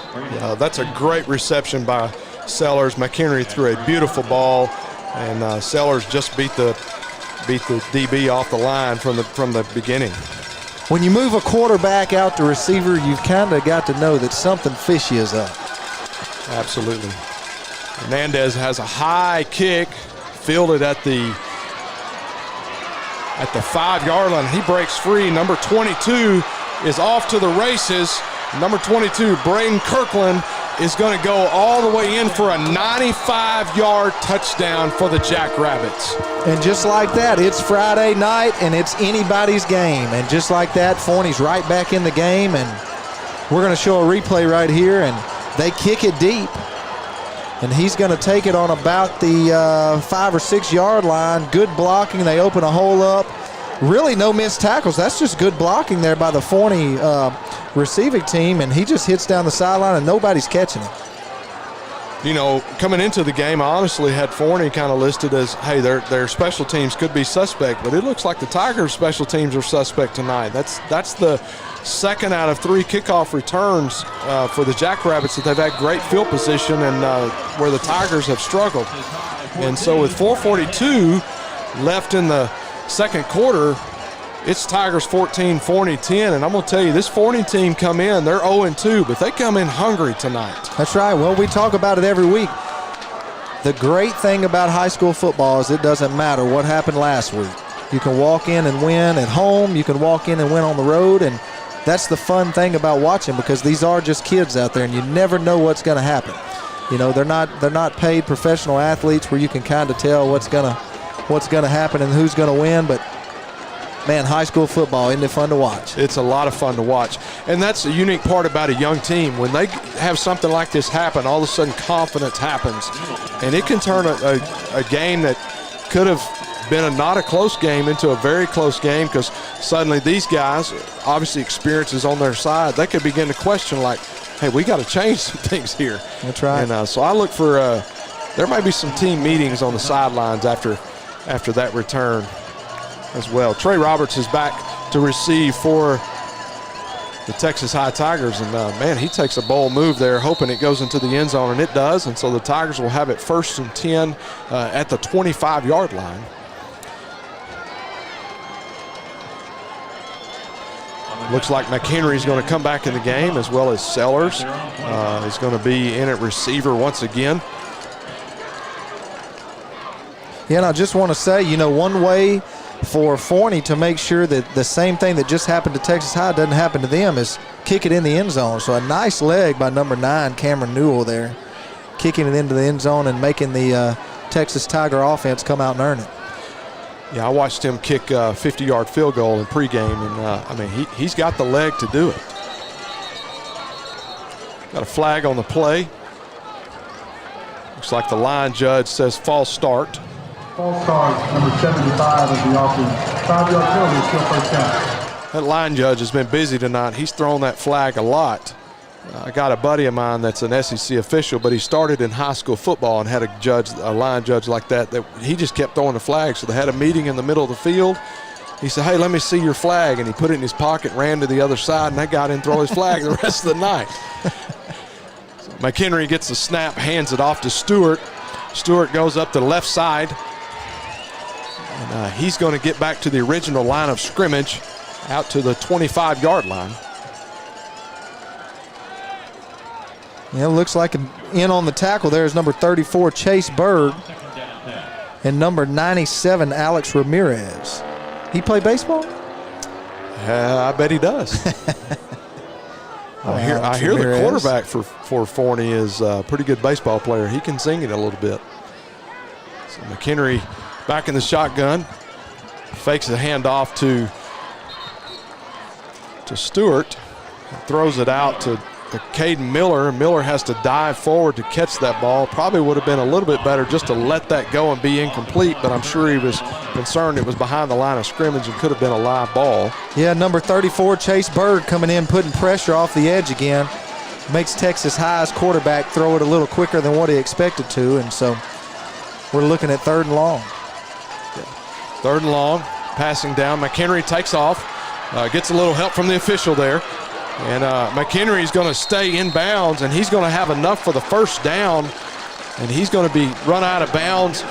That's a great reception by Sellers. McHenry threw a beautiful ball, and Sellers just beat the DB off the line from the beginning. When you move a quarterback out to receiver, you've kind of got to know that something fishy is up. Absolutely. Hernandez has a high kick, fielded at the 5-yard line. He breaks free. Number 22 is off to the races. Number 22, Braden Kirkland, is going to go all the way in for a 95-yard touchdown for the Jackrabbits. And just like that, it's Friday night, and it's anybody's game. And just like that, Forney's right back in the game, and we're going to show a replay right here, and they kick it deep. And he's going to take it on about the 5 or 6 yard line. Good blocking. They open a hole up. Really no missed tackles. That's just good blocking there by the Forney receiving team, and he just hits down the sideline, and nobody's catching it. You know, coming into the game, I honestly had Forney kind of listed as, hey, their special teams could be suspect, but it looks like the Tigers' special teams are suspect tonight. That's the second out of 3 kickoff returns for the Jackrabbits that they've had great field position, and where the Tigers have struggled. And so with 4:42 left in the second quarter, it's Tigers 14, Forney 10, and I'm going to tell you, this Forney team come in, they're 0-2, but they come in hungry tonight. That's right. Well, we talk about it every week. The great thing about high school football is it doesn't matter what happened last week. You can walk in and win at home. You can walk in and win on the road, and that's the fun thing about watching, because these are just kids out there, and you never know what's going to happen. You know, they're not paid professional athletes where you can kind of tell what's going to happen and who's going to win, but man, high school football, isn't it fun to watch? It's a lot of fun to watch. And that's a unique part about a young team. When they have something like this happen, all of a sudden confidence happens. And it can turn a game that could have been not a close game into a very close game, because suddenly these guys, obviously experience is on their side. They could begin to question, like, hey, we got to change some things here. That's right. And so I look for there might be some team meetings on the sidelines after that return as well. Trey Roberts is back to receive for the Texas High Tigers, and man, he takes a bold move there, hoping it goes into the end zone, and it does. And so the Tigers will have it 1st and 10 at the 25-yard line. Looks like McHenry's going to come back in the game, as well as Sellers. He's going to be in at receiver once again. Yeah, and I just want to say, you know, one way for Forney to make sure that the same thing that just happened to Texas High doesn't happen to them is kick it in the end zone. So a nice leg by number 9, Cameron Newell there, kicking it into the end zone and making the Texas Tiger offense come out and earn it. Yeah, I watched him kick a 50-yard field goal in pregame, and he's got the leg to do it. Got a flag on the play. Looks like the line judge says false start. False start, number 75 of the offense. 5-yard penalty, still first down. That line judge has been busy tonight. He's thrown that flag a lot. I got a buddy of mine that's an SEC official, but he started in high school football and had a line judge like that he just kept throwing the flag. So they had a meeting in the middle of the field. He said, hey, let me see your flag. And he put it in his pocket, ran to the other side, and that guy didn't throw his flag the rest of the night. So McHenry gets the snap, hands it off to Stewart. Stewart goes up to the left side. And he's going to get back to the original line of scrimmage out to the 25-yard line. Yeah, looks like in on the tackle there is number 34, Chase Berg, and number 97, Alex Ramirez. He play baseball? I bet he does. I hear the quarterback for Forney is a pretty good baseball player. He can sing it a little bit. So McHenry back in the shotgun, fakes the handoff to Stewart, throws it out to Caden Miller. Miller has to dive forward to catch that ball. Probably would have been a little bit better just to let that go and be incomplete, but I'm sure he was concerned it was behind the line of scrimmage and could have been a live ball. Yeah, number 34, Chase Berg, coming in, putting pressure off the edge again. Makes Texas High's quarterback throw it a little quicker than what he expected to, and so we're looking at 3rd and long. Yeah. 3rd and long, passing down. McHenry takes off, gets a little help from the official there. And McHenry's going to stay in bounds, and he's going to have enough for the first down, and he's going to be run out of bounds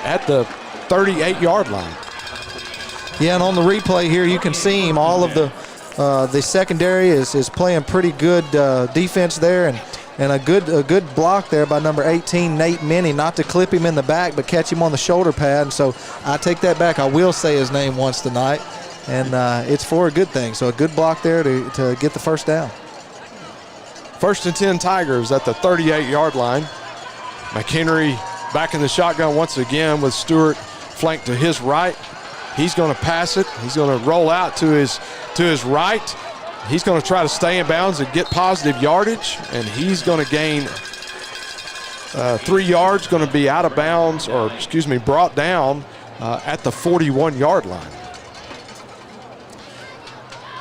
at the 38-yard line. Yeah, and on the replay here, you can see him. All of the secondary is playing pretty good defense there, and a good block there by number 18, Nate Minnie, not to clip him in the back, but catch him on the shoulder pad. And so I take that back. I will say his name once tonight. And it's for a good thing. So a good block there to get the first down. 1st and 10 Tigers at the 38-yard line. McHenry back in the shotgun once again with Stewart flanked to his right. He's going to pass it. He's going to roll out to his right. He's going to try to stay in bounds and get positive yardage. And he's going to gain 3 yards, going to be out of bounds, or excuse me, brought down at the 41-yard line.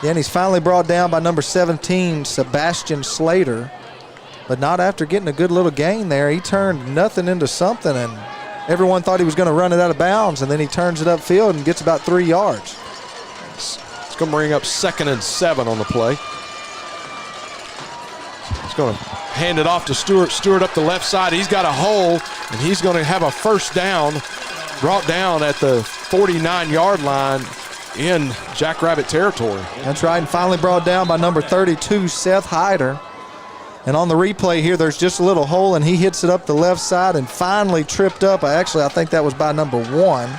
Yeah, and he's finally brought down by number 17, Sebastian Slater, but not after getting a good little gain there. He turned nothing into something, and everyone thought he was going to run it out of bounds, and then he turns it upfield and gets about 3 yards. It's going to bring up 2nd and 7 on the play. He's going to hand it off to Stewart. Stewart up the left side. He's got a hole, and he's going to have a first down, brought down at the 49-yard line in Jackrabbit territory. That's right, and finally brought down by number 32, Seth Hyder. And on the replay here, there's just a little hole, and he hits it up the left side and finally tripped up. Actually, I think that was by number 1.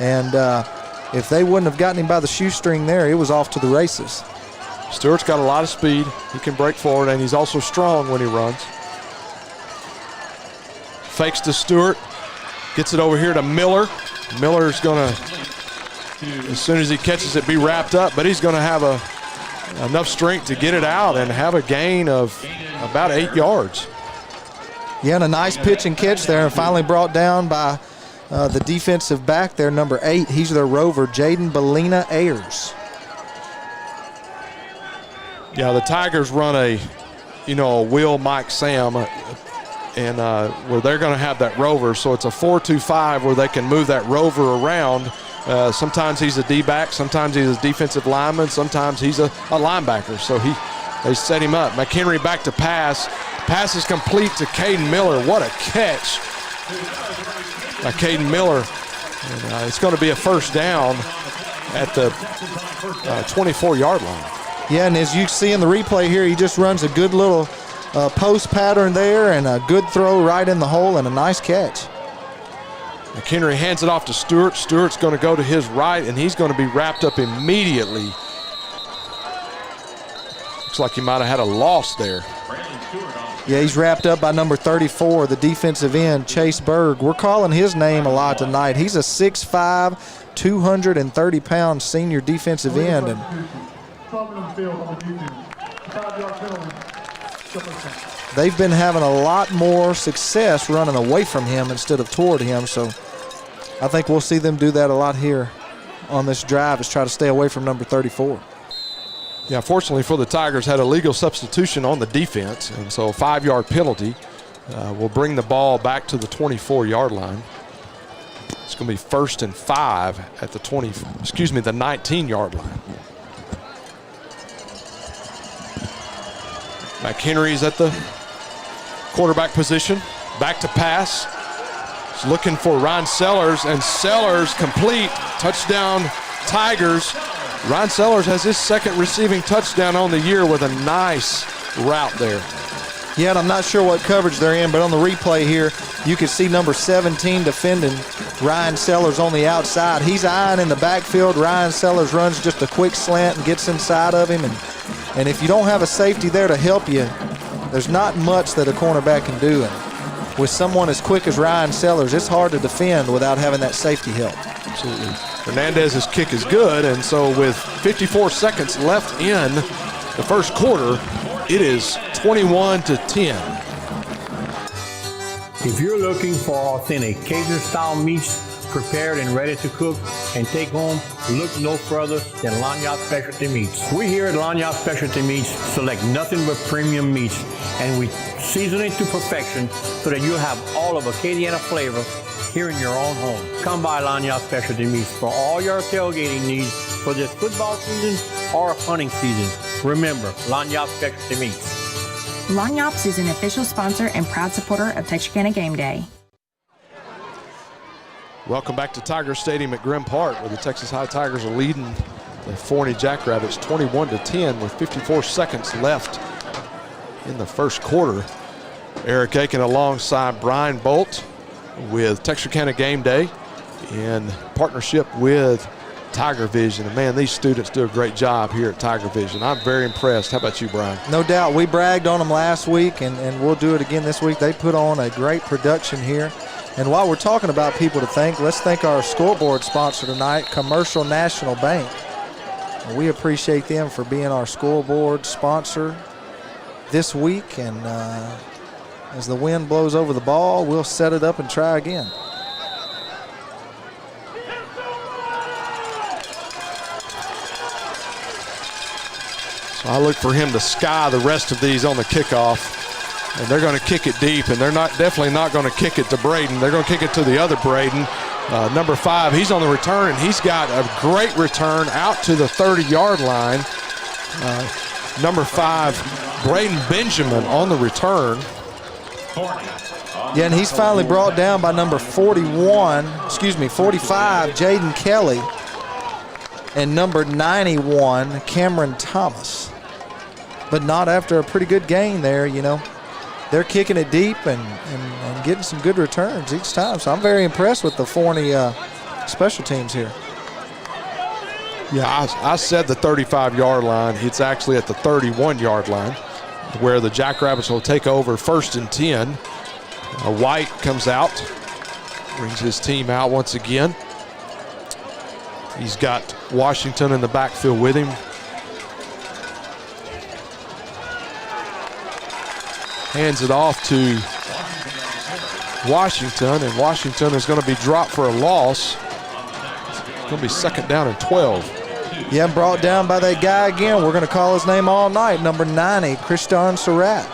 And if they wouldn't have gotten him by the shoestring there, it was off to the races. Stewart's got a lot of speed. He can break forward, and he's also strong when he runs. Fakes to Stewart. Gets it over here to Miller. Miller's going to, as soon as he catches it, be wrapped up, but he's going to have enough strength to get it out and have a gain of about 8 yards. Yeah, and a nice pitch and catch there, and finally brought down by the defensive back there, number 8. He's their rover, Jaden Belina Ayers. Yeah, the Tigers run a Will Mike Sam, and where they're going to have that rover. So it's a 4-2-5 where they can move that rover around. Sometimes he's a D-back, sometimes he's a defensive lineman, sometimes he's a linebacker. So they set him up. McHenry back to pass. Pass is complete to Caden Miller. What a catch by Caden Miller. And, it's going to be a first down at the 24-yard line. Yeah, and as you see in the replay here, he just runs a good little post pattern there and a good throw right in the hole and a nice catch. McHenry hands it off to Stewart. Stewart's going to go to his right, and he's going to be wrapped up immediately. Looks like he might have had a loss there. Yeah, he's wrapped up by number 34, the defensive end, Chase Berg. We're calling his name a lot tonight. He's a 6'5", 230-pound senior defensive end. And they've been having a lot more success running away from him instead of toward him, so I think we'll see them do that a lot here on this drive, is try to stay away from number 34. Yeah, fortunately for the Tigers, had a legal substitution on the defense, and so a 5-yard penalty will bring the ball back to the 24-yard line. It's going to be 1st and 5 at the the 19-yard line. McHenry's at the quarterback position, back to pass. He's looking for Ryan Sellers, and Sellers complete, touchdown Tigers. Ryan Sellers has his 2nd receiving touchdown on the year with a nice route there. Yeah, and I'm not sure what coverage they're in, but on the replay here, you can see number 17 defending Ryan Sellers on the outside. He's eyeing in the backfield. Ryan Sellers runs just a quick slant and gets inside of him. And if you don't have a safety there to help you, there's not much that a cornerback can do. And with someone as quick as Ryan Sellers, it's hard to defend without having that safety help. Absolutely. Hernandez's kick is good, and so with 54 seconds left in the first quarter, it is 21-10. If you're looking for authentic Cajun-style meats prepared and ready to cook and take home, look no further than Lanyard Specialty Meats. We here at Lanyard Specialty Meats select nothing but premium meats, and we season it to perfection so that you'll have all of Acadiana flavor here in your own home. Come by Lanyard Specialty Meats for all your tailgating needs for this football season or hunting season. Remember, Lanyard Specialty Meats. Lanyards is an official sponsor and proud supporter of Texarkana Gameday. Welcome back to Tiger Stadium at Grimm Park, where the Texas High Tigers are leading the Forney Jackrabbits 21-10 with 54 seconds left in the first quarter. Eric Aiken alongside Brian Bolt with Texarkana Gameday in partnership with Tiger Vision. And man, these students do a great job here at Tiger Vision. I'm very impressed. How about you, Brian? No doubt. We bragged on them last week, and we'll do it again this week. They put on a great production here. And while we're talking about people to thank, let's thank our scoreboard sponsor tonight, Commercial National Bank. And we appreciate them for being our scoreboard sponsor this week. And as the wind blows over the ball, we'll set it up and try again. So I look for him to sky the rest of these on the kickoff. And they're going to kick it deep, and they're definitely not going to kick it to Braden. They're going to kick it to the other Braden. Number 5, he's on the return, and he's got a great return out to the 30-yard line. Number 5, Braden Benjamin on the return. Yeah, and he's finally brought down by number 45, Jaden Kelly, and number 91, Cameron Thomas. But not after a pretty good gain there, you know. They're kicking it deep and getting some good returns each time. So I'm very impressed with the Forney special teams here. Yeah, I said the 35-yard line. It's actually at the 31-yard line where the Jackrabbits will take over 1st and 10. White comes out, brings his team out once again. He's got Washington in the backfield with him. Hands it off to Washington, and Washington is going to be dropped for a loss. It's going to be 2nd down and 12. Yeah, brought down by that guy again. We're going to call his name all night, number 90, Christian Surratt.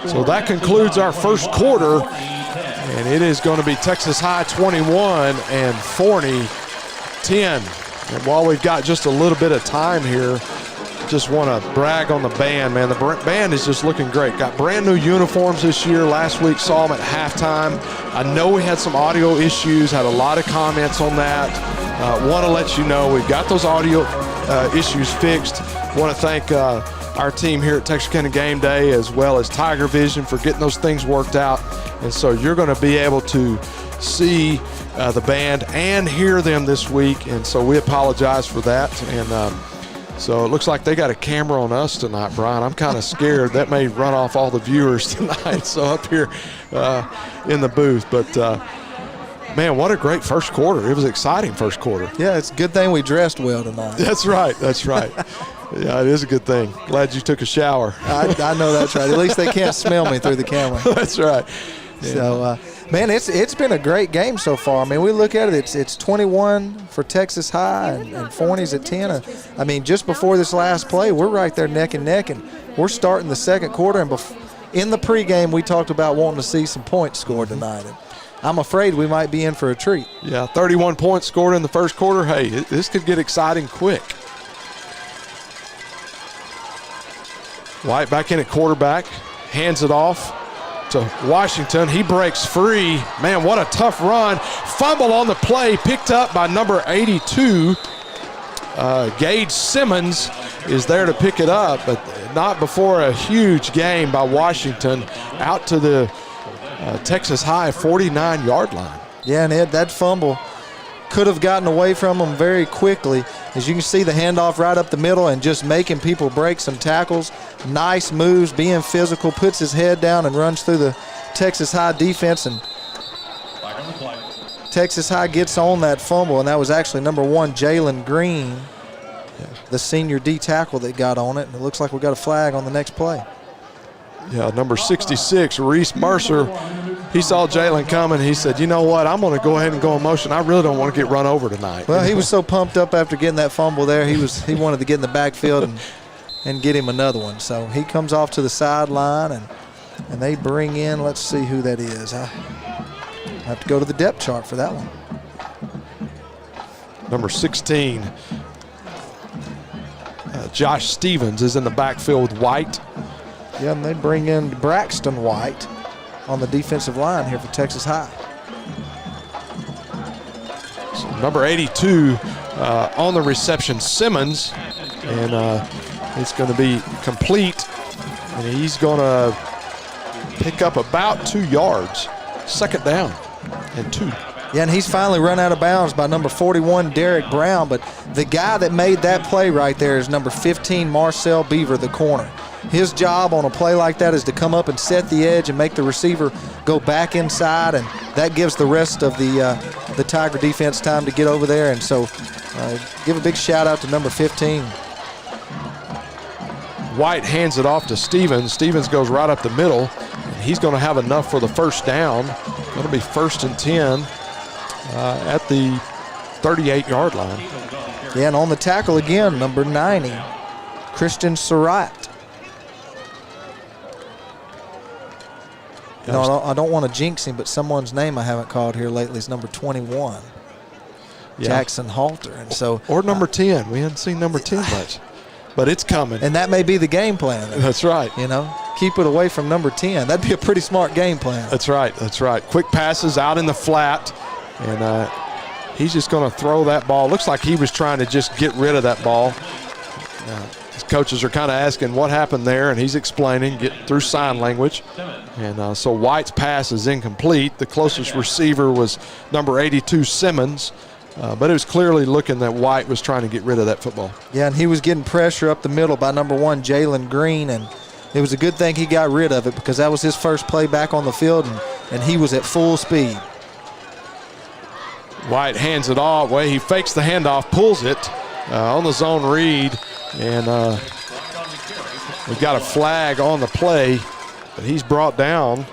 So that concludes our first quarter, and it is going to be Texas High 21 and Forney 10. And while we've got just a little bit of time here, just want to brag on the band, man. The band is just looking great. Got brand new uniforms this year. Last week saw them at halftime. I know we had some audio issues, had a lot of comments on that. Want to let you know we've got those audio issues fixed. Want to thank our team here at Texarkana Gameday as well as Tiger Vision for getting those things worked out. And so you're going to be able to see the band and hear them this week. And so we apologize for that. And So it looks like they got a camera on us tonight, Brian. I'm kind of scared. That may run off all the viewers tonight. So up here in the booth. But, man, what a great first quarter. It was an exciting first quarter. Yeah, it's a good thing we dressed well tonight. That's right. That's right. Yeah, it is a good thing. Glad you took a shower. I know that's right. At least they can't smell me through the camera. That's right. Yeah. So, man, it's been a great game so far. I mean, we look at it, it's 21 for Texas High and Forney's at 10. I mean, just before this last play, we're right there neck and neck, and we're starting the second quarter. And in the pregame, we talked about wanting to see some points scored tonight. And I'm afraid we might be in for a treat. Yeah, 31 points scored in the first quarter. Hey, this could get exciting quick. White back in at quarterback, hands it off to Washington. He breaks free. Man, what a tough run. Fumble on the play, picked up by number 82. Gage Simmons is there to pick it up, but not before a huge gain by Washington out to the Texas High 49-yard line. Yeah, and that fumble could have gotten away from him very quickly. As you can see, the handoff right up the middle and just making people break some tackles. Nice moves, being physical, puts his head down and runs through the Texas High defense. And Texas High gets on that fumble, and that was actually number 1, Jalen Green, the senior D tackle that got on it. And it looks like we got a flag on the next play. Yeah, number 66, Reese Mercer. He saw Jalen coming. He said, you know what, I'm going to go ahead and go in motion. I really don't want to get run over tonight. Well, he was so pumped up after getting that fumble there. He wanted to get in the backfield and get him another one. So he comes off to the sideline, and they bring in, let's see who that is. I have to go to the depth chart for that one. Number 16, Josh Stevens is in the backfield with White. Yeah, and they bring in Braxton White on the defensive line here for Texas High. So number 82 on the reception, Simmons, and it's going to be complete, and he's going to pick up about 2 yards. Second down and 2. Yeah, and he's finally run out of bounds by number 41, Derek Brown, but the guy that made that play right there is number 15, Marcel Beaver, the corner. His job on a play like that is to come up and set the edge and make the receiver go back inside, and that gives the rest of the Tiger defense time to get over there. And so give a big shout out to number 15. White hands it off to Stevens. Stevens goes right up the middle, and he's going to have enough for the first down. Going to be 1st and 10 at the 38-yard line. Yeah, and on the tackle again, number 90, Christian Surratt. No, I don't want to jinx him, but someone's name I haven't called here lately is number 21, Jackson Halter. And so, or number 10. We haven't seen number 10 much, but it's coming. And that may be the game plan. That's right. You know, keep it away from number 10. That'd be a pretty smart game plan. That's right. That's right. Quick passes out in the flat, and he's just going to throw that ball. Looks like he was trying to just get rid of that ball. His coaches are kind of asking what happened there, and he's explaining, getting through sign language. And so White's pass is incomplete. The closest receiver was number 82, Simmons. But it was clearly looking that White was trying to get rid of that football. Yeah, and he was getting pressure up the middle by number 1, Jalen Green. And it was a good thing he got rid of it because that was his first play back on the field, and he was at full speed. White hands it off. Well, he fakes the handoff, pulls it on the zone read. And we've got a flag on the play, but he's brought down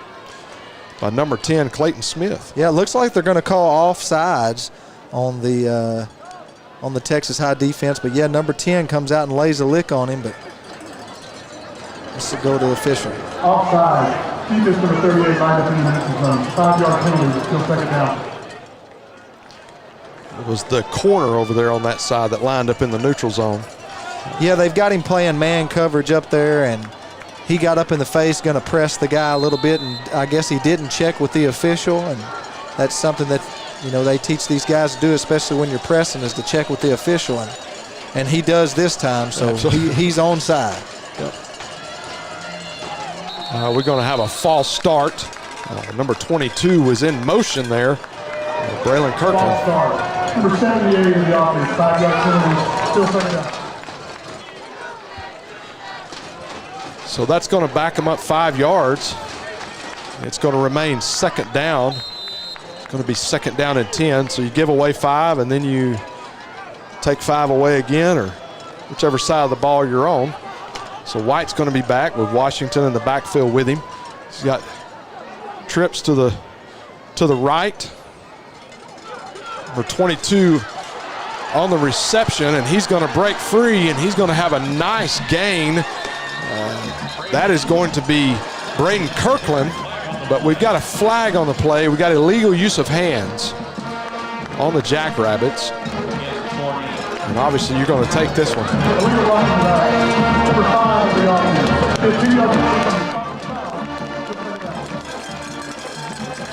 by number 10, Clayton Smith. Yeah, it looks like they're going to call offsides on the Texas High defense. But, yeah, number 10 comes out and lays a lick on him. But let's go to the official. Offside. Defense number 38, -3 5-yard penalty, still second down. It was the corner over there on that side that lined up in the neutral zone. Yeah, they've got him playing man coverage up there, and he got up in the face, going to press the guy a little bit, and I guess he didn't check with the official, and that's something that, you know, they teach these guys to do, especially when you're pressing, is to check with the official, and he does this time, so he's onside. Yep. We're going to have a false start. Number 22 was in motion there. Braylon Kirkland. False start. Number 78 in the offense, 5-yard penalty, still second down. So that's going to back them up 5 yards. It's going to remain second down. It's going to be second down and 10. So you give away 5 and then you take 5 away again, or whichever side of the ball you're on. So White's going to be back with Washington in the backfield with him. He's got trips to the right. Number 22 on the reception, and he's going to break free, and he's going to have a nice gain. That is going to be Braden Kirkland, but we've got a flag on the play. We've got illegal use of hands on the Jackrabbits. And obviously you're going to take this one.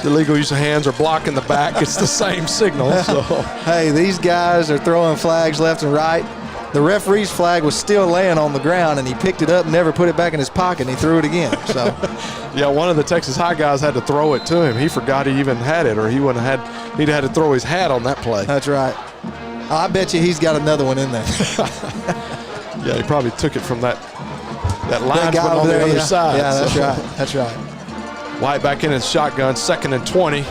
The illegal use of hands or blocking the back. It's the same signal. So. Hey, these guys are throwing flags left and right. The referee's flag was still laying on the ground, and he picked it up, never put it back in his pocket, and he threw it again. So, yeah, one of the Texas High guys had to throw it to him. He forgot he even had it, or he'd have had to throw his hat on that play. That's right. I bet you he's got another one in there. Yeah, he probably took it from that linesman on the other side. Yeah, that's right. That's right. White back in his shotgun, 2nd and 20.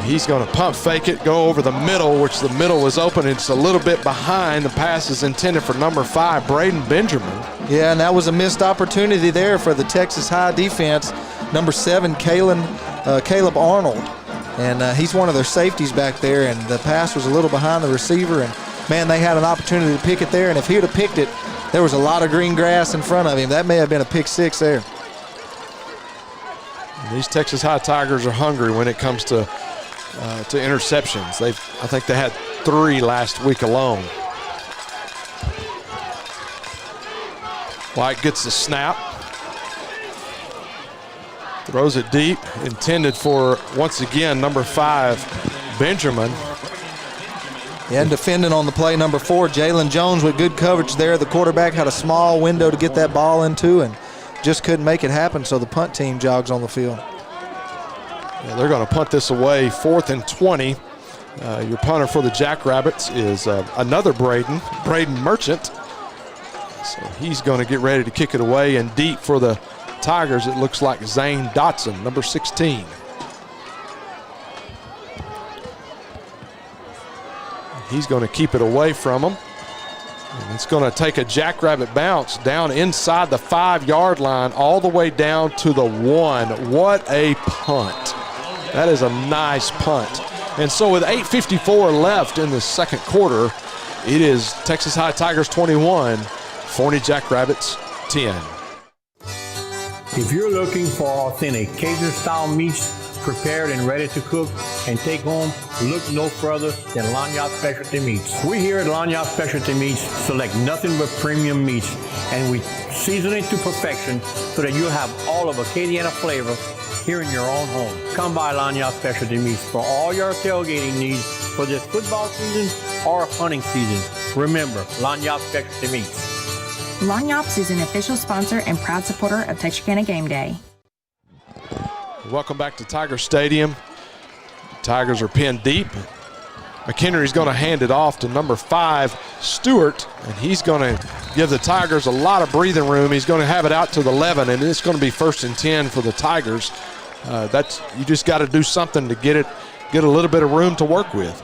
He's going to pump fake it, go over the middle, which the middle was open. It's a little bit behind. The pass is intended for number 5, Braden Benjamin. Yeah, and that was a missed opportunity there for the Texas High defense. Number 7, Caleb Arnold. And he's one of their safeties back there, and the pass was a little behind the receiver. And, man, they had an opportunity to pick it there. And if he would have picked it, there was a lot of green grass in front of him. That may have been a pick 6 there. These Texas High Tigers are hungry when it comes to interceptions. I think they had 3 last week alone. White gets the snap. Throws it deep, intended for, once again, number 5, Benjamin. And defending on the play, number 4, Jalen Jones with good coverage there. The quarterback had a small window to get that ball into and just couldn't make it happen, so the punt team jogs on the field. Yeah, they're going to punt this away, 4th and 20. Your punter for the Jackrabbits is another Braden Merchant. So he's going to get ready to kick it away, and deep for the Tigers, it looks like Zane Dotson, number 16. He's going to keep it away from him. And it's going to take a Jackrabbit bounce down inside the 5-yard line all the way down to the 1. What a punt. That is a nice punt. And so with 8:54 left in the second quarter, it is Texas High Tigers 21, Forney Jackrabbits 10. If you're looking for authentic Cajun-style meats prepared and ready to cook and take home, look no further than Lanyard Specialty Meats. We here at Lanyard Specialty Meats select nothing but premium meats, and we season it to perfection so that you'll have all of Acadiana flavor here in your own home. Come by Lanyard Specialty Meats for all your tailgating needs for this football season or hunting season. Remember, Lanyard Specialty Meats. Lanyards is an official sponsor and proud supporter of Texarkana Gameday. Welcome back to Tiger Stadium. The Tigers are pinned deep. McHenry's going to hand it off to number 5, Stewart, and he's going to give the Tigers a lot of breathing room. He's going to have it out to the 11, and it's going to be 1st and 10 for the Tigers. You just got to do something to get a little bit of room to work with.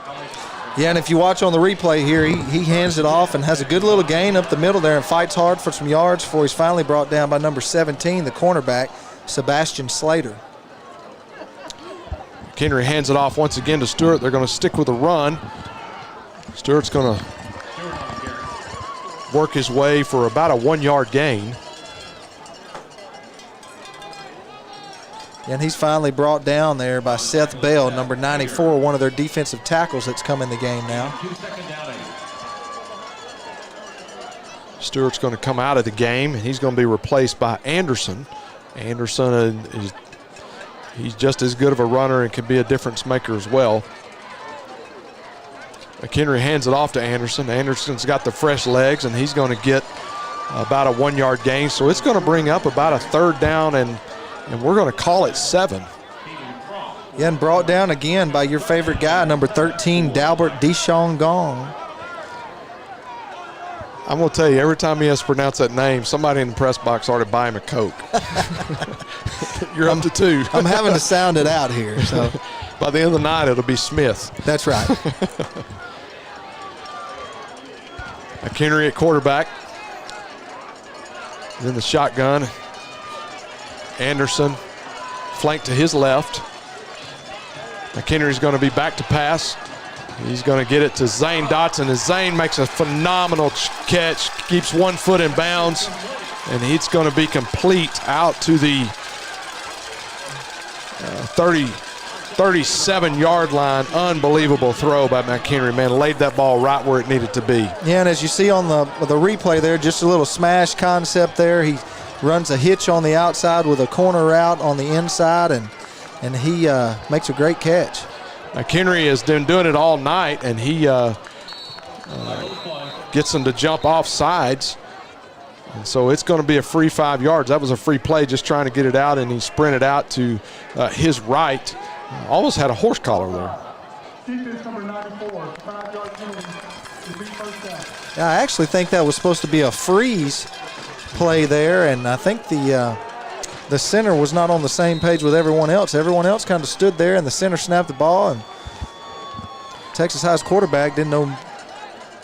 Yeah, and if you watch on the replay here, he hands it off and has a good little gain up the middle there and fights hard for some yards before he's finally brought down by number 17, the cornerback, Sebastian Slater. McHenry hands it off once again to Stewart. They're going to stick with the run. Stewart's going to work his way for about a 1-yard gain. And he's finally brought down there by Seth Bell, number 94, one of their defensive tackles that's come in the game now. Stewart's going to come out of the game, and he's going to be replaced by Anderson. Anderson he's just as good of a runner and can be a difference maker as well. McHenry hands it off to Anderson. Anderson's got the fresh legs, and he's going to get about a 1-yard gain. So it's going to bring up about a 3rd down, and we're going to call it 7. Yeah, and brought down again by your favorite guy, number 13, Dalbert Deshawn Gong. I'm going to tell you, every time he has to pronounce that name, somebody in the press box ought to buy him a Coke. You're up to 2. I'm having to sound it out here. So by the end of the night, it'll be Smith. That's right. McHenry at quarterback. Then the shotgun. Anderson flanked to his left. McHenry's going to be back to pass. He's going to get it to Zane Dotson, as Zane makes a phenomenal catch, keeps 1 foot in bounds, and he's going to be complete out to the 37-yard line. Unbelievable throw by McHenry, man. Laid that ball right where it needed to be. Yeah, and as you see on the replay there, just a little smash concept there. He runs a hitch on the outside with a corner route on the inside, and he makes a great catch. McHenry has been doing it all night, and he gets them to jump off sides. And so it's going to be a free 5 yards. That was a free play, just trying to get it out, and he sprinted out to his right. Almost had a horse collar there. Defense number 94, 5-yard penalty. First down. Yeah, I actually think that was supposed to be a freeze play there, and I think the center was not on the same page with everyone else. Everyone else kind of stood there, and the center snapped the ball, and Texas High's quarterback didn't know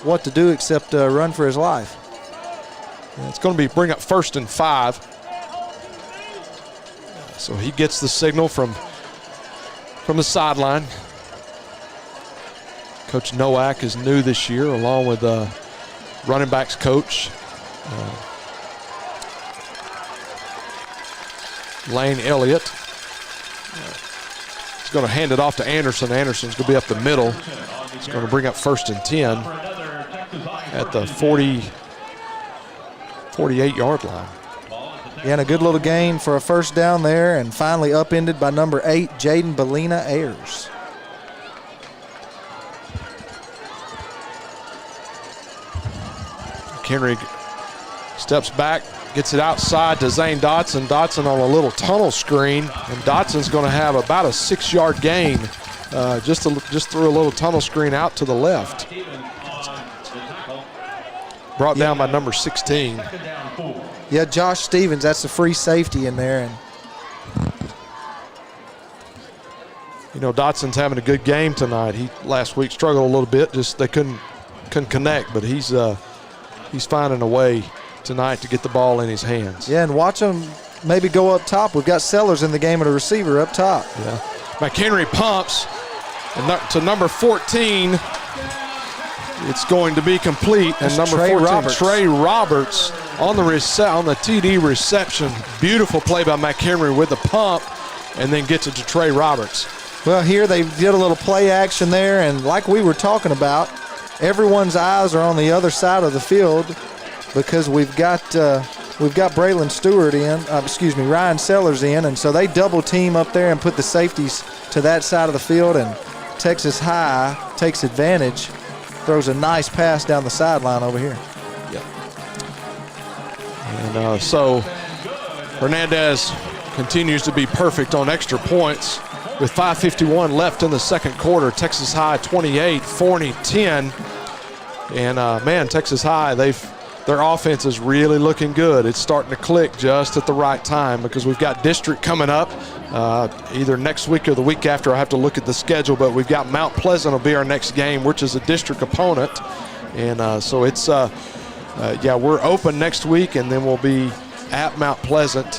what to do except run for his life. And it's going to be bring up 1st and 5. So he gets the signal from the sideline. Coach Nowak is new this year, along with running backs coach Lane Elliott. He's going to hand it off to Anderson. Anderson's going to be up the middle. He's going to bring up 1st and 10 at the 48-yard line. Yeah, and a good little gain for a first down there, and finally upended by number 8, Jaden Belina Ayers. Henry steps back, gets it outside to Zane Dotson. Dotson on a little tunnel screen, and Dotson's going to have about a 6-yard gain just through a little tunnel screen out to the left. Brought down by number 16. Yeah, Josh Stevens, that's the free safety in there. And you know, Dotson's having a good game tonight. He last week struggled a little bit, just they couldn't connect, but he's finding a way tonight to get the ball in his hands. Yeah, and watch him maybe go up top. We've got Sellers in the game at a receiver up top. Yeah. McHenry pumps to number 14. It's going to be complete, and number 14, Trey Roberts, on the TD reception. Beautiful play by McHenry with the pump, and then gets it to Trey Roberts. Well, here they did a little play action there, and like we were talking about, everyone's eyes are on the other side of the field because we've got Braylon Stewart Ryan Sellers in, and so they double team up there and put the safeties to that side of the field, and Texas High takes advantage. Throws a nice pass down the sideline over here. Yep. And so Hernandez continues to be perfect on extra points with 5:51 left in the second quarter. Texas High 28, Forney 10. And man, Texas High, their offense is really looking good. It's starting to click just at the right time because we've got district coming up either next week or the week after. I have to look at the schedule, but we've got Mount Pleasant will be our next game, which is a district opponent. And so it's, we're open next week, and then we'll be at Mount Pleasant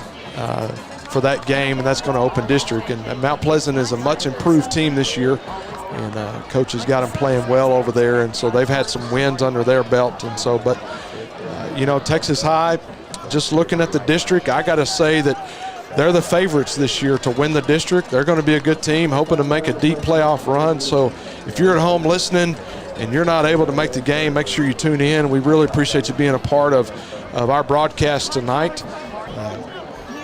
for that game, and that's going to open district. And Mount Pleasant is a much improved team this year, and coach has got them playing well over there, and so they've had some wins under their belt. And so, but you know, Texas High, just looking at the district, I got to say that they're the favorites this year to win the district. They're going to be a good team, hoping to make a deep playoff run. So if you're at home listening and you're not able to make the game, make sure you tune in. We really appreciate you being a part of our broadcast tonight.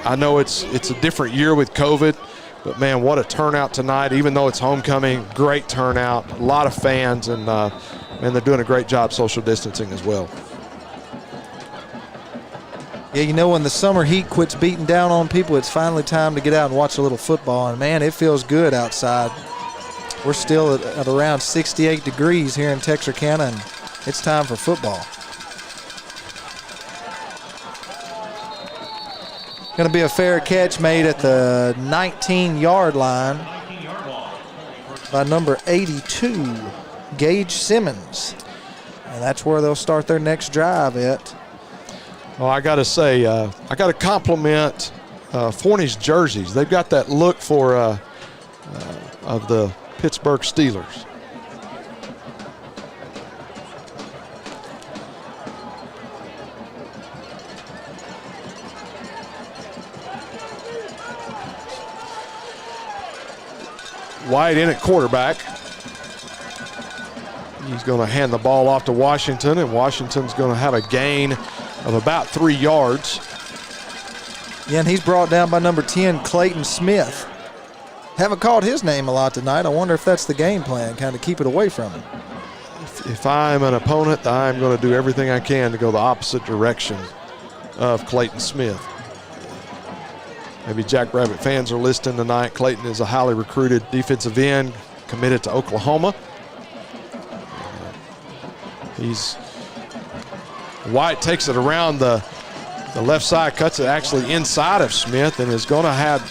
I know it's a different year with COVID, but man, what a turnout tonight. Even though it's homecoming, great turnout, a lot of fans, and man, they're doing a great job social distancing as well. Yeah, you know, when the summer heat quits beating down on people, it's finally time to get out and watch a little football. And, man, it feels good outside. We're still at around 68 degrees here in Texarkana, and it's time for football. Going to be a fair catch made at the 19-yard line by number 82, Gage Simmons. And that's where they'll start their next drive at. Well, I got to say, I got to compliment Forney's jerseys. They've got that look for of the Pittsburgh Steelers. White in at quarterback. He's going to hand the ball off to Washington, and Washington's going to have a gain of about 3 yards. Yeah, and he's brought down by number 10, Clayton Smith. Haven't called his name a lot tonight. I wonder if that's the game plan, kind of keep it away from him. If I'm an opponent, I'm going to do everything I can to go the opposite direction of Clayton Smith. Maybe Jackrabbit fans are listening tonight. Clayton is a highly recruited defensive end, committed to Oklahoma. White takes it around the left side, cuts it actually inside of Smith, and is going to have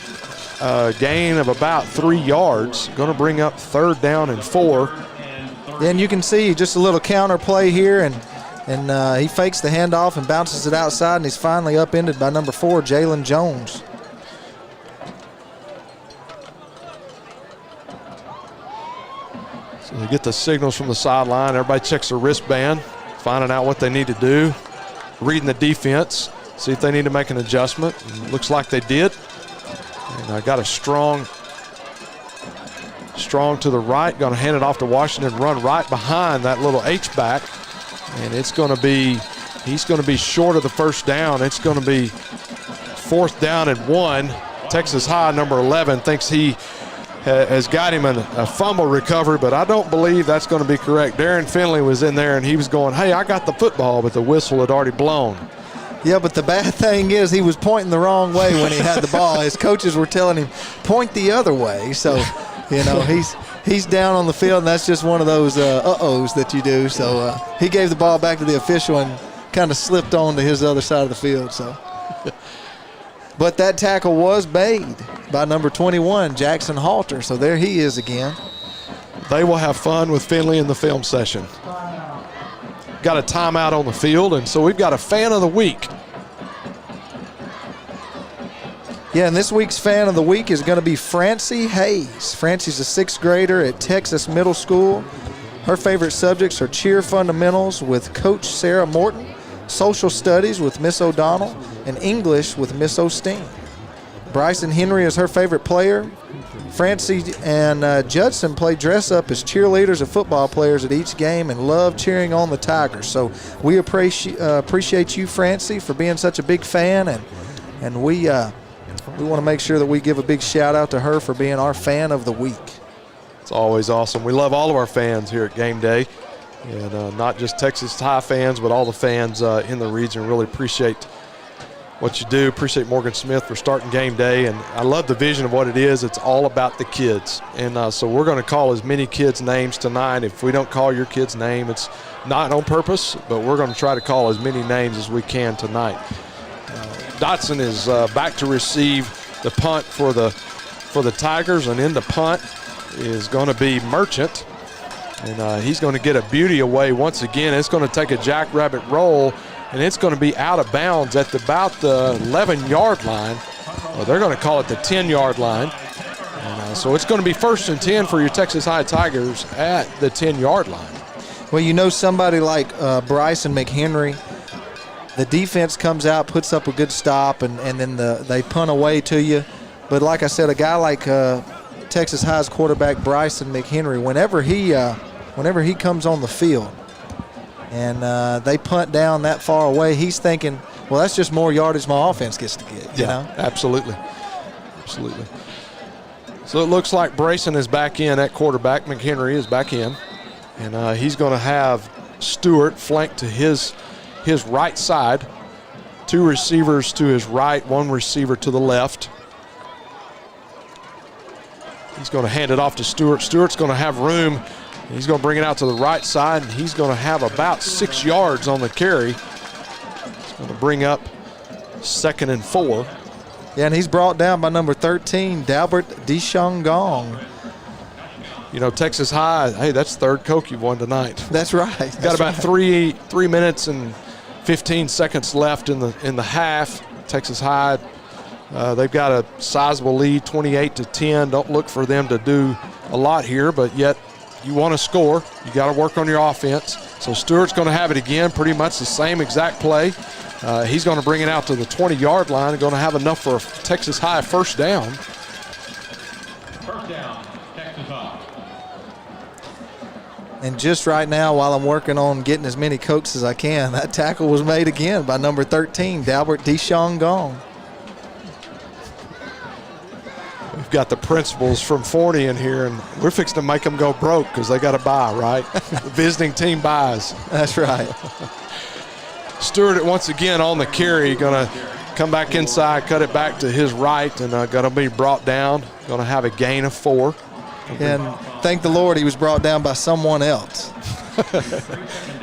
a gain of about 3 yards. Going to bring up 3rd down and 4. And you can see just a little counter play here, and he fakes the handoff and bounces it outside, and he's finally upended by number 4, Jalen Jones. So they get the signals from the sideline. Everybody checks their wristband, finding out what they need to do, reading the defense, see if they need to make an adjustment. And looks like they did. And I got a strong to the right. Going to hand it off to Washington, run right behind that little H-back. And it's going to be, he's going to be short of the 1st down. It's going to be 4th down and 1. Texas High, number 11, thinks he has got him a fumble recovery, but I don't believe that's going to be correct. Darren Finley was in there, and he was going, hey, I got the football, but the whistle had already blown. Yeah, but the bad thing is he was pointing the wrong way when he had the ball. His coaches were telling him, point the other way. So, you know, he's down on the field, and that's just one of those uh-ohs that you do. So he gave the ball back to the official and kind of slipped on to his other side of the field. So, but that tackle was made by number 21, Jackson Halter. So there he is again. They will have fun with Finley in the film session. Got a timeout on the field, and so we've got a fan of the week. Yeah, and this week's fan of the week is going to be Francie Hayes. Francie's a 6th grader at Texas Middle School. Her favorite subjects are cheer fundamentals with Coach Sarah Morton, social studies with Miss O'Donnell, and English with Miss Osteen. Bryson Henry is her favorite player. Francie and Judson play dress up as cheerleaders of football players at each game and love cheering on the Tigers. So we appreciate you, Francie, for being such a big fan, and we want to make sure that we give a big shout out to her for being our fan of the week. It's always awesome. We love all of our fans here at Game Day, and not just Texas High fans, but all the fans in the region. Really appreciate what you do. Appreciate Morgan Smith for starting Game Day, and I love the vision of what it is. It's all about the kids, and so we're going to call as many kids' names tonight. If we don't call your kid's name, it's not on purpose, but we're going to try to call as many names as we can tonight. Dotson is back to receive the punt for the Tigers, and in the punt is going to be Merchant, and he's going to get a beauty away once again. It's going to take a jackrabbit roll, and it's going to be out of bounds at about the 11-yard line. Well, they're going to call it the 10-yard line. And, so it's going to be 1st and 10 for your Texas High Tigers at the 10-yard line. Well, you know, somebody like Bryson McHenry, the defense comes out, puts up a good stop, and then they punt away to you. But like I said, a guy like Texas High's quarterback Bryson McHenry, whenever he comes on the field, and they punt down that far away, he's thinking, well, that's just more yardage my offense gets to get. You know? Absolutely. Absolutely. So it looks like Brayson is back in at quarterback. McHenry is back in. And he's going to have Stewart flanked to his right side. 2 receivers to his right, 1 receiver to the left. He's going to hand it off to Stewart. Stewart's going to have room. He's going to bring it out to the right side, and he's going to have about 6 yards on the carry. He's going to bring up 2nd and 4. Yeah, and he's brought down by number 13, Dalbert Dishongong. You know, Texas High, hey, that's the third Coke you've won tonight. That's right. Got about 3 minutes and 15 seconds left in the half. Texas High, they've got a sizable lead, 28-10. Don't look for them to do a lot here, but yet you want to score. You got to work on your offense. So Stewart's going to have it again, pretty much the same exact play. He's going to bring it out to the 20-yard line and going to have enough for a Texas High first down. First down, Texas High. And just right now, while I'm working on getting as many Cokes as I can, that tackle was made again by number 13, Dalbert Dishongong. We've got the principals from Forney in here, and we're fixing to make them go broke because they got to buy, right? The visiting team buys. That's right. Stewart once again on the carry, going to come back inside, cut it back to his right, and going to be brought down. Going to have a gain of 4. And thank the Lord he was brought down by someone else.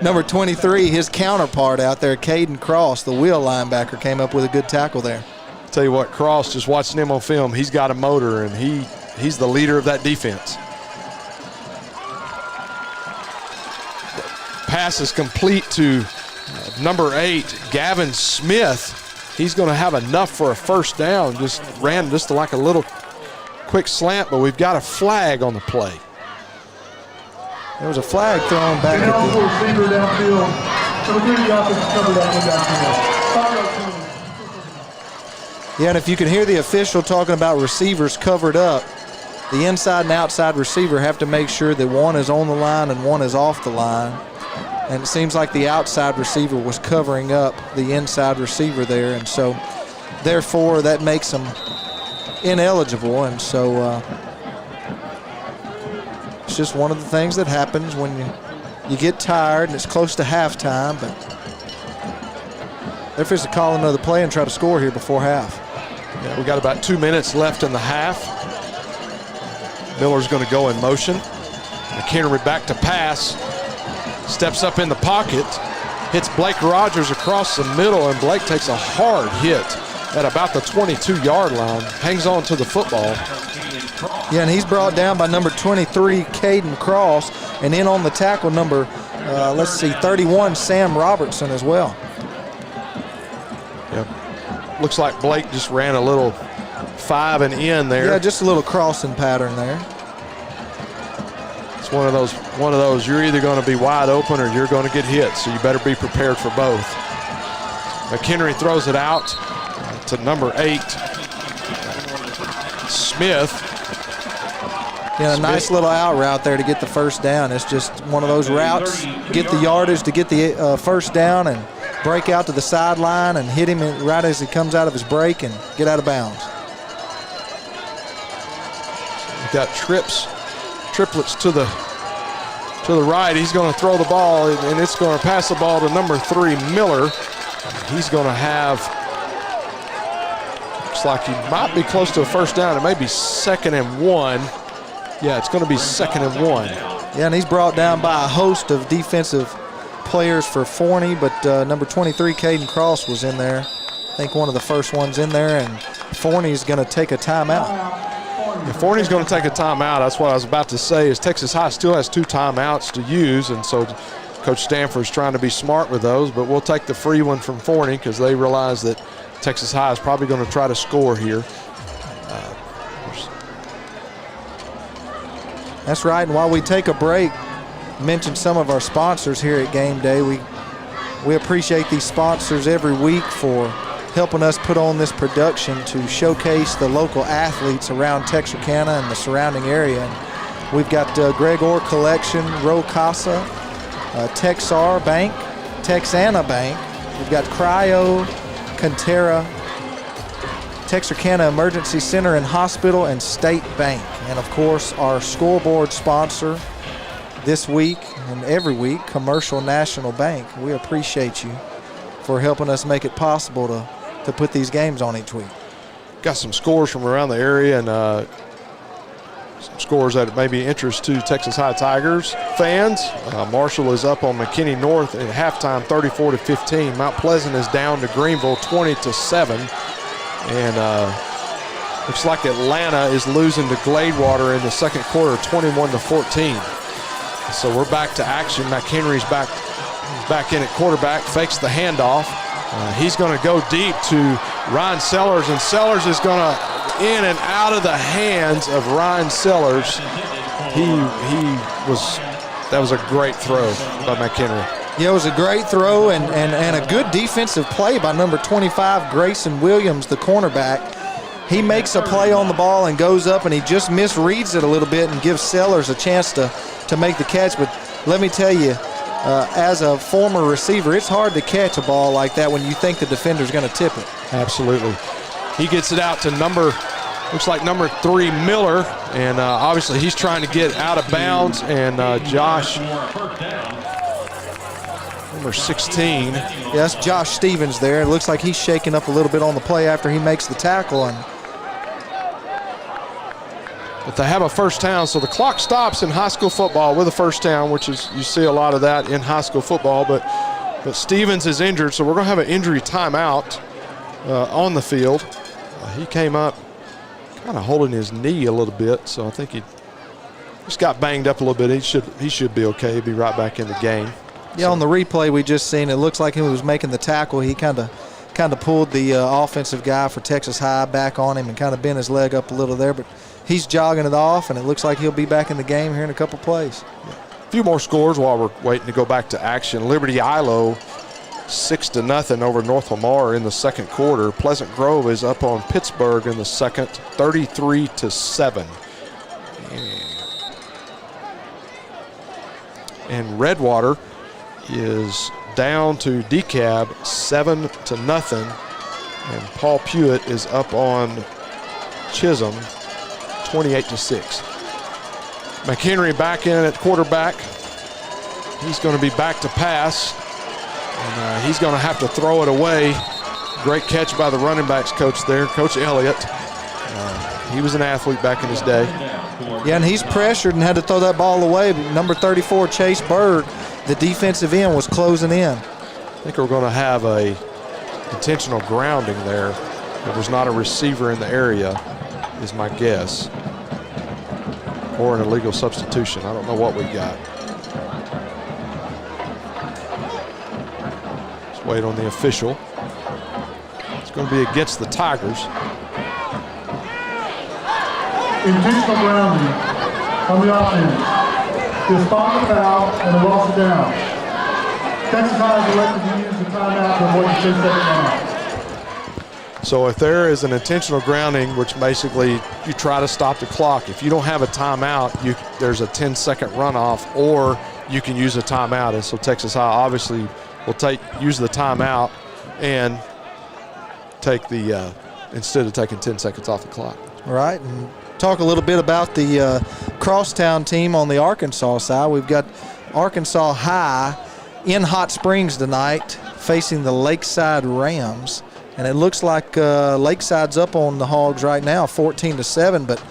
Number 23, his counterpart out there, Caden Cross, the wheel linebacker, came up with a good tackle there. Tell you what, Cross, just watching him on film, he's got a motor, and he's the leader of that defense. Pass is complete to number 8, Gavin Smith. He's going to have enough for a first down. Just ran just like a little quick slant, but we've got a flag on the play. There was a flag thrown back at the receiver downfield. Number 3, the offensive cover that one downfield. Yeah, and if you can hear the official talking about receivers covered up, the inside and outside receiver have to make sure that one is on the line and one is off the line. And it seems like the outside receiver was covering up the inside receiver there, and so therefore that makes them ineligible. And so it's just one of the things that happens when you get tired and it's close to halftime, but they're fixing to call another play and try to score here before half. Yeah, we got about 2 minutes left in the half. Miller's going to go in motion. McHenry back to pass. Steps up in the pocket. Hits Blake Rogers across the middle, and Blake takes a hard hit at about the 22-yard line. Hangs on to the football. Yeah, and he's brought down by number 23, Caden Cross, and in on the tackle number, 31, Sam Robertson as well. Yeah. Looks like Blake just ran a little 5 and in there. Yeah, just a little crossing pattern there. It's one of those. You're either going to be wide open or you're going to get hit, so you better be prepared for both. McHenry throws it out to number 8, Smith. Yeah, a nice little out route there to get the first down. It's just one of those routes, get the yardage to get the first down and break out to the sideline and hit him right as he comes out of his break and get out of bounds. We've got triplets to the right. He's going to throw the ball, and it's going to pass the ball to number 3, Miller. He's going to have, looks like he might be close to a first down. It may be 2nd and 1. Yeah, it's going to be 2nd and 1. Yeah, and he's brought down by a host of defensive players for Forney, but number 23, Caden Cross, was in there. I think one of the first ones in there, and Forney's going to take a timeout. Yeah, Forney's going to take a timeout. That's what I was about to say, is Texas High still has 2 timeouts to use, and so Coach Stanford's trying to be smart with those, but we'll take the free one from Forney because they realize that Texas High is probably going to try to score here. That's right, and while we take a break, mention some of our sponsors here at Game Day. We appreciate these sponsors every week for helping us put on this production to showcase the local athletes around Texarkana and the surrounding area. And we've got Gregor Collection, Ro Casa, Texar Bank, Texana Bank. We've got Cryo, Cantera, Texarkana Emergency Center and Hospital, and State Bank. And of course, our scoreboard sponsor this week and every week, Commercial National Bank. We appreciate you for helping us make it possible to put these games on each week. Got some scores from around the area and some scores that may be of interest to Texas High Tigers fans. Marshall is up on McKinney North at halftime, 34-15. Mount Pleasant is down to Greenville, 20-7. And looks like Atlanta is losing to Gladewater in the second quarter, 21-14. So we're back to action. McHenry's back in at quarterback, fakes the handoff. He's going to go deep to Ryan Sellers, and Sellers is going to in and out of the hands of Ryan Sellers. That was a great throw by McHenry. Yeah, it was a great throw and a good defensive play by number 25, Grayson Williams, the cornerback. He makes a play on the ball and goes up, and he just misreads it a little bit and gives Sellers a chance to make the catch. But let me tell you, as a former receiver, it's hard to catch a ball like that when you think the defender's going to tip it. Absolutely. He gets it out to number 3, Miller, and obviously he's trying to get out of bounds, and Josh, number 16. Yes, Josh Stevens there. It looks like he's shaking up a little bit on the play after he makes the tackle. But they have a first down, so the clock stops in high school football with a first down, which is, you see a lot of that in high school football, but Stevens is injured, so we're going to have an injury timeout on the field. He came up kind of holding his knee a little bit, so I think he just got banged up a little bit. He should be okay. He'll be right back in the game. Yeah, on the replay we just seen, it looks like he was making the tackle. He kind of pulled the offensive guy for Texas High back on him and kind of bent his leg up a little there, but he's jogging it off, and it looks like he'll be back in the game here in a couple plays. A few more scores while we're waiting to go back to action. Liberty Ilo 6-0 over North Lamar in the second quarter. Pleasant Grove is up on Pittsburgh in the second, 33-7. And Redwater is down to DeKalb 7-0, and Paul Pewitt is up on Chisholm 28-6. McHenry back in at quarterback. He's going to be back to pass, and he's going to have to throw it away. Great catch by the running backs coach there, Coach Elliott. He was an athlete back in his day. Yeah, and he's pressured and had to throw that ball away. But number 34, Chase Berg, the defensive end, was closing in. I think we're going to have a intentional grounding there. There was not a receiver in the area, is my guess, or an illegal substitution. I don't know what we got. Let's wait on the official. It's going to be against the Tigers. Intentional grounding on the offense. He'll stop the foul and the loss of down. Texas High is elected to use the timeout to avoid the 10-second runoff. So if there is an intentional grounding, which basically you try to stop the clock, if you don't have a timeout, there's a 10-second runoff, or you can use a timeout. And so Texas High obviously will use the timeout and take the instead of taking 10 seconds off the clock. Right, and talk a little bit about the crosstown team on the Arkansas side. We've got Arkansas High in Hot Springs tonight facing the Lakeside Rams. And it looks like Lakeside's up on the Hogs right now, 14-7, but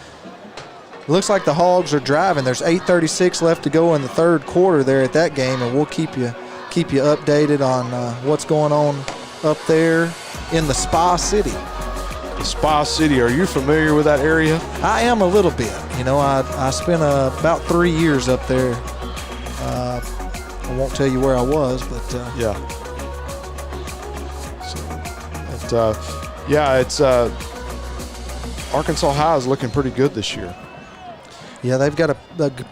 it looks like the Hogs are driving. There's 8:36 left to go in the third quarter there at that game, and we'll keep you updated on what's going on up there in the Spa City. The Spa City, are you familiar with that area? I am a little bit. You know, I spent about 3 years up there. I won't tell you where I was, but yeah. It's Arkansas High is looking pretty good this year. Yeah, they've got a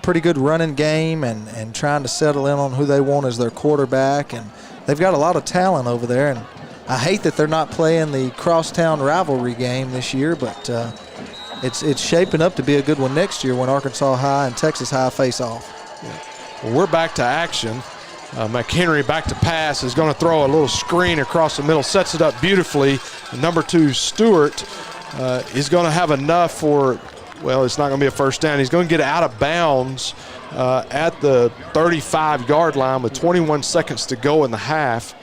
pretty good running game and trying to settle in on who they want as their quarterback, and they've got a lot of talent over there. And I hate that they're not playing the crosstown rivalry game this year, but it's shaping up to be a good one next year when Arkansas High and Texas High face off. Yeah. Well, we're back to action. McHenry back to pass, is going to throw a little screen across the middle, sets it up beautifully. And number 2, Stewart, is going to have enough for, well, it's not going to be a first down. He's going to get out of bounds at the 35-yard line with 21 seconds to go in the half.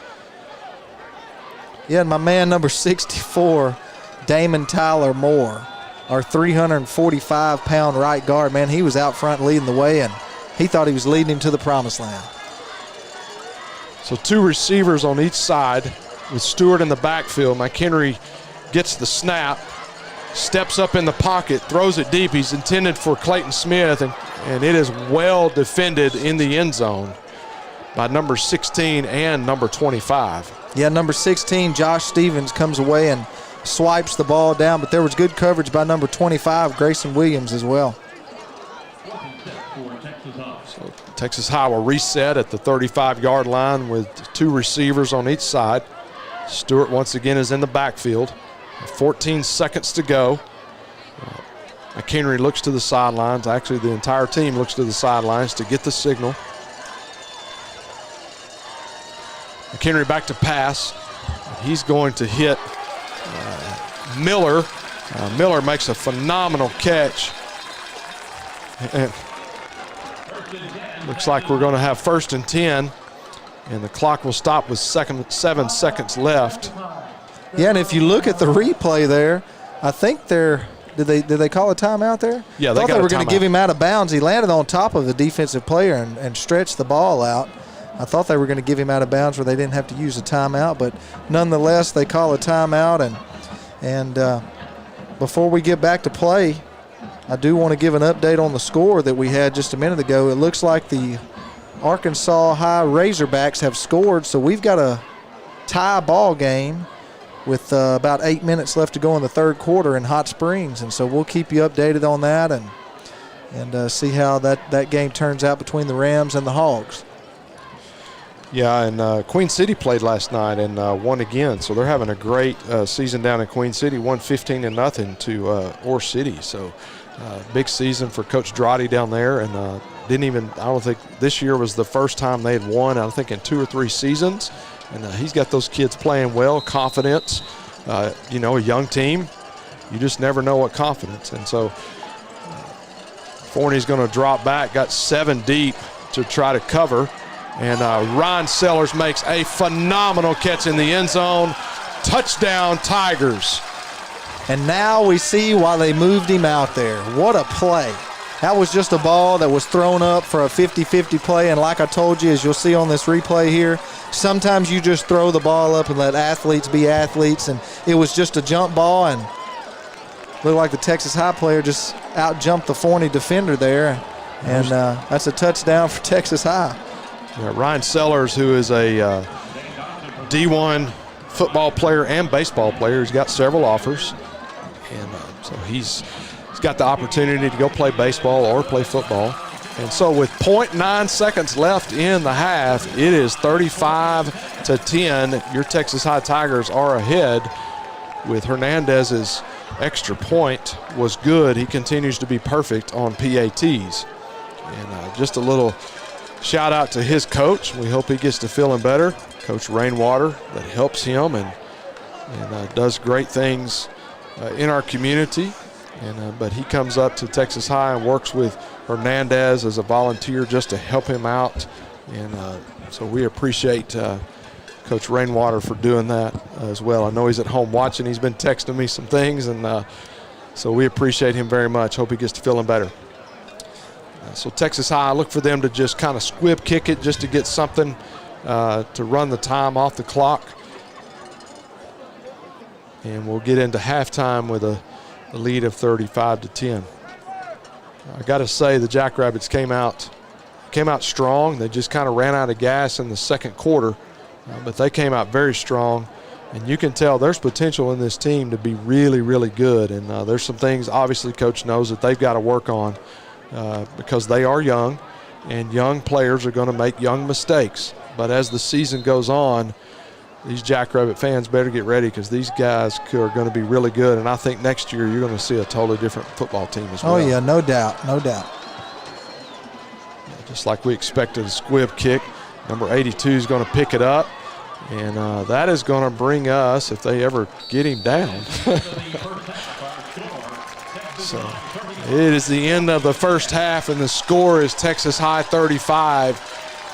Yeah, and my man number 64, Damon Tyler Moore, our 345-pound right guard, man, he was out front leading the way, and he thought he was leading him to the promised land. So 2 receivers on each side with Stewart in the backfield. McHenry gets the snap, steps up in the pocket, throws it deep. He's intended for Clayton Smith, and it is well defended in the end zone by number 16 and number 25. Yeah, number 16, Josh Stevens, comes away and swipes the ball down, but there was good coverage by number 25, Grayson Williams, as well. So Texas High will reset at the 35-yard line with 2 receivers on each side. Stewart once again is in the backfield. 14 seconds to go. McHenry looks to the sidelines. Actually, the entire team looks to the sidelines to get the signal. McHenry back to pass. He's going to hit Miller. Miller makes a phenomenal catch. And looks like we're going to have 1st and 10, and the clock will stop with 7 seconds left. Yeah, and if you look at the replay there, I think did they call a timeout there? Yeah, they were going to give him out of bounds. He landed on top of the defensive player and stretched the ball out. I thought they were going to give him out of bounds where they didn't have to use a timeout, but nonetheless, they call a timeout. And before we get back to play, I do want to give an update on the score that we had just a minute ago. It looks like the Arkansas High Razorbacks have scored, so we've got a tie ball game with about 8 minutes left to go in the third quarter in Hot Springs, and so we'll keep you updated on that and see how that game turns out between the Rams and the Hogs. Yeah, and Queen City played last night and won again, so they're having a great season down in Queen City. Won 15-0 to Ore City, so big season for Coach Drotty down there, and I don't think this year was the first time they had won, I think, in 2 or 3 seasons. And he's got those kids playing well, confidence. A young team, you just never know what confidence. And so Forney's going to drop back, got 7 deep to try to cover. And Ryan Sellers makes a phenomenal catch in the end zone. Touchdown, Tigers. And now we see why they moved him out there. What a play. That was just a ball that was thrown up for a 50-50 play, and like I told you, as you'll see on this replay here, sometimes you just throw the ball up and let athletes be athletes, and it was just a jump ball, and looked like the Texas High player just out-jumped the Forney defender there, and that's a touchdown for Texas High. Yeah, Ryan Sellers, who is a D1 football player and baseball player, he's got several offers, and so he's got the opportunity to go play baseball or play football. And so with 0.9 seconds left in the half, it is 35-10. Your Texas High Tigers are ahead with Hernandez's extra point was good. He continues to be perfect on PATs. And just a little shout out to his coach. We hope he gets to feeling better. Coach Rainwater, that helps him and does great things in our community. But he comes up to Texas High and works with Hernandez as a volunteer just to help him out. And so we appreciate Coach Rainwater for doing that as well. I know he's at home watching. He's been texting me some things, and so we appreciate him very much. Hope he gets to feeling better. So Texas High, look for them to just kind of squib kick it just to get something to run the time off the clock. And we'll get into halftime with a lead of 35-10. I got to say the Jackrabbits came out strong. They just kind of ran out of gas in the second quarter, but they came out very strong. And you can tell there's potential in this team to be really, really good. And there's some things, obviously, Coach knows that they've got to work on because they are young, and young players are going to make young mistakes. But as the season goes on, these Jackrabbit fans better get ready because these guys are going to be really good. And I think next year you're going to see a totally different football team as well. Oh, yeah, no doubt, no doubt. Just like we expected a squib kick. Number 82 is going to pick it up. And that is going to bring us, if they ever get him down. So it is the end of the first half, and the score is Texas High 35.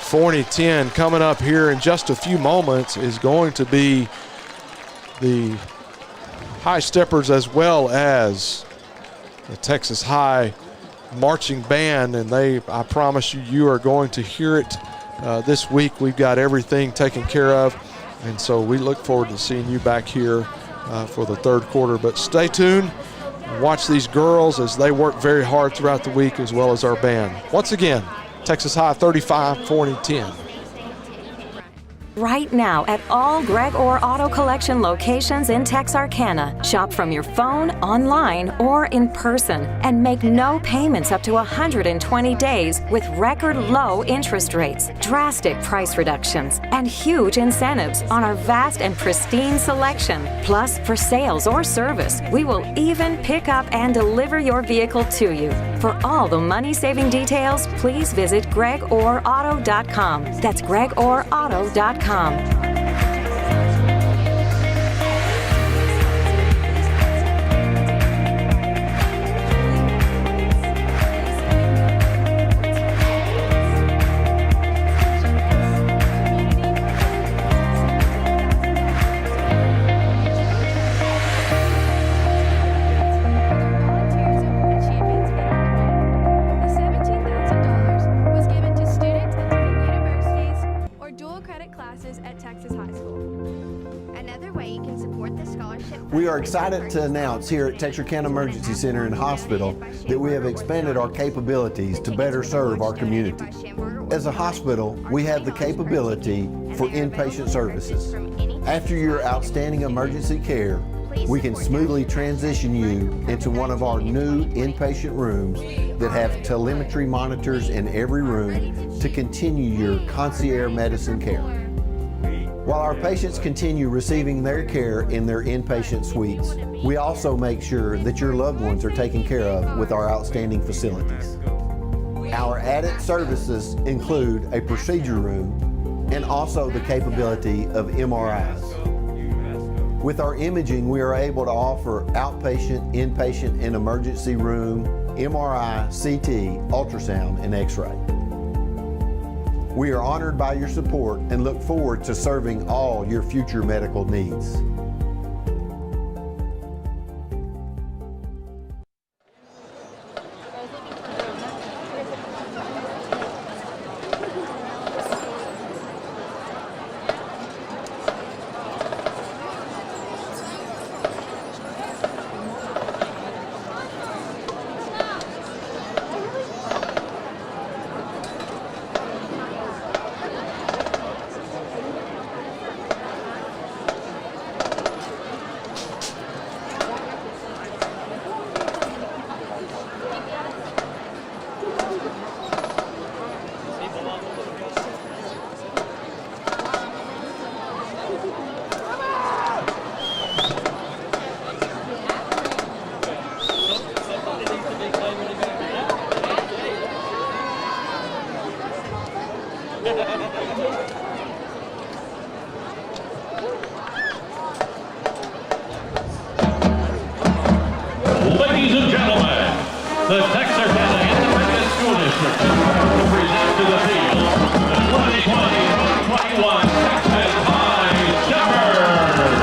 Forney 10. Coming up here in just a few moments is going to be the High Steppers as well as the Texas High marching band, and I promise you are going to hear it this week. We've got everything taken care of, and so we look forward to seeing you back here for the third quarter. But stay tuned. Watch these girls as they work very hard throughout the week, as well as our band. Once again, Texas High 35, Forney 10. Right now at all Greg Orr Auto Collection locations in Texarkana. Shop from your phone, online, or in person, and make no payments up to 120 days with record low interest rates, drastic price reductions, and huge incentives on our vast and pristine selection. Plus, for sales or service, we will even pick up and deliver your vehicle to you. For all the money-saving details, please visit gregorauto.com. That's gregorauto.com. We are excited to announce here at Texarkana Emergency Center and Hospital that we have expanded our capabilities to better serve our community. As a hospital, we have the capability for inpatient services. After your outstanding emergency care, we can smoothly transition you into one of our new inpatient rooms that have telemetry monitors in every room to continue your concierge medicine care. While our patients continue receiving their care in their inpatient suites, we also make sure that your loved ones are taken care of with our outstanding facilities. Our added services include a procedure room and also the capability of MRIs. With our imaging, we are able to offer outpatient, inpatient, and emergency room, MRI, CT, ultrasound, and X-ray. We are honored by your support and look forward to serving all your future medical needs. Ladies and gentlemen, the Texarkana Independent School District presents to the field the 2020-2021 Texas High Steppers.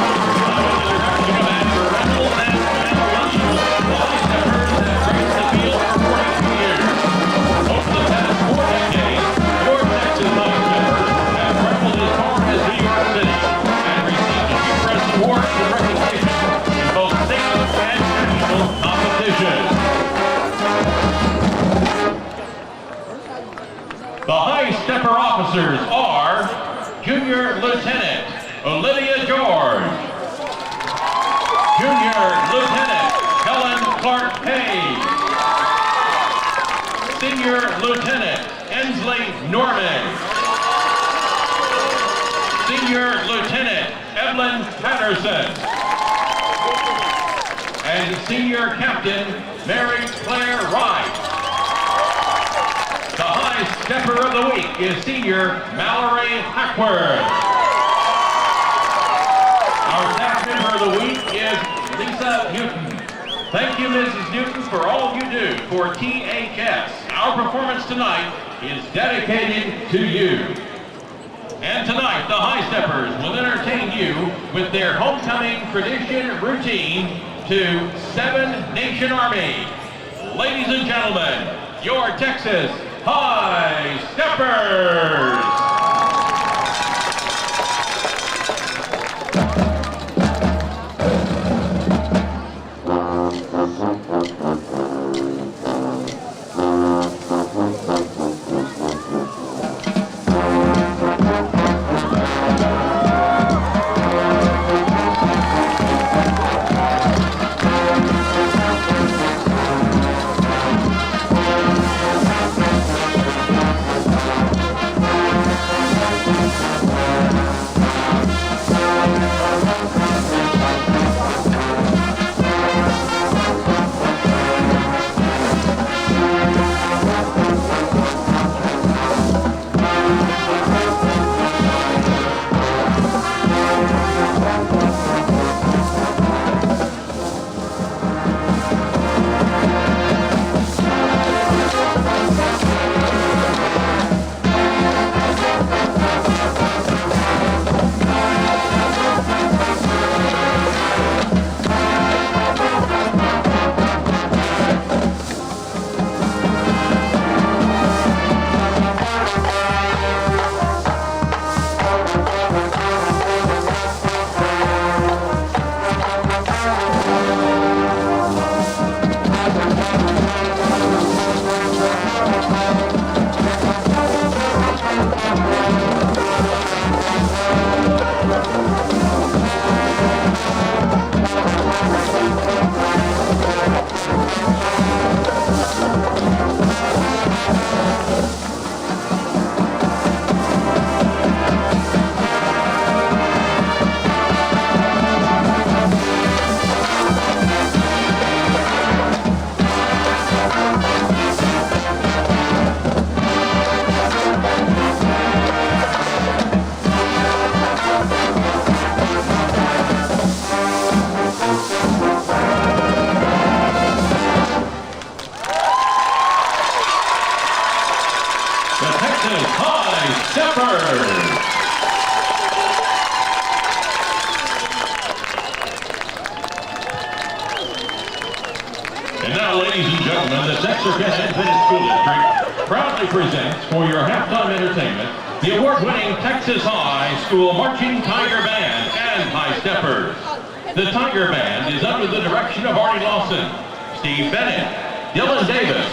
Under the direction of Andrew Reynolds and Matt Lunchel, the High Steppers have graced the field for 42 years. Over the past 4 decades, your Texas High Steppers have traveled as far as New York City and received numerous awards and recognition in both state and national competitions. The High Stepper officers are Junior Lieutenant Olivia George, Junior Lieutenant Helen Clark Hayes, Senior Lieutenant Ensley Norman, Senior Lieutenant Evelyn Patterson, and Senior Captain Mary Claire Wright. The High Stepper of the Week is Senior Mallory Hackworth. Our staff member of the week is Lisa Newton. Thank you, Mrs. Newton, for all you do for THS. Our performance tonight is dedicated to you. And tonight, the High Steppers will entertain you with their homecoming tradition routine to Seven Nation Army. Ladies and gentlemen, your Texas High Steppers! Texas High Steppers. And now, ladies and gentlemen, the Texarkana Independent School District proudly presents for your halftime entertainment the award-winning Texas High School Marching Tiger Band and High Steppers. The Tiger Band is under the direction of Artie Lawson, Steve Bennett, Dylan Davis,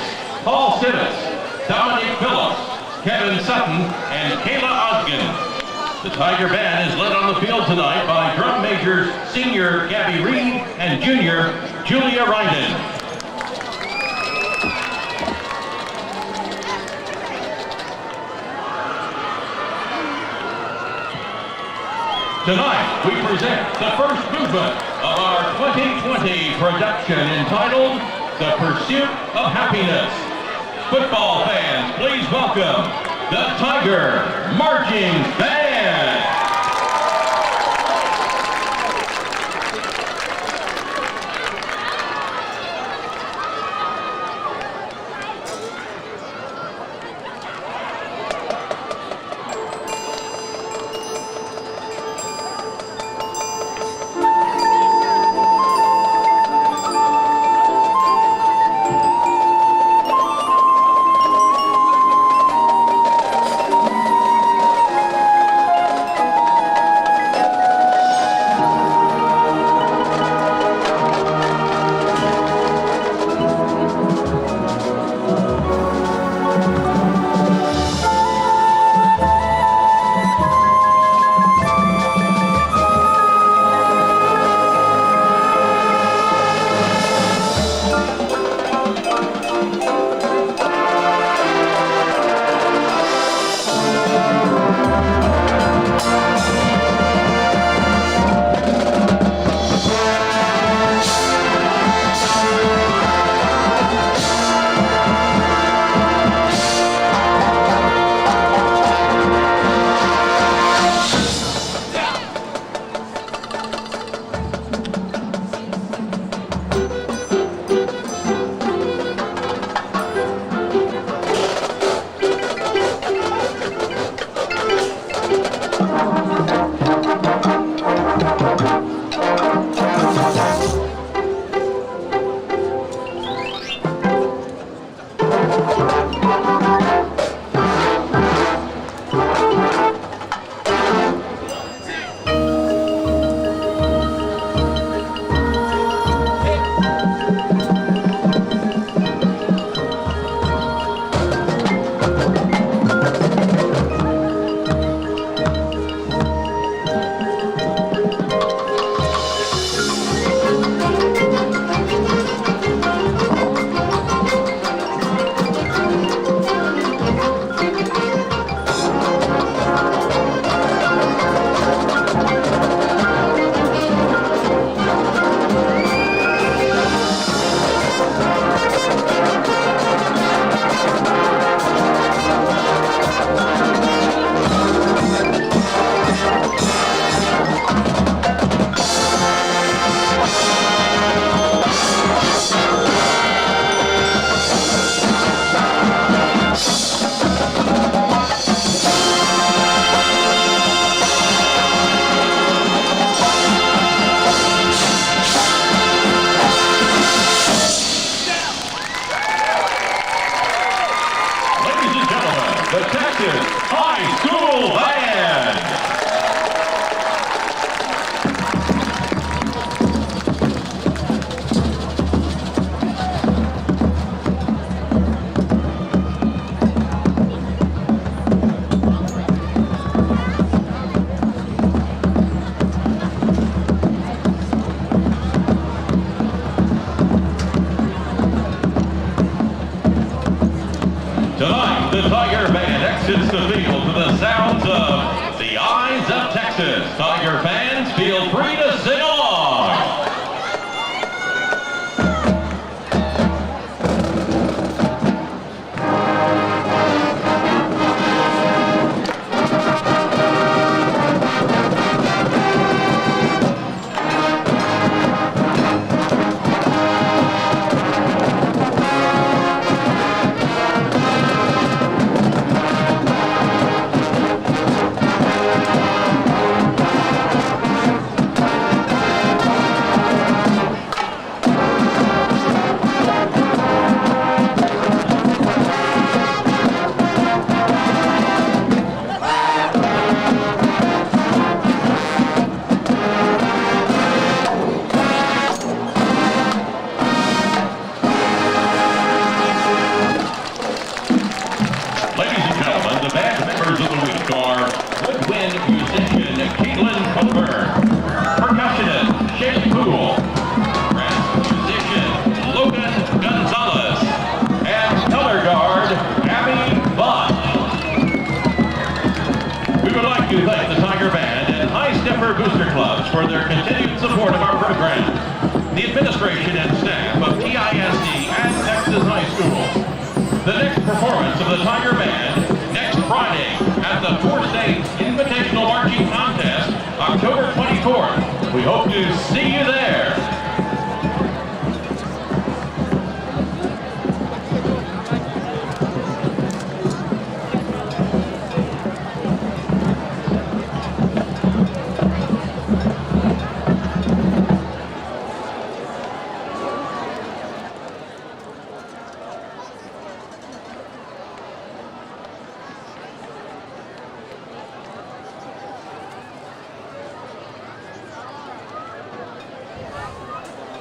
Paul Sivis, Dominic Phillips, Kevin Sutton, and Kayla Oskin. The Tiger Band is led on the field tonight by drum majors senior Gabby Reed and junior Julia Ryden. Tonight, we present the first movement of our 2020 production entitled The Pursuit of Happiness. Football fans, please welcome the Tiger Marching Band. exits the field to the sounds of the Eyes of Texas. Tiger fans, feel free to sing along. are woodwind musician Caitlin Coburn, percussionist Shay Poole, brass musician Logan Gonzalez, and color guard Abby Vaughn. We would like to thank the Tiger Band and High Stepper Booster Clubs for their continued support of our program, the administration and staff of TISD and Texas High School. The next performance of the Tiger Band next Friday at the four-state Invitational Marching Contest, October 24th. We hope to see you there.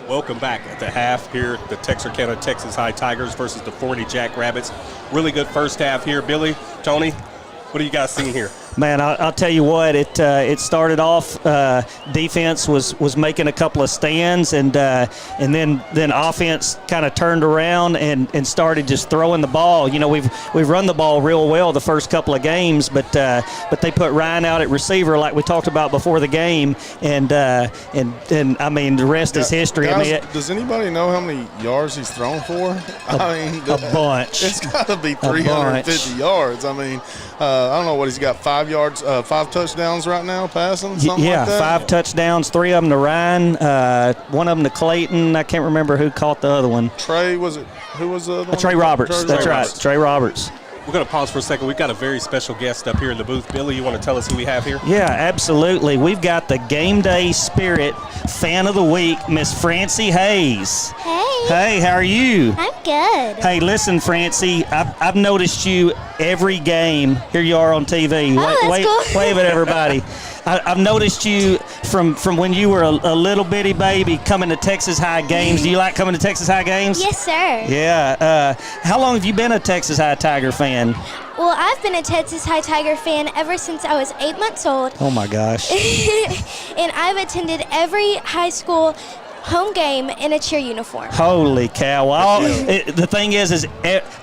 Welcome back at the half here, the Texarkana Texas High Tigers versus the Forney Jackrabbits. Really good first half here. Billy, Tony, what do you guys seen here? Man, I'll tell you what. It started off. Defense was making a couple of stands, and then offense kind of turned around and started just throwing the ball. You know, we've run the ball real well the first couple of games, but they put Ryan out at receiver like we talked about before the game, and I mean the rest is history. Guys, I mean, does anybody know how many yards he's thrown for? I mean, a bunch. It's got to be 350 yards. I mean, I don't know what he's got. 5 yards, 5 touchdowns right now, passing. Something like that. 5 touchdowns, 3 of them to Ryan, 1 of them to Clayton. I can't remember who caught the other one. Trey, was it? Who was the other one? Trey Roberts. That's right, Trey Roberts. We're going to pause for a second. We've got a very special guest up here in the booth. Billy, you want to tell us who we have here? Yeah, absolutely. We've got the Game Day Spirit Fan of the Week, Miss Francie Hayes. Hey. Hey, how are you? I'm good. Hey, listen, Francie, I've noticed you every game. Here you are on TV. Oh, that's cool. Wave at everybody. I've noticed you from when you were a little bitty baby coming to Texas High games. Do you like coming to Texas High games? Yes, sir. Yeah. How long have you been a Texas High Tiger fan? Well, I've been a Texas High Tiger fan ever since I was 8 months old. Oh, my gosh. And I've attended every high school home game in a cheer uniform. Holy cow! Well, the thing is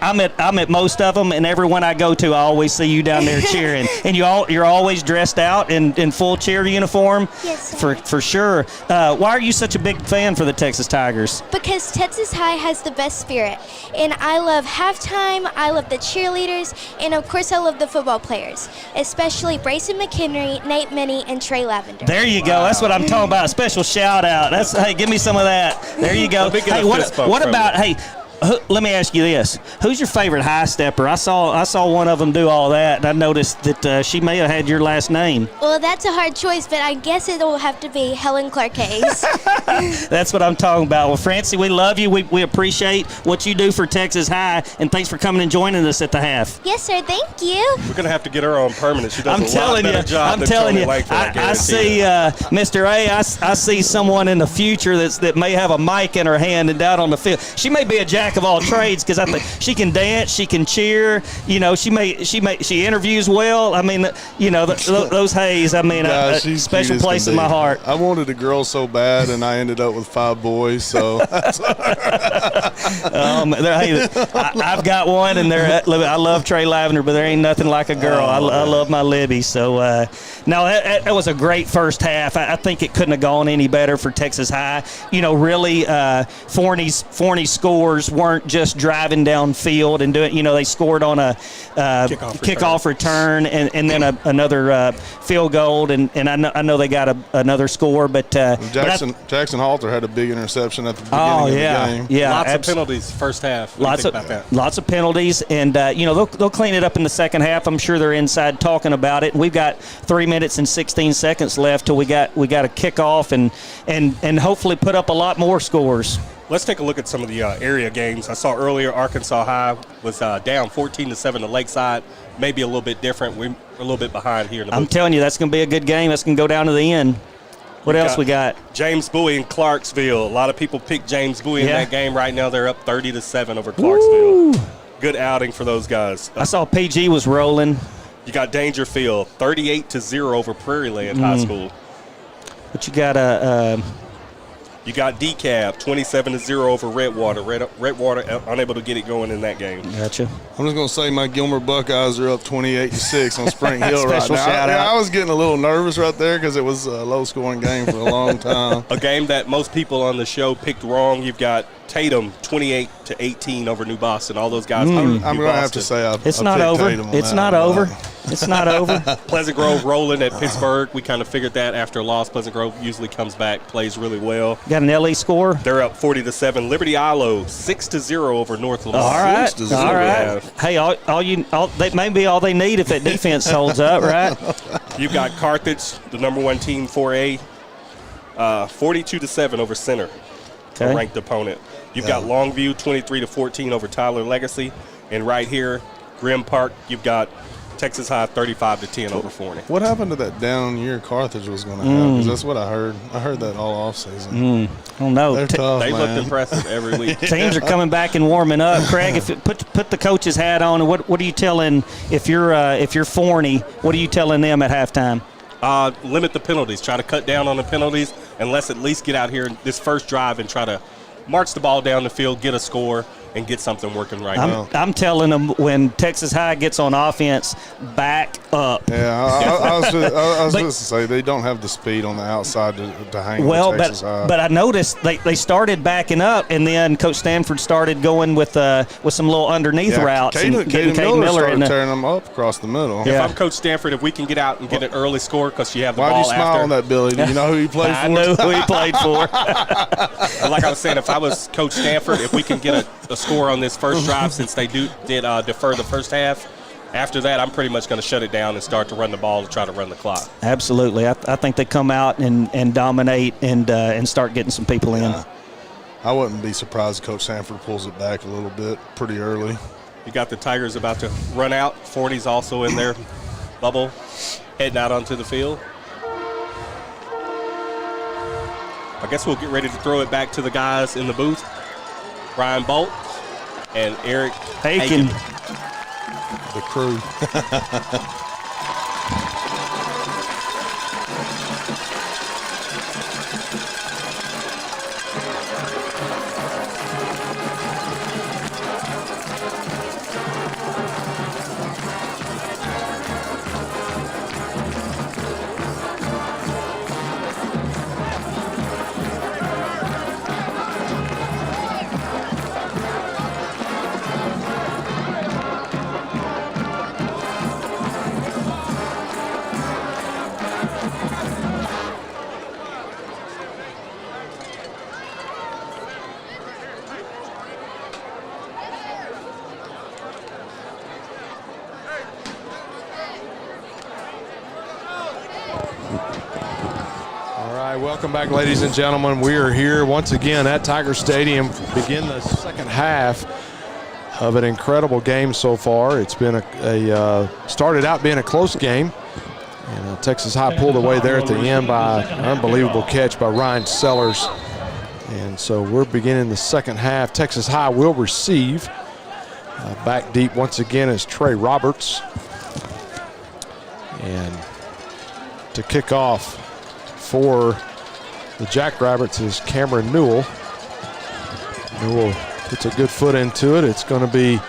I'm at most of them, and everyone I go to, I always see you down there cheering. And you're always dressed out in full cheer uniform. Yes, sir. For sure. Why are you such a big fan for the Texas Tigers? Because Texas High has the best spirit, and I love halftime. I love the cheerleaders, and of course I love the football players, especially Brayson McHenry, Nate Minnie, and Trey Lavender. There you go. That's what I'm talking about. A special shout out. Hey, give me some of that. There you go. Hey, what about? Hey, let me ask you this: who's your favorite high stepper? I saw one of them do all that, and I noticed that she may have had your last name. Well, that's a hard choice, but I guess it will have to be Helen Clark Hayes. That's what I'm talking about. Well, Francie, we love you. We appreciate what you do for Texas High, and thanks for coming and joining us at the half. Yes, sir. Thank you. We're going to have to get her on permanent. She does a lot better job than Tony Langford, I see, Mr. A, I see someone in the future that may have a mic in her hand and down on the field. She may be a jack of all trades because I think she can dance, she can cheer. You know, she interviews well. I mean, you know, those Hayes. I mean, a special place in my heart. I wanted a girl so bad, and I ended up with 5 boys. So I've got one, and I love Trey Lavender, but there ain't nothing like a girl. I love my Libby. So no, that was a great first half. I think it couldn't have gone any better for Texas High. You know, really, Forney's scores weren't just driving downfield and doing. You know, they scored on a kickoff return and then another field goal, and I know they got another score, but Jackson Halter had a big interception at the beginning of the game. Yeah, lots of penalties first half. Lots of penalties, and you know they'll clean it up in the second half. I'm sure they're inside talking about it. We've got 3 minutes and 16 seconds left till we got a kickoff and hopefully put up a lot more scores. Let's take a look at some of the area games. I saw earlier Arkansas High was down 14-7 to Lakeside. Maybe a little bit different. We're a little bit behind here. I'm telling you, that's going to be a good game. That's going to go down to the end. What else we got? James Bowie in Clarksville. A lot of people picked James Bowie in that game. Right now they're up 30-7 over Clarksville. Woo. Good outing for those guys. I saw PG was rolling. You got Dangerfield, 38-0 over Prairie Land High School. But you got You got DeKalb, 27-0 over Redwater. Redwater unable to get it going in that game. Gotcha. I'm just going to say my Gilmer Buckeyes are up 28-6 on Spring Hill right Special now. shout out. I was getting a little nervous right there because it was a low-scoring game for a long time. A game that most people on the show picked wrong. You've got Tatum, 28-18 over New Boston. All those guys. I'm going to have to say it's not over. It's not over. It's not over. Pleasant Grove rolling at Pittsburgh. We kind of figured that after a loss. Pleasant Grove usually comes back, plays really well. Got an LE score? They're up 40-7. Liberty Ilo, 6-0 over North Lamar. All right. All right. Hey, that may be all they need if that defense holds up, right? You've got Carthage, the number 1 team, 4A, 42-7 over Center, a ranked opponent. You've got Longview, 23-14 over Tyler Legacy. And right here, Grim Park, you've got Texas High 35-10 over Forney. What happened to that down year Carthage was going to have? Because that's what I heard. I heard that all offseason. I don't know. They're tough, They man. looked impressive every week. Teams are coming back and warming up. Craig, if it, put the coach's hat on, and what are you telling if you're Forney? What are you telling them at halftime? Limit the penalties. Try to cut down on the penalties, and let's at least get out here in this first drive and try to march the ball down the field, get a score, and get something working now. I'm telling them when Texas High gets on offense, back up. Yeah, I was supposed to say they don't have the speed on the outside to hang with Texas High. But I noticed they started backing up, and then Coach Stanford started going with some little underneath routes. Caden Miller started tearing them up across the middle. If I'm Coach Stanford, if we can get out and get an early score because you have the ball Why'd you smile after. on that, Billy? Do you know who he played for? I know who he played for. But like I was saying, if I was Coach Stanford, if we can get a score on this first drive, since they did defer the first half, after that I'm pretty much going to shut it down and start to run the ball to try to run the clock. Absolutely. I think they come out and dominate and start getting some people in. I wouldn't be surprised if Coach Stanford pulls it back a little bit pretty early. You got the Tigers about to run out. Forney's also in their bubble, heading out onto the field. I guess we'll get ready to throw it back to the guys in the booth. Brian Bolt and Eric Haken. The crew. Welcome back, ladies and gentlemen. We are here once again at Tiger Stadium to begin the second half of an incredible game so far. It's been started out being a close game, and Texas High pulled away there at the end by an unbelievable catch by Ryan Sellers. And so we're beginning the second half. Texas High will receive. Back deep once again is Trey Roberts. And to kick off for the Jackrabbits is Cameron Newell. Newell puts a good foot into it. It's going to be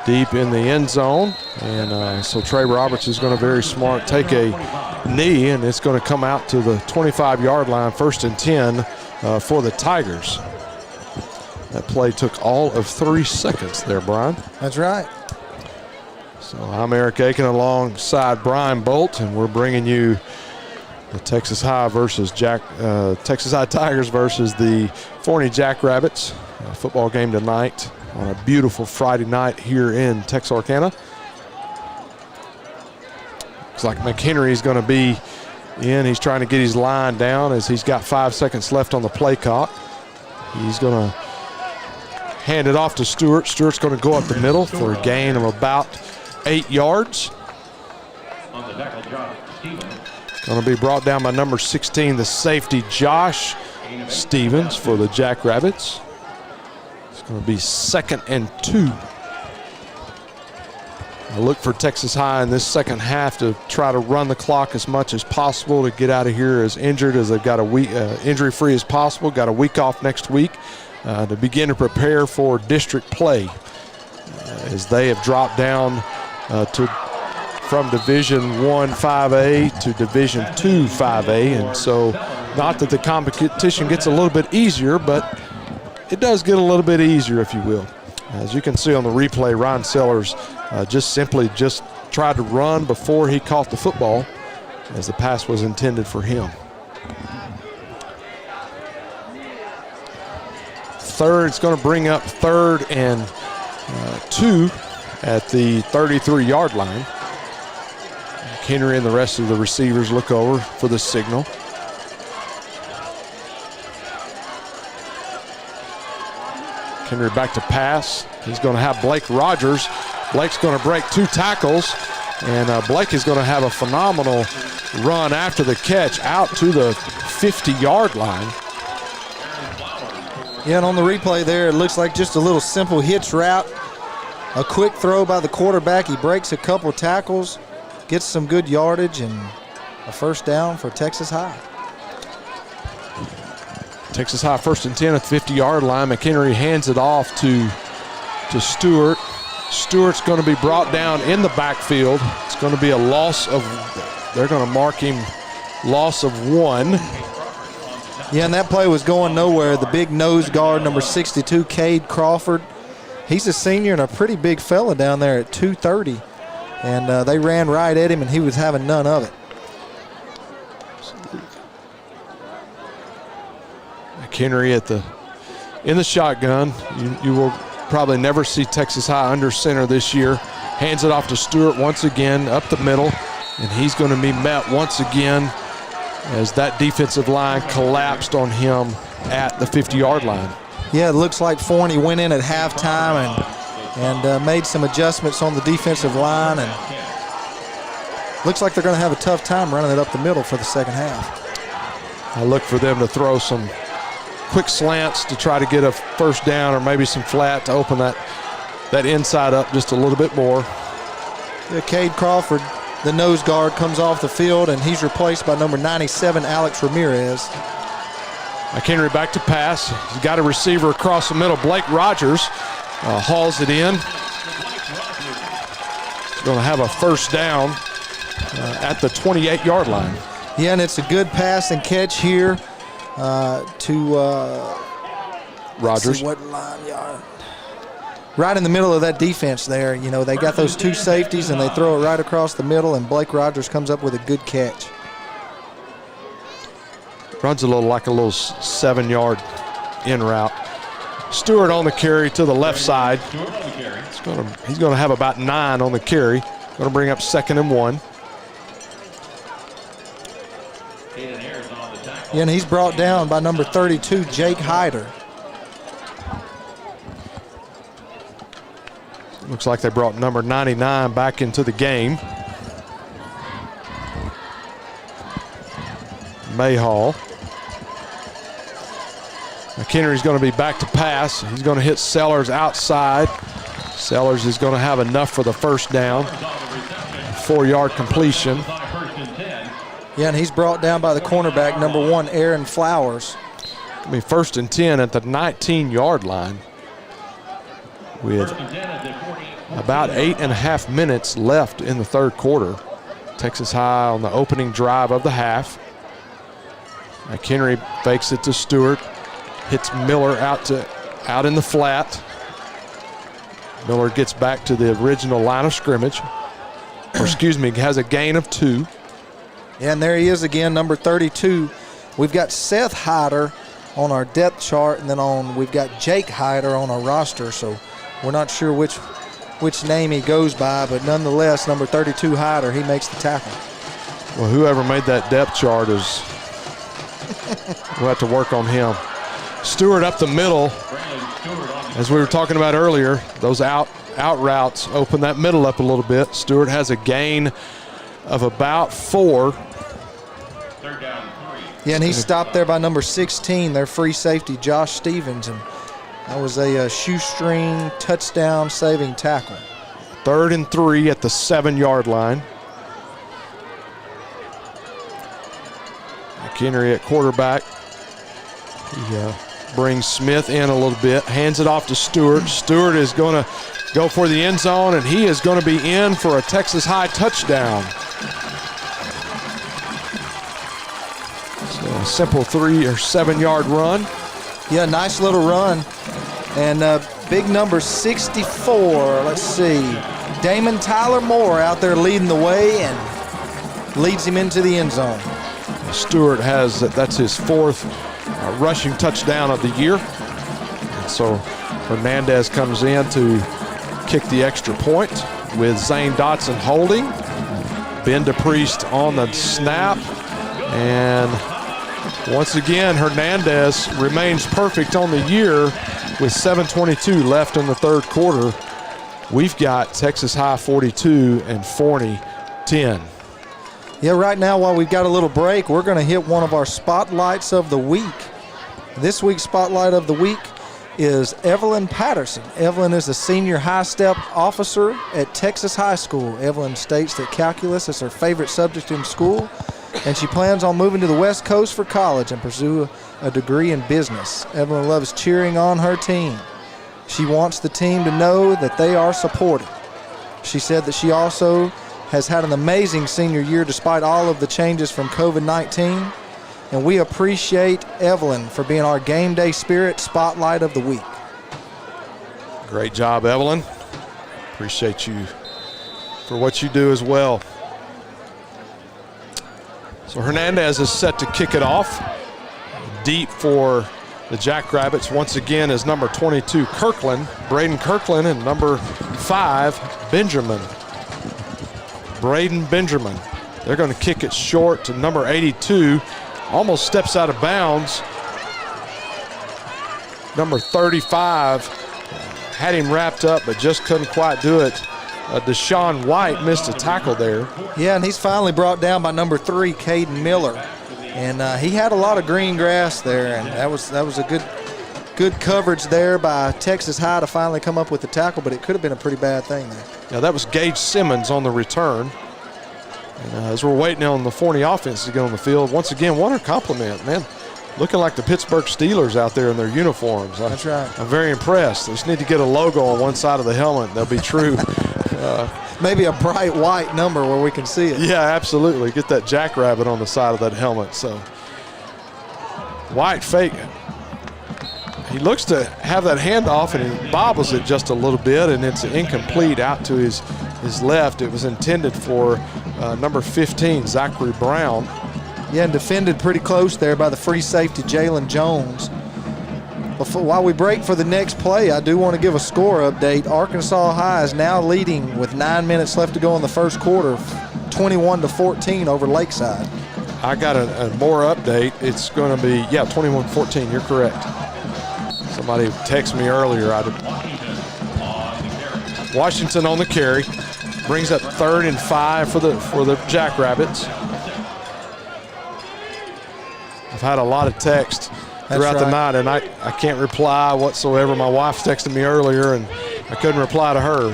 deep in the end zone. And so Trey Roberts is going to very smart take a knee, and it's going to come out to the 25-yard line, 1st and 10 for the Tigers. That play took all of 3 seconds there, Brian. That's right. So I'm Eric Aiken alongside Brian Bolt, and we're bringing you the Texas High Texas High Tigers versus the Forney Jackrabbits. A football game tonight on a beautiful Friday night here in Texarkana. Looks like McHenry is going to be in. He's trying to get his line down as he's got 5 seconds left on the play clock. He's going to hand it off to Stewart. Stewart's going to go up the middle for a gain of about 8 yards. On the tackle, Josh Stevens. Going to be brought down by number 16, the safety, Josh Stevens, for the Jackrabbits. It's going to be 2nd and 2. I look for Texas High in this second half to try to run the clock as much as possible to get out of here as injured as they've got a week, injury-free as possible. Got a week off next week to begin to prepare for district play as they have dropped down from Division I 5A to Division II 5A, and so not that the competition gets a little bit easier, but it does get a little bit easier, if you will. As you can see on the replay, Ryan Sellers just simply tried to run before he caught the football as the pass was intended for him. It's going to bring up 3rd and 2 at the 33-yard line. Henry and the rest of the receivers look over for the signal. Henry back to pass. He's going to have Blake Rogers. Blake's going to break 2 tackles, and Blake is going to have a phenomenal run after the catch out to the 50-yard line. Yeah, and on the replay there, it looks like just a little simple hitch route. A quick throw by the quarterback. He breaks a couple tackles, gets some good yardage, and a first down for Texas High. Texas High 1st and 10 at the 50-yard line. McHenry hands it off to Stewart. Stewart's going to be brought down in the backfield. It's going to be a loss of, they're going to mark him loss of 1. Yeah, and that play was going nowhere. The big nose guard, number 62, Cade Crawford. He's a senior and a pretty big fella down there at 230. And they ran right at him, and he was having none of it. McHenry in the shotgun. You will probably never see Texas High under center this year. Hands it off to Stewart once again up the middle, and he's going to be met once again as that defensive line collapsed on him at the 50-yard line. Yeah, it looks like Forney went in at halftime and made some adjustments on the defensive line, and looks like they're going to have a tough time running it up the middle for the second half. I look for them to throw some quick slants to try to get a first down, or maybe some flat to open that inside up just a little bit more. Yeah, Cade Crawford, the nose guard, comes off the field, and he's replaced by number 97, Alex Ramirez. McHenry back to pass. He's got a receiver across the middle. Blake Rogers hauls it in. He's going to have a first down at the 28-yard line. Yeah, and it's a good pass and catch here to Rogers. What line, yeah. Right in the middle of that defense there. You know, they got those 2 safeties, and they throw it right across the middle, and Blake Rogers comes up with a good catch. Runs like a little 7-yard in route. Stewart on the carry to the left side. He's going to have about 9 on the carry. Going to bring up 2nd and 1. Yeah, and he's brought down by number 32, Jake Hyder. Looks like they brought number 99 back into the game. Mayhall. McHenry's going to be back to pass. He's going to hit Sellers outside. Sellers is going to have enough for the first down. 4-yard completion. Yeah, and he's brought down by the cornerback, number 1, Aaron Flowers. I mean, 1st and 10 at the 19-yard line with about 8.5 minutes left in the 3rd quarter. Texas High on the opening drive of the half. McHenry fakes it to Stewart, hits Miller out in the flat. Miller gets back to the original line of scrimmage. Or excuse me, has a gain of 2. Yeah, and there he is again, number 32. We've got Seth Hyder on our depth chart, and then we've got Jake Hyder on our roster, so we're not sure which name he goes by, but nonetheless, number 32 Hyder, he makes the tackle. Well, whoever made that depth chart we'll have to work on him. Stewart up the middle. As we were talking about earlier, those out routes open that middle up a little bit. Stewart has a gain of about 4. Yeah, and he's stopped there by number 16, their free safety, Josh Stevens, and that was a shoestring touchdown saving tackle. 3rd and 3 at the 7-yard line. McHenry at quarterback. He brings Smith in a little bit, hands it off to Stewart. Stewart is going to go for the end zone, and he is going to be in for a Texas High touchdown. So a simple 3 or 7-yard run. Yeah, nice little run. And big number 64, let's see. Damon Tyler Moore out there leading the way and leads him into the end zone. Stewart has, that's his 4th rushing touchdown of the year. And so Hernandez comes in to kick the extra point with Zane Dotson holding. Ben DePriest on the snap. And once again, Hernandez remains perfect on the year with 7:22 left in the 3rd quarter. We've got Texas High 42 and Forney 10. Yeah, right now while we've got a little break, we're going to hit one of our spotlights of the week. This week's spotlight of the week is Evelyn Patterson. Evelyn is a senior high step officer at Texas High School. Evelyn states that calculus is her favorite subject in school, and she plans on moving to the West Coast for college and pursue a degree in business. Evelyn loves cheering on her team. She wants the team to know that they are supported. She said that she also has had an amazing senior year despite all of the changes from COVID-19. And we appreciate Evelyn for being our Game Day Spirit Spotlight of the Week. Great job, Evelyn. Appreciate you for what you do as well. So Hernandez is set to kick it off. Deep for the Jackrabbits once again is number 22, Kirkland, Braden Kirkland, and number 5, Benjamin. Braden Benjamin. They're going to kick it short to number 82. Almost steps out of bounds. Number 35 had him wrapped up, but just couldn't quite do it. Deshaun White missed a tackle there. Yeah, and he's finally brought down by number 3, Caden Miller. And he had a lot of green grass there, and that was a good coverage there by Texas High to finally come up with the tackle, but it could have been a pretty bad thing there. Yeah, that was Gage Simmons on the return. And as we're waiting on the Forney offense to get on the field, once again, what a compliment, man. Looking like the Pittsburgh Steelers out there in their uniforms. That's right. I'm very impressed. They just need to get a logo on one side of the helmet. They'll be true. Maybe a bright white number where we can see it. Yeah, absolutely. Get that jackrabbit on the side of that helmet. So White fake. He looks to have that handoff and he bobbles it just a little bit, and it's incomplete out to his left. It was intended for number 15, Zachary Brown. Yeah, and defended pretty close there by the free safety, Jalen Jones. While we break for the next play, I do want to give a score update. Arkansas High is now leading with 9 minutes left to go in the first quarter, 21-14 over Lakeside. I got a more update. It's going to be, 21-14. You're correct. Somebody texted me earlier. Washington on the carry. Brings up 3rd and 5 for the Jackrabbits. I've had a lot of text throughout the night, and I can't reply whatsoever. My wife texted me earlier, and I couldn't reply to her.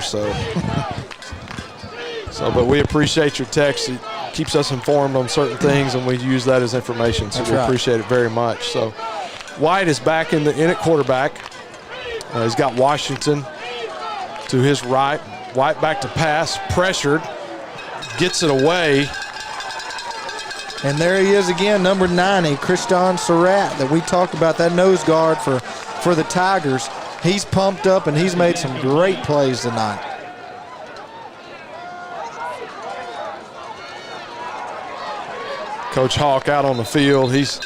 But we appreciate your text. It keeps us informed on certain things, and we use that as information. So we appreciate it very much. So White is back in at quarterback. He's got Washington to his right. White back to pass, pressured, gets it away. And there he is again, number 90, Kriston Surratt, that we talked about, that nose guard for the Tigers. He's pumped up and he's made some great plays tonight. Coach Hawk out on the field. He's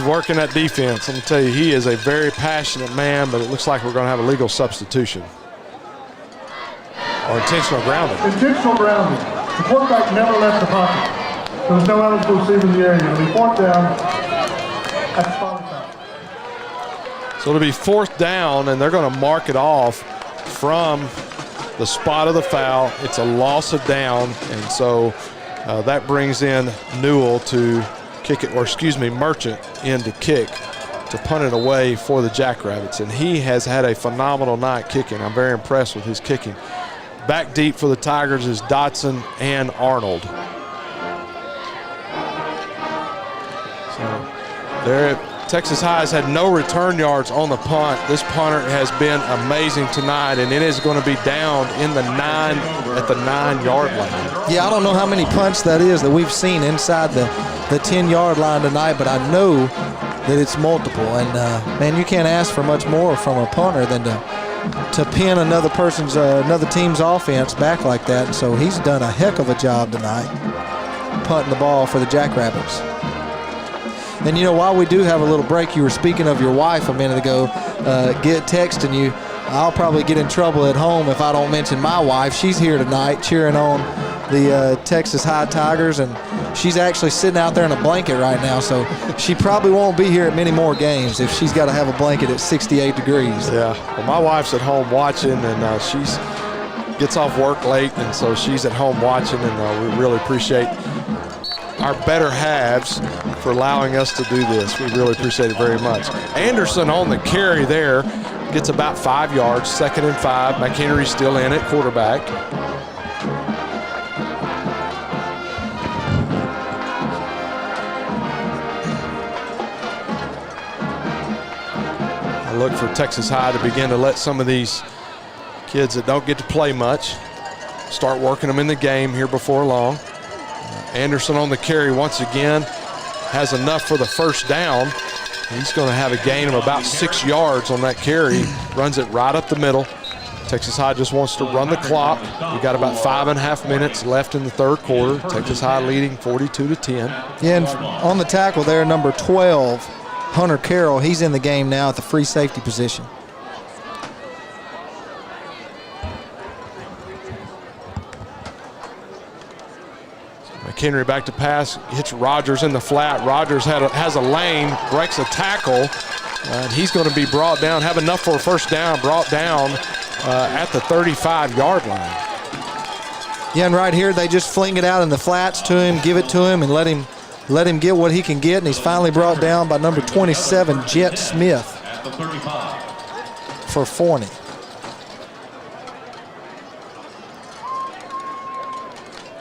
working that defense. I'm going to tell you, he is a very passionate man, but it looks like we're going to have a legal substitution. Or intentional grounding. Intentional grounding. The quarterback never left the pocket. There was no eligible receiver in the area. It'll be 4th down at the spot of foul. So it'll be 4th down, and they're going to mark it off from the spot of the foul. It's a loss of down, and so that brings in Newell to kick it, Merchant in to kick, to punt it away for the Jackrabbits. And he has had a phenomenal night kicking. I'm very impressed with his kicking. back deep for the Tigers is Dotson and Arnold. So there, Texas High has had no return yards on the punt. This punter has been amazing tonight, and it is going to be down in the 9 at the 9-yard line. Yeah, I don't know how many punts that is that we've seen inside the 10-yard line tonight, but I know that it's multiple. And man, you can't ask for much more from a punter than to pin another team's offense back like that. And so he's done a heck of a job tonight punting the ball for the Jackrabbits. And you know, while we do have a little break, you were speaking of your wife a minute ago, texting you. I'll probably get in trouble at home if I don't mention my wife. She's here tonight cheering on the Texas High Tigers, and she's actually sitting out there in a blanket right now, so she probably won't be here at many more games if she's got to have a blanket at 68 degrees. Yeah, well, my wife's at home watching, and she's gets off work late, and so she's at home watching, and we really appreciate our better halves for allowing us to do this. We really appreciate it very much. Anderson on the carry there gets about 5 yards, 2nd and 5. McHenry still in at quarterback. I look for Texas High to begin to let some of these kids that don't get to play much start working them in the game here before long. Anderson on the carry once again has enough for the first down. He's going to have a gain of about 6 yards on that carry. Runs it right up the middle. Texas High just wants to run the clock. We got about 5.5 minutes left in the third quarter. Texas High leading 42-10. Yeah, and on the tackle there, number 12, Hunter Carroll. He's in the game now at the free safety position. McHenry back to pass, hits Rogers in the flat. Rogers has a lane, breaks a tackle, and he's going to be brought down, have enough for a first down, brought down at the 35-yard line. Yeah, and right here they just fling it out in the flats to him, give it to him, and let him get what he can get, and he's finally brought down by number 27, Jet Smith for Forney.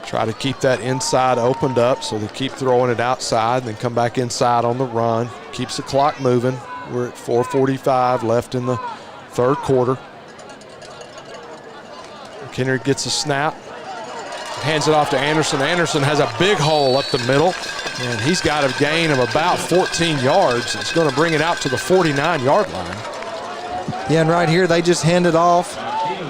Try to keep that inside opened up, so they keep throwing it outside and then come back inside on the run. Keeps the clock moving. We're at 4:45 left in the third quarter. McHenry gets a snap, hands it off to Anderson. Anderson has a big hole up the middle, and he's got a gain of about 14 yards. It's going to bring it out to the 49-yard line. Yeah, and right here they just hand it off,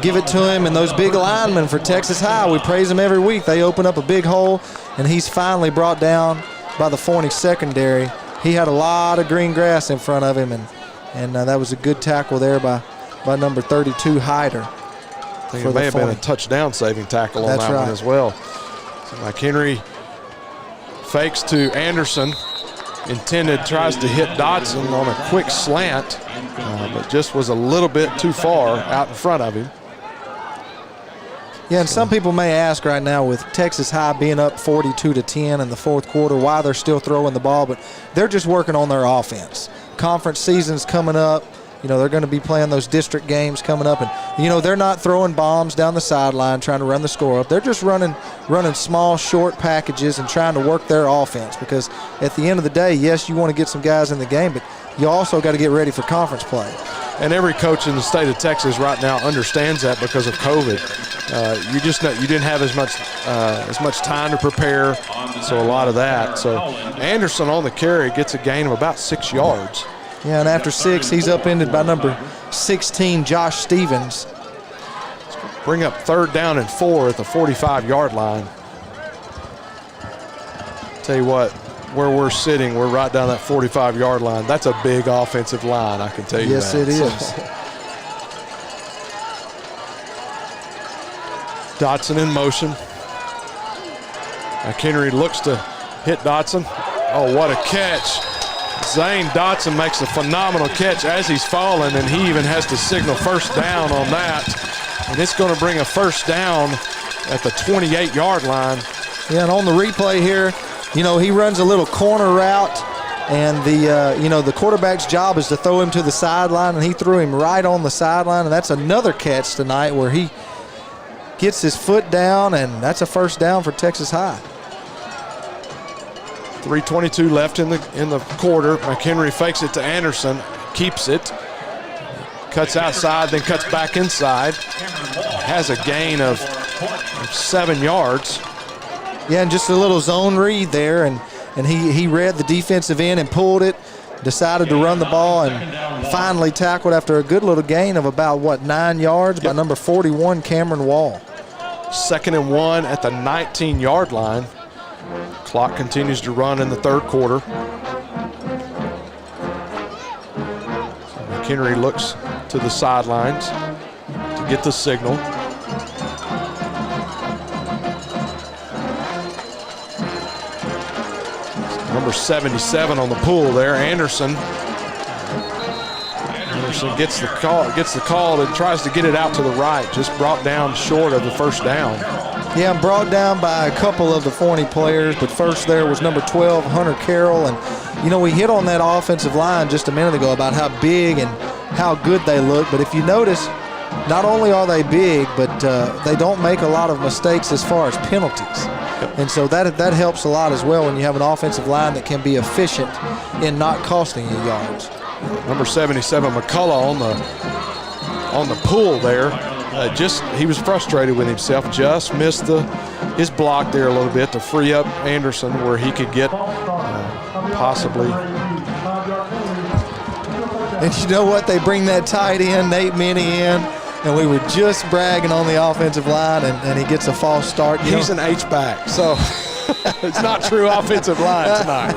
give it to him, and those big linemen for Texas High, we praise them every week. They open up a big hole, and he's finally brought down by the Forney secondary. He had a lot of green grass in front of him, and that was a good tackle there by number 32, Hyder. I think it may have been a touchdown-saving tackle on that one as well. So McHenry fakes to Anderson. Tries to hit Dotson on a quick slant, but just was a little bit too far out in front of him. Yeah, and some people may ask right now, with Texas High being up 42-10 in the fourth quarter, why they're still throwing the ball, but they're just working on their offense. Conference season's coming up. You know, they're going to be playing those district games coming up, and you know, they're not throwing bombs down the sideline trying to run the score up. They're just running small, short packages and trying to work their offense, because at the end of the day, yes, you want to get some guys in the game, but you also got to get ready for conference play. And every coach in the state of Texas right now understands that because of COVID. You didn't have as much time to prepare, so a lot of that. So Anderson on the carry gets a gain of about 6 yards. Yeah, and after 6, he's upended by number 16, Josh Stevens. Bring up 3rd down and 4 at the 45-yard line. Tell you what, where we're sitting, we're right down that 45-yard line. That's a big offensive line, I can tell you yes, that. Yes, it is. Dotson in motion. McHenry looks to hit Dotson. Oh, what a catch. Zane Dotson makes a phenomenal catch as he's falling, and he even has to signal first down on that. And it's going to bring a first down at the 28-yard line. Yeah, and on the replay here, you know, he runs a little corner route, and the quarterback's job is to throw him to the sideline, and he threw him right on the sideline, and that's another catch tonight where he gets his foot down, and that's a first down for Texas High. 3:22 left in the quarter. McHenry fakes it to Anderson, keeps it, cuts outside, then cuts back inside. Has a gain of 7 yards. Yeah, and just a little zone read there, and he read the defensive end and pulled it, decided to run the ball, and finally tackled after a good little gain of about, 9 yards by number 41, Cameron Wall. 2nd and 1 at the 19-yard line. Clock continues to run in the third quarter. So McHenry looks to the sidelines to get the signal. Number 77 on the pull there, Anderson. Anderson gets the call and tries to get it out to the right, just brought down short of the first down. Yeah, brought down by a couple of the Forney players, but first there was number 12, Hunter Carroll. And, we hit on that offensive line just a minute ago about how big and how good they look. But if you notice, not only are they big, but they don't make a lot of mistakes as far as penalties. And so that helps a lot as well when you have an offensive line that can be efficient in not costing you yards. Number 77, McCullough on the pull there. He was frustrated with himself, just missed his block there a little bit to free up Anderson where he could get possibly. And you know what? They bring that tight end, Nate Minnie, in, and we were just bragging on the offensive line, and he gets a false start. He's an H-back, so it's not true offensive line tonight.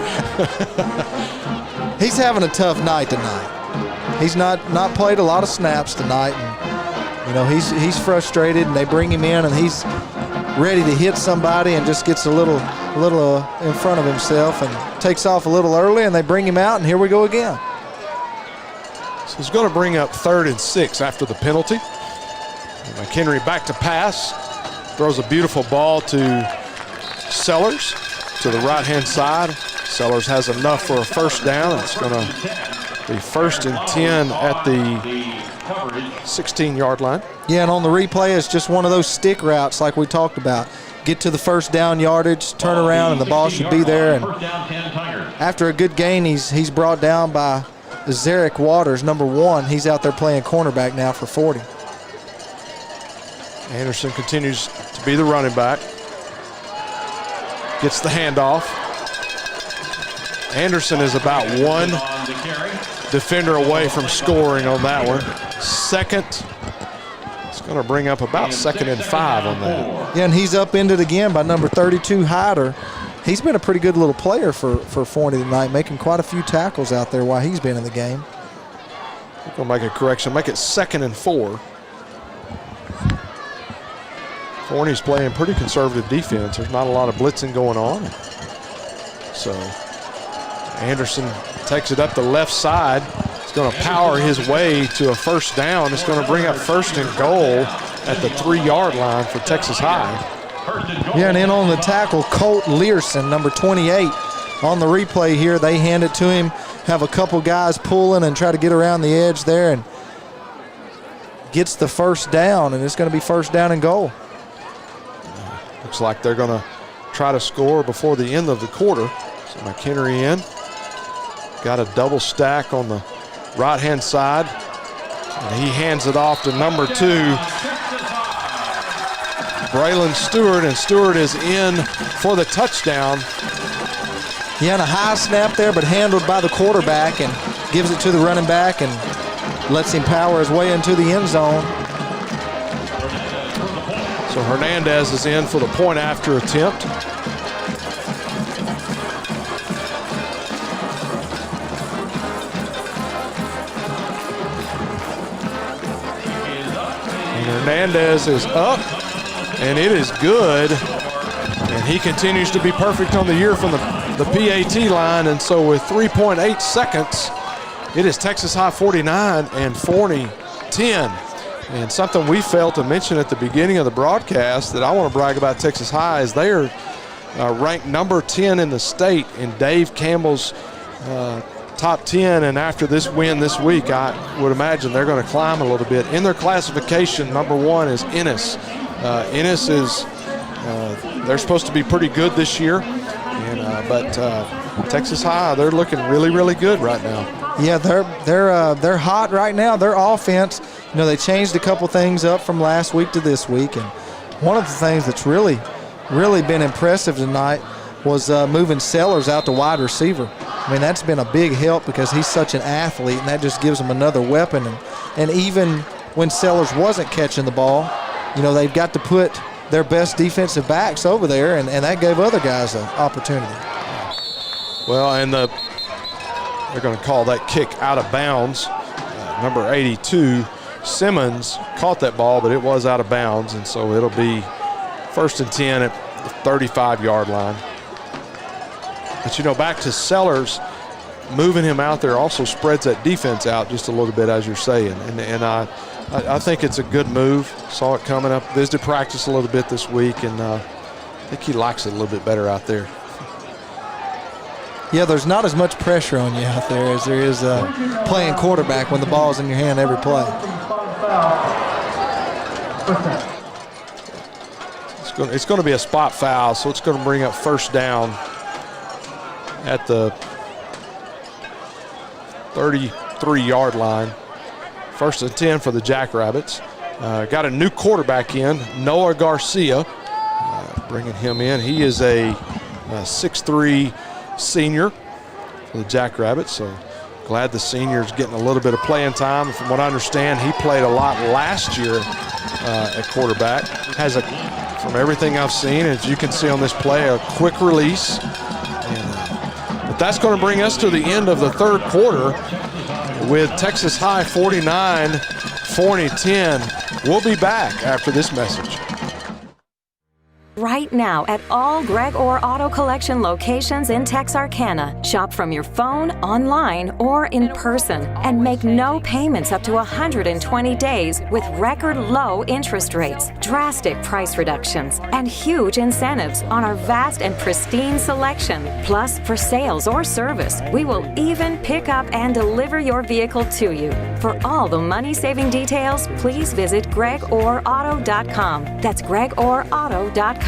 He's having a tough night tonight. He's not played a lot of snaps tonight, and he's frustrated, and they bring him in, and he's ready to hit somebody and just gets a little in front of himself and takes off a little early, and they bring him out, and here we go again. So he's going to bring up 3rd and 6 after the penalty. And McHenry back to pass, throws a beautiful ball to Sellers to the right-hand side. Sellers has enough for a first down. It's going to be 1st and 10 at the 16-yard line. Yeah, and on the replay, it's just one of those stick routes like we talked about. Get to the first down yardage, turn around, and the ball should be there. And after a good gain, he's brought down by Zarek Waters, number 1. He's out there playing cornerback now for 40. Anderson continues to be the running back. Gets the handoff. Anderson is about one defender away from scoring on that one. Second, it's going to bring up about 2nd and 5 on that. Yeah, and he's upended again by number 32, Hyder. He's been a pretty good little player for Forney tonight, making quite a few tackles out there while he's been in the game. We're going to make a correction, make it 2nd and 4. Forney's playing pretty conservative defense. There's not a lot of blitzing going on. So Anderson takes it up the left side. He's going to power his way to a first down. It's going to bring up 1st and goal at the 3-yard line for Texas High. Yeah, and in on the tackle, Colt Learson, number 28. On the replay here, they hand it to him, have a couple guys pulling and try to get around the edge there, and gets the first down, and it's going to be 1st down and goal. Looks like they're going to try to score before the end of the quarter. So McHenry in. Got a double stack on the right-hand side. And he hands it off to number 2, Braylon Stewart, and Stewart is in for the touchdown. He had a high snap there, but handled by the quarterback, and gives it to the running back and lets him power his way into the end zone. So Hernandez is in for the point after attempt. And Hernandez is up, and it is good. And he continues to be perfect on the year from the PAT line. And so with 3.8 seconds, it is Texas High 49 and Forney 10. And something we failed to mention at the beginning of the broadcast that I want to brag about Texas High is they are ranked number 10 in the state in Dave Campbell's top 10. And after this win this week, I would imagine they're going to climb a little bit. In their classification, number 1 is Ennis. Ennis is they're supposed to be pretty good this year, but Texas High, they're looking really, really good right now. Yeah, they're hot right now. Their offense, they changed a couple things up from last week to this week, and one of the things that's really been impressive tonight was moving Sellers out to wide receiver. I mean, that's been a big help because he's such an athlete, and that just gives them another weapon. And even when Sellers wasn't catching the ball, they've got to put their best defensive backs over there, and that gave other guys an opportunity. Well, and they're going to call that kick out of bounds. Number 82, Simmons, caught that ball, but it was out of bounds, and so it'll be 1st and 10 at the 35-yard line. But, back to Sellers, moving him out there also spreads that defense out just a little bit, as you're saying. And I think it's a good move. Saw it coming up, visited practice a little bit this week, and I think he likes it a little bit better out there. Yeah, there's not as much pressure on you out there as there is playing quarterback when the ball's in your hand every play. It's going to be a spot foul, so it's going to bring up 1st down at the 33-yard line. 1st and 10 for the Jackrabbits. Got a new quarterback in, Noah Garcia, bringing him in. He is a 6'3" senior for the Jackrabbits, so glad the senior's getting a little bit of playing time. From what I understand, he played a lot last year at quarterback. From everything I've seen, as you can see on this play, a quick release. But that's going to bring us to the end of the 3rd quarter with Texas High 49, Forney 10. We'll be back after this message. Right now at all Greg Orr Auto Collection locations in Texarkana. Shop from your phone, online, or in person, and make no payments up to 120 days with record low interest rates, drastic price reductions, and huge incentives on our vast and pristine selection. Plus, for sales or service, we will even pick up and deliver your vehicle to you. For all the money-saving details, please visit gregorauto.com. That's gregorauto.com.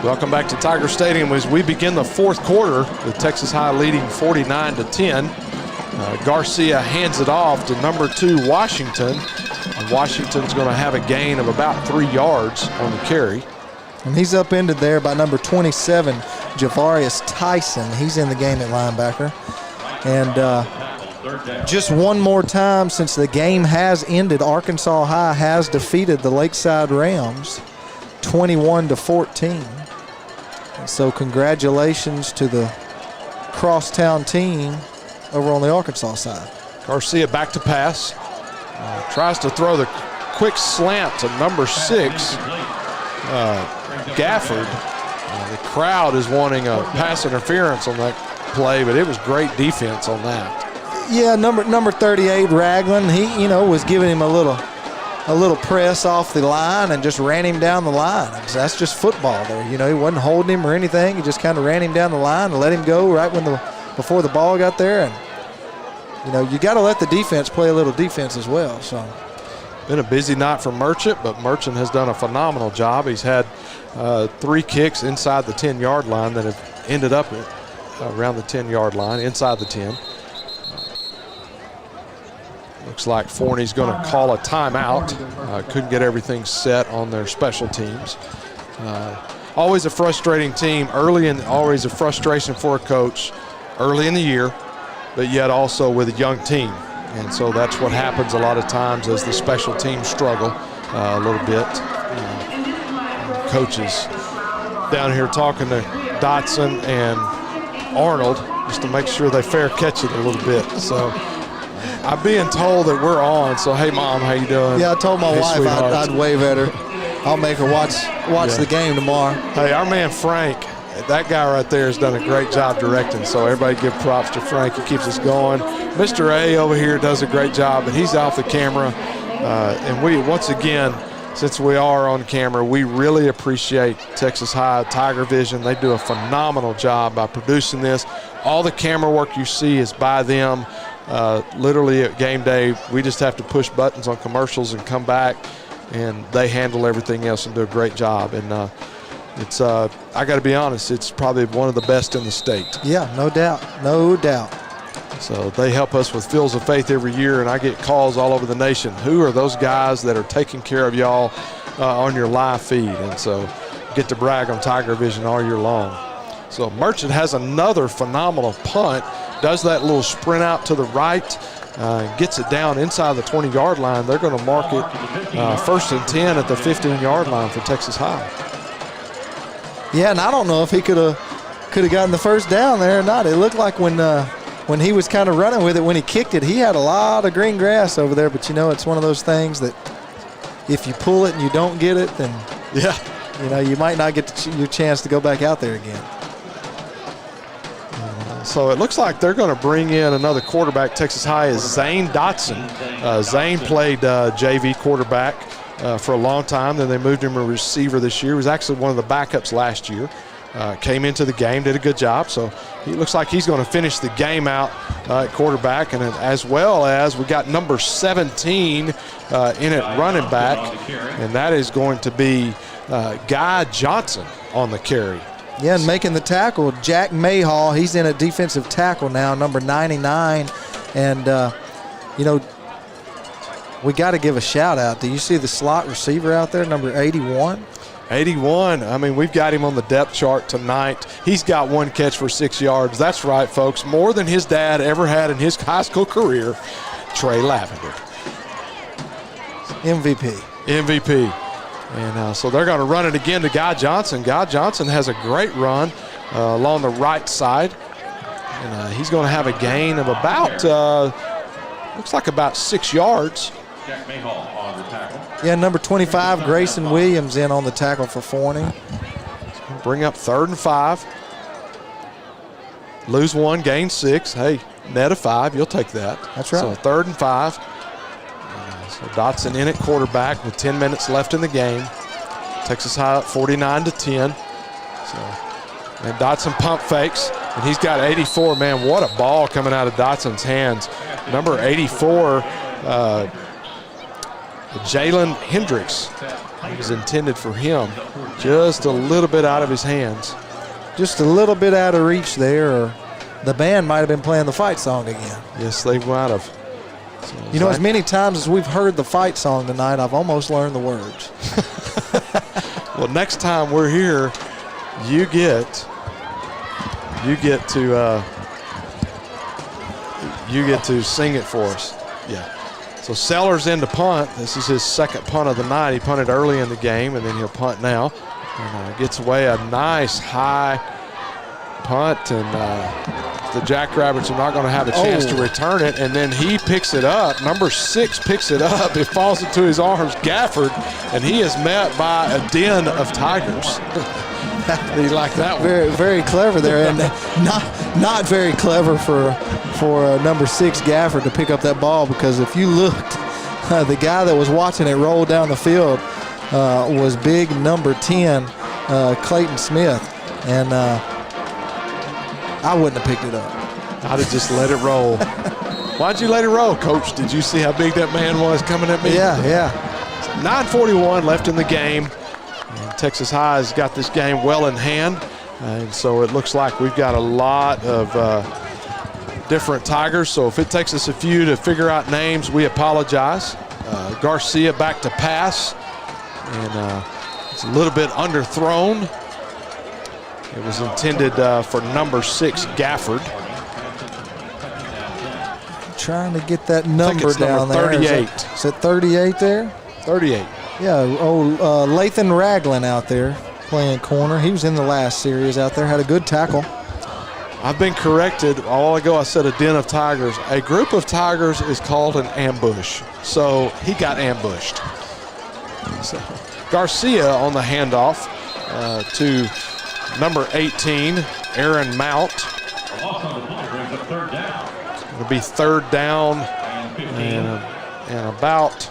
Welcome back to Tiger Stadium as we begin the 4th quarter with Texas High leading 49-10. Garcia hands it off to number 2 Washington. And Washington's going to have a gain of about 3 yards on the carry. And he's upended there by number 27, Javarius Tyson. He's in the game at linebacker. And just one more time since the game has ended, Arkansas High has defeated the Lakeside Rams 21-14. So congratulations to the crosstown team over on the Arkansas side. Garcia back to pass. Tries to throw the quick slant to number 6, Gafford. The crowd is wanting a pass interference on that play, but it was great defense on that. Yeah, number 38, Ragland, he was giving him a little press off the line and just ran him down the line. That's just football there. He wasn't holding him or anything. He just kind of ran him down the line and let him go right before the ball got there. And, you got to let the defense play a little defense as well. So, been a busy night for Merchant, but Merchant has done a phenomenal job. He's had 3 kicks inside the 10-yard line that have ended up around the 10-yard line, inside the 10. Looks like Forney's going to call a timeout. Couldn't get everything set on their special teams. Always a frustrating team early, and always a frustration for a coach early in the year, but yet also with a young team. And so that's what happens a lot of times as the special teams struggle a little bit. Coaches down here talking to Dotson and Arnold just to make sure they fair catch it a little bit. So I'm being told that we're on, so hey, Mom, how you doing? Yeah, I told my wife I'd wave at her. I'll make her watch the game tomorrow. Hey, our man Frank, that guy right there has done a great job directing, so everybody give props to Frank. He keeps us going. Mr. A over here does a great job, but he's off the camera. And we, once again, since we are on camera, we really appreciate Texas High Tiger Vision. They do a phenomenal job by producing this. All the camera work you see is by them. Literally at game day, we just have to push buttons on commercials and come back, and they handle everything else and do a great job. And it's I got to be honest, it's probably one of the best in the state. Yeah, no doubt, no doubt. So they help us with Fields of Faith every year, and I get calls all over the nation. Who are those guys that are taking care of y'all on your live feed? And so get to brag on Tiger Vision all year long. So Merchant has another phenomenal punt, does that little sprint out to the right, gets it down inside the 20-yard line. They're going to mark it 1st and 10 at the 15-yard line for Texas High. Yeah, and I don't know if he could have gotten the first down there or not. It looked like when he was kind of running with it, when he kicked it, he had a lot of green grass over there. But, it's one of those things that if you pull it and you don't get it, then, you might not get your chance to go back out there again. So it looks like they're going to bring in another quarterback. Texas High is Zane Dotson. Zane played JV quarterback for a long time. Then they moved him a receiver this year. He was actually one of the backups last year. Came into the game, did a good job. So he looks like he's going to finish the game out at quarterback. And as well as we got number 17 in at running back. And that is going to be Guy Johnson on the carry. Yeah, and making the tackle, Jack Mayhall. He's in at defensive tackle now, number 99. And, we got to give a shout out. Do you see the slot receiver out there, number 81? 81. I mean, we've got him on the depth chart tonight. He's got one catch for 6 yards. That's right, folks. More than his dad ever had in his high school career. Trey Lavender. MVP. And so they're going to run it again to Guy Johnson. Guy Johnson has a great run along the right side. And he's going to have a gain of about, looks like about 6 yards. Jack Mayhall on the tackle. Yeah, number 25, Grayson Williams in on the tackle for Forney. Bring up 3rd and 5. Lose 1, gain 6. Hey, net of 5, you'll take that. That's right. So 3rd and 5. So Dotson in at quarterback with 10 minutes left in the game. Texas High up 49-10. And Dotson pump fakes, and he's got 84. Man, what a ball coming out of Dotson's hands. Number 84, Jalen Hendricks. It was intended for him. Just a little bit out of his hands. Just a little bit out of reach there, or the band might have been playing the fight song again. Yes, they might have. So as many times as we've heard the fight song tonight, I've almost learned the words. Well, next time we're here, you get to sing it for us. Yeah. So Sellers in to punt. This is his second punt of the night. He punted early in the game, and then he'll punt now. And gets away a nice high punt, and the Jackrabbits are not going to have a chance to return it. And then he picks it up. Number 6 picks it up. It falls into his arms, Gafford, and he is met by a den of Tigers. He liked that one. Very, very clever there, and not very clever for number 6 Gafford to pick up that ball, because if you looked, the guy that was watching it roll down the field was big number 10 Clayton Smith, and I wouldn't have picked it up. I'd have just let it roll. Why'd you let it roll, Coach? Did you see how big that man was coming at me? Yeah. 9:41 left in the game. And Texas High has got this game well in hand. And so it looks like we've got a lot of different Tigers. So if it takes us a few to figure out names, we apologize. Garcia back to pass. And it's a little bit underthrown. It was intended for number 6, Gafford. Trying to get that number down number 38. there. Is it 38 there? 38. Yeah, Lathan Ragland out there playing corner. He was in the last series out there, had a good tackle. I've been corrected. A while ago I said a den of tigers. A group of tigers is called an ambush. So he got ambushed. So Garcia on the handoff to number 18, Aaron Mount. A loss on the play brings up third down. It'll be third down and about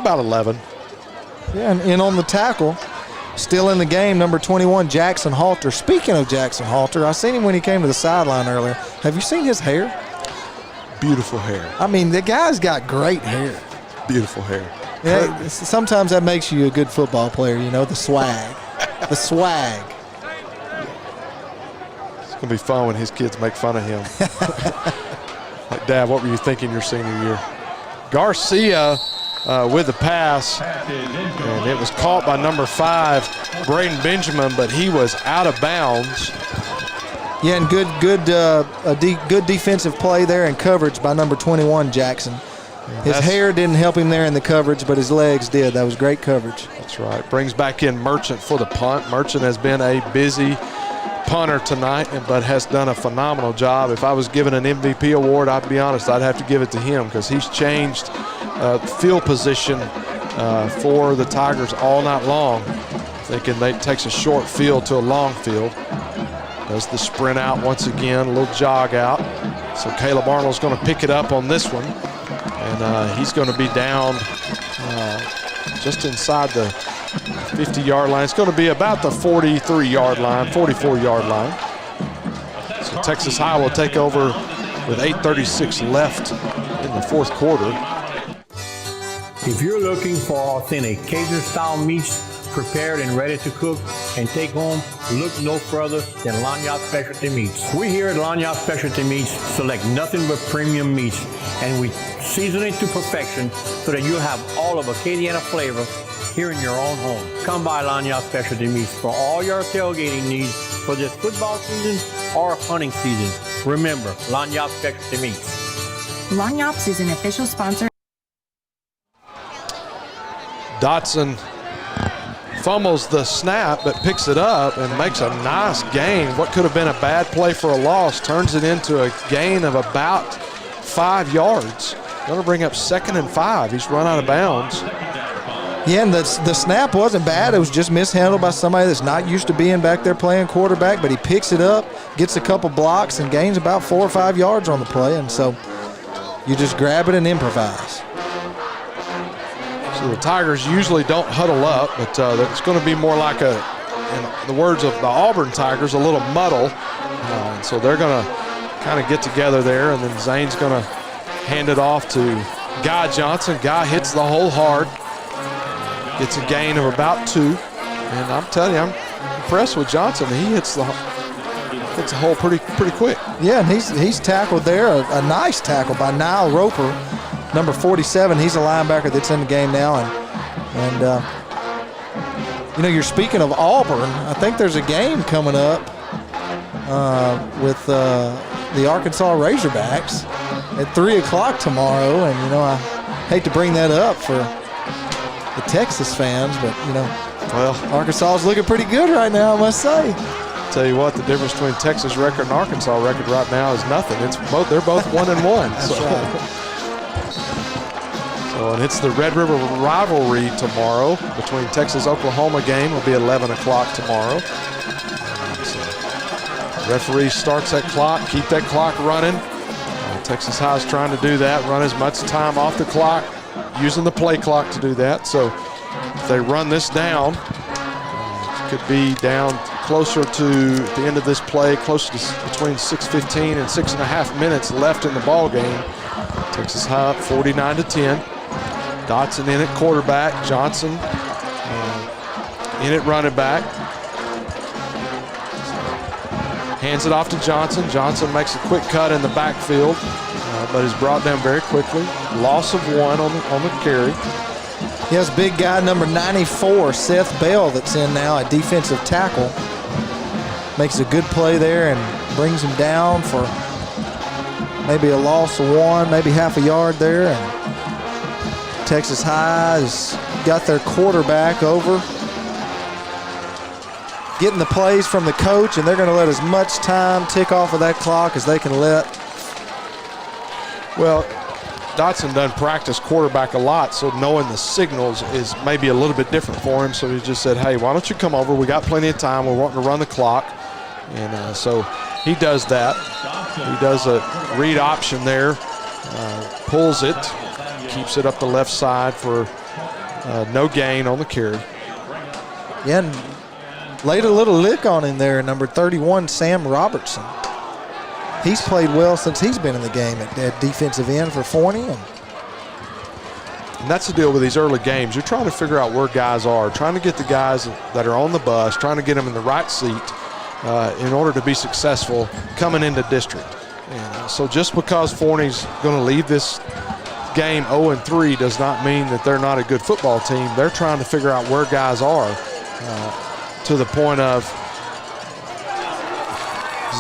11. Yeah, and on the tackle, still in the game, number 21, Jackson Halter. Speaking of Jackson Halter, I seen him when he came to the sideline earlier. Have you seen his hair? Beautiful hair. I mean, the guy's got great hair. Beautiful hair. Yeah, sometimes that makes you a good football player, you know, the swag. The swag. It's going to be fun when his kids make fun of him. Like, Dad, what were you thinking your senior year? Garcia with the pass, and it was caught by number 5, Braden Benjamin, but he was out of bounds. Yeah, and good defensive play there and coverage by number 21, Jackson. His hair didn't help him there in the coverage, but his legs did. That was great coverage. That's right. Brings back in Merchant for the punt. Merchant has been a busy punter tonight, but has done a phenomenal job. If I was given an MVP award, I'd be honest, I'd have to give it to him because he's changed field position for the Tigers all night long, thinking they takes a short field to a long field. Does the sprint out once again, a little jog out. So Caleb Arnold's going to pick it up on this one. And he's going to be down just inside the 50-yard line. It's going to be about the 43-yard line, 44-yard line. So Texas High will take over with 8:36 left in the fourth quarter. If you're looking for authentic Cajun-style meats prepared and ready to cook and take home, look no further than Lanyard Specialty Meats. We here at Lanyard Specialty Meats select nothing but premium meats, and we season it to perfection so that you'll have all of Acadiana flavor here in your own home. Come by Lanyard Specialty Meats for all your tailgating needs for this football season or hunting season. Remember, Lanyard Specialty Meats. Lanyards is an official sponsor. Dotson fumbles the snap, but picks it up and makes a nice gain. What could have been a bad play for a loss turns it into a gain of about 5 yards. Going to bring up 2nd and 5. He's run out of bounds. Yeah, and the snap wasn't bad. It was just mishandled by somebody that's not used to being back there playing quarterback, but he picks it up, gets a couple blocks, and gains about 4 or 5 yards on the play. And so you just grab it and improvise. So the Tigers usually don't huddle up, but it's going to be more like in the words of the Auburn Tigers, a little muddle. And so they're going to kind of get together there, and then Zane's going to hand it off to Guy Johnson. Guy hits the hole hard, gets a gain of about 2. And I'm telling you, I'm impressed with Johnson. He hits the hole pretty quick. Yeah, and he's tackled there, a nice tackle by Niall Roper. Number 47, he's a linebacker that's in the game now. And you know, you're speaking of Auburn. I think there's a game coming up with the Arkansas Razorbacks at 3 o'clock tomorrow. And, you know, I hate to bring that up for the Texas fans, but, you know, well, Arkansas is looking pretty good right now, I must say. Tell you what, the difference between Texas record and Arkansas record right now is nothing. They're both 1-1. That's right. And it's the Red River rivalry tomorrow between Texas-Oklahoma game. Will be 11 o'clock tomorrow. So referee starts that clock, keep that clock running. Texas High is trying to do that, run as much time off the clock, using the play clock to do that. So if they run this down, it could be down closer to the end of this play, closer to between 6:15 and 6.5 minutes left in the ball game. Texas High up 49-10. Dotson in at quarterback. Johnson in at running back. Hands it off to Johnson. Johnson makes a quick cut in the backfield, but is brought down very quickly. Loss of 1 on the carry. He has big guy number 94, Seth Bell, that's in now, a defensive tackle. Makes a good play there and brings him down for maybe a loss of 1, maybe half a yard there. And Texas High has got their quarterback over, getting the plays from the coach, and they're going to let as much time tick off of that clock as they can let. Well, Dotson doesn't practice quarterback a lot, so knowing the signals is maybe a little bit different for him. So he just said, hey, why don't you come over? We got plenty of time. We're wanting to run the clock. And so he does that. He does a read option there, pulls it, keeps it up the left side for no gain on the carry. Yeah, and laid a little lick on him there, number 31, Sam Robertson. He's played well since he's been in the game at defensive end for Forney. And that's the deal with these early games. You're trying to figure out where guys are, trying to get the guys that are on the bus, trying to get them in the right seat in order to be successful coming into district. And so just because Forney's going to leave this game 0-3 does not mean that they're not a good football team. They're trying to figure out where guys are to the point of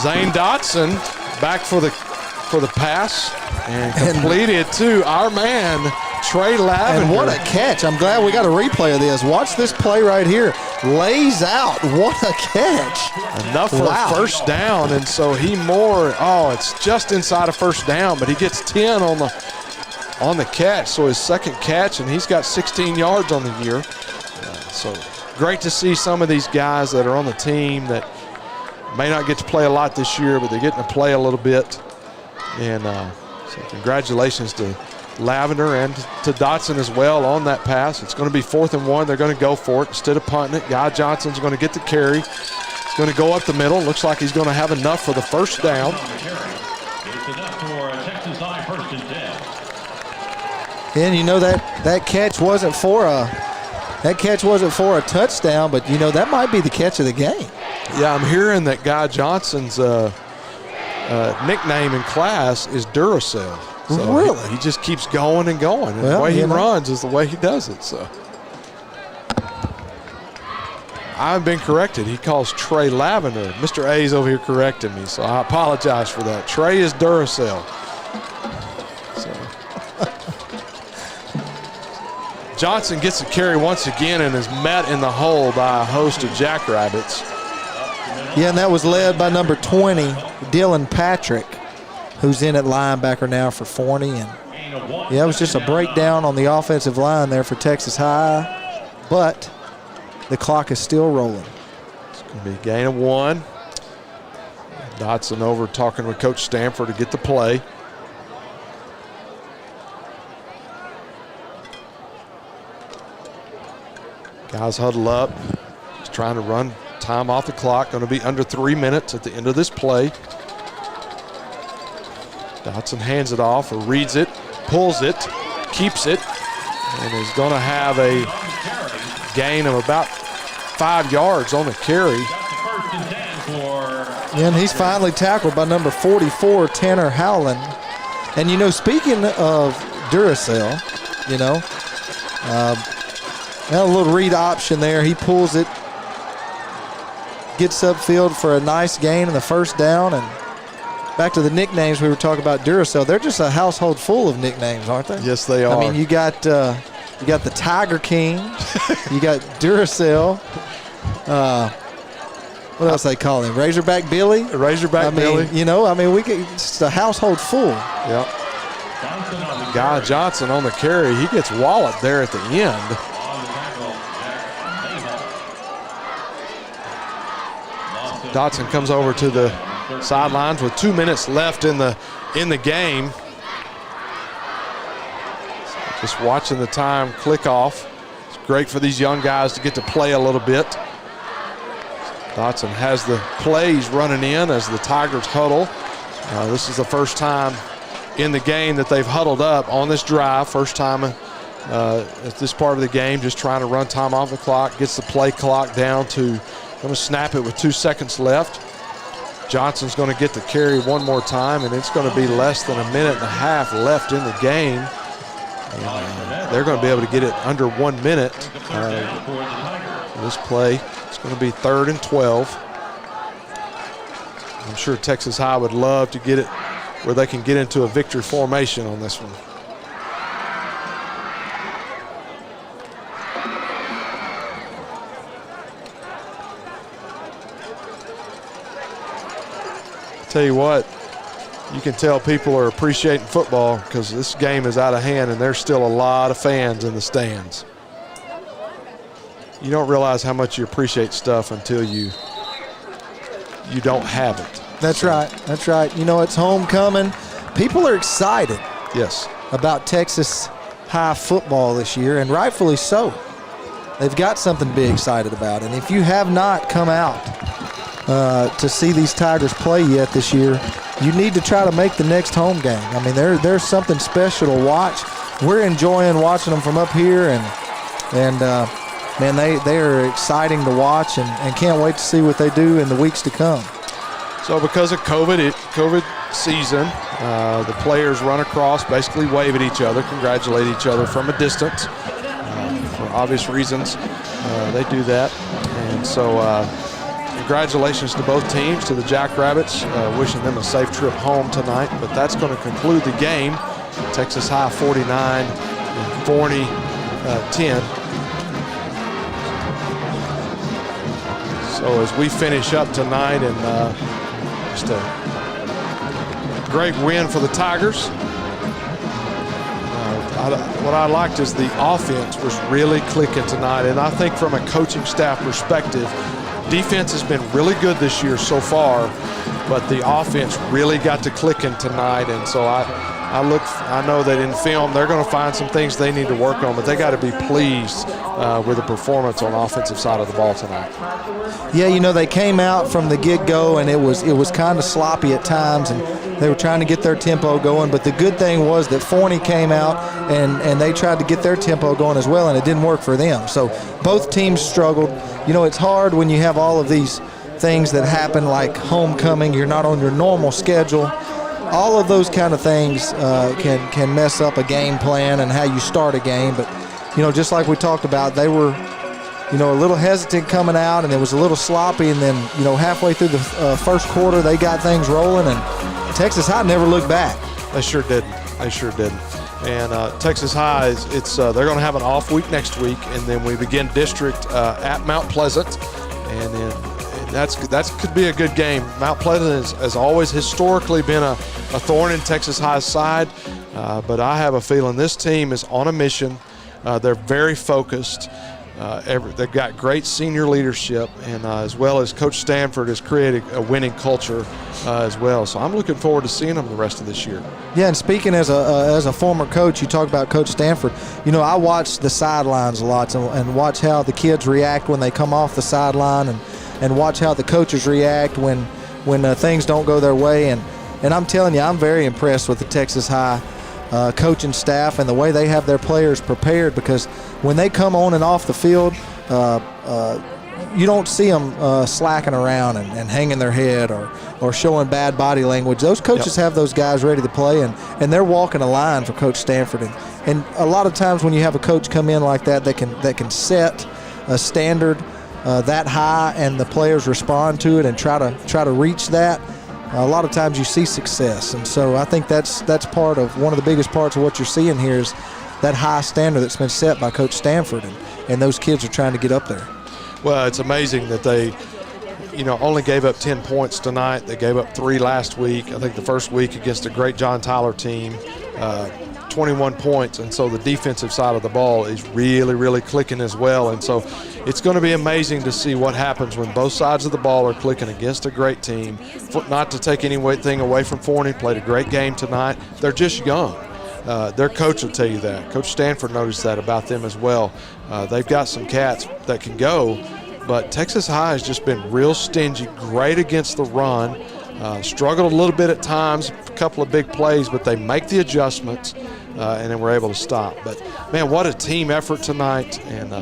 Zane Dotson back for the pass and completed to our man Trey Lavender. And what a catch. I'm glad we got a replay of this. Watch this play right here. Lays out. What a catch. Enough for a first down, and so it's just inside of first down, but he gets 10 on the catch, so his second catch, and he's got 16 yards on the year. So great to see some of these guys that are on the team that may not get to play a lot this year, but they're getting to play a little bit. And so congratulations to Lavender and to Dotson as well on that pass. It's going to be 4th and 1. They're going to go for it instead of punting it. Guy Johnson's going to get the carry. He's going to go up the middle. Looks like he's going to have enough for the first down. And you know that catch wasn't for a touchdown, but you know that might be the catch of the game. Yeah, I'm hearing that Guy Johnson's nickname in class is Duracell. So really? He just keeps going and going. And the way he runs is the way he does it. So I've been corrected. He calls Trey Lavender. Mr. A's over here correcting me, so I apologize for that. Trey is Duracell. Johnson gets the carry once again and is met in the hole by a host of Jackrabbits. Yeah, and that was led by number 20, Dylan Patrick, who's in at linebacker now for Forney. And yeah, it was just a breakdown on the offensive line there for Texas High, but the clock is still rolling. It's going to be a gain of 1. Dotson over talking with Coach Stanford to get the play. Guys huddle up, just trying to run time off the clock. Going to be under 3 minutes at the end of this play. Dotson hands it off or reads it, pulls it, keeps it, and is going to have a gain of about 5 yards on the carry. And he's finally tackled by number 44, Tanner Howland. And, you know, speaking of Duracell, you know, a little read option there. He pulls it, gets upfield for a nice gain in the first down. And back to the nicknames we were talking about Duracell. They're just a household full of nicknames, aren't they? Yes, they are. I mean, you got the Tiger King. You got Duracell. What else they call him? Razorback Billy? Razorback Billy. You know, I mean, it's a household full. Yep. Guy Johnson on the carry. He gets walloped there at the end. Dotson comes over to the sidelines with 2 minutes left in the game. Just watching the time click off. It's great for these young guys to get to play a little bit. Dotson has the plays running in as the Tigers huddle. This is the first time in the game that they've huddled up on this drive. First time at this part of the game, just trying to run time off the clock. Gets the play clock down to, going to snap it with 2 seconds left. Johnson's going to get the carry one more time, and it's going to be less than a minute and a half left in the game. And, they're going to be able to get it under 1 minute. This play, it's going to be 3rd and 12. I'm sure Texas High would love to get it where they can get into a victory formation on this one. Tell you what, you can tell people are appreciating football because this game is out of hand and there's still a lot of fans in the stands. You don't realize how much you appreciate stuff until you don't have it. That's right. That's right. You know, it's homecoming. People are excited. Yes. About Texas High football this year, and rightfully so. They've got something to be excited about. And if you have not come out to see these Tigers play yet this year, you need to try to make the next home game. I mean, there's something special to watch. We're enjoying watching them from up here, and man, they are exciting to watch, and can't wait to see what they do in the weeks to come. So because of COVID season, the players run across, basically wave at each other, congratulate each other from a distance. For obvious reasons, they do that. And so congratulations to both teams, to the Jackrabbits, wishing them a safe trip home tonight. But that's going to conclude the game. Texas High 49 and Forney 10. So as we finish up tonight, and just a great win for the Tigers. What I liked is the offense was really clicking tonight, and I think from a coaching staff perspective, defense has been really good this year so far, but the offense really got to clicking tonight, and so I know that in film they're going to find some things they need to work on, but they got to be pleased with the performance on the offensive side of the ball tonight. Yeah, you know, they came out from the get-go, and it was kind of sloppy at times, and they were trying to get their tempo going. But the good thing was that Forney came out, and they tried to get their tempo going as well, and it didn't work for them. So both teams struggled. You know, it's hard when you have all of these things that happen, like homecoming. You're not on your normal schedule. All of those kind of things can mess up a game plan and how you start a game. But, you know, just like we talked about, they were, you know, a little hesitant coming out, and it was a little sloppy. And then, you know, halfway through the first quarter, they got things rolling, and Texas High never looked back. They sure didn't. They sure didn't. And Texas High, they're going to have an off week next week, and then we begin district at Mount Pleasant, and then that could be a good game. Mount Pleasant has always historically been a thorn in Texas High's side, but I have a feeling this team is on a mission. They're very focused. They've got great senior leadership, and as well as Coach Stanford has created a winning culture as well. So I'm looking forward to seeing them the rest of this year. Yeah, and speaking as a former coach, you talk about Coach Stanford. You know, I watch the sidelines a lot and watch how the kids react when they come off the sideline, and watch how the coaches react when things don't go their way. And I'm telling you, I'm very impressed with the Texas High coaching staff and the way they have their players prepared, because when they come on and off the field, you don't see them slacking around and hanging their head or showing bad body language. Those coaches have those guys ready to play, and they're walking a line for Coach Stanford. And a lot of times when you have a coach come in like that can set a standard that high, and the players respond to it and try to reach that, a lot of times you see success. And so I think that's part of one of the biggest parts of what you're seeing here is that high standard that's been set by Coach Stanford, and those kids are trying to get up there. Well, it's amazing that they, you know, only gave up 10 points tonight. They gave up 3 last week. I think the first week against a great John Tyler team, 21 points. And so the defensive side of the ball is really, really clicking as well. And so it's going to be amazing to see what happens when both sides of the ball are clicking against a great team. Not to take anything away from Forney, played a great game tonight. They're just young. Their coach will tell you that. Coach Stanford noticed that about them as well. They've got some cats that can go, but Texas High has just been real stingy, great against the run, struggled a little bit at times, a couple of big plays, but they make the adjustments, and then we're able to stop. But, man, what a team effort tonight, and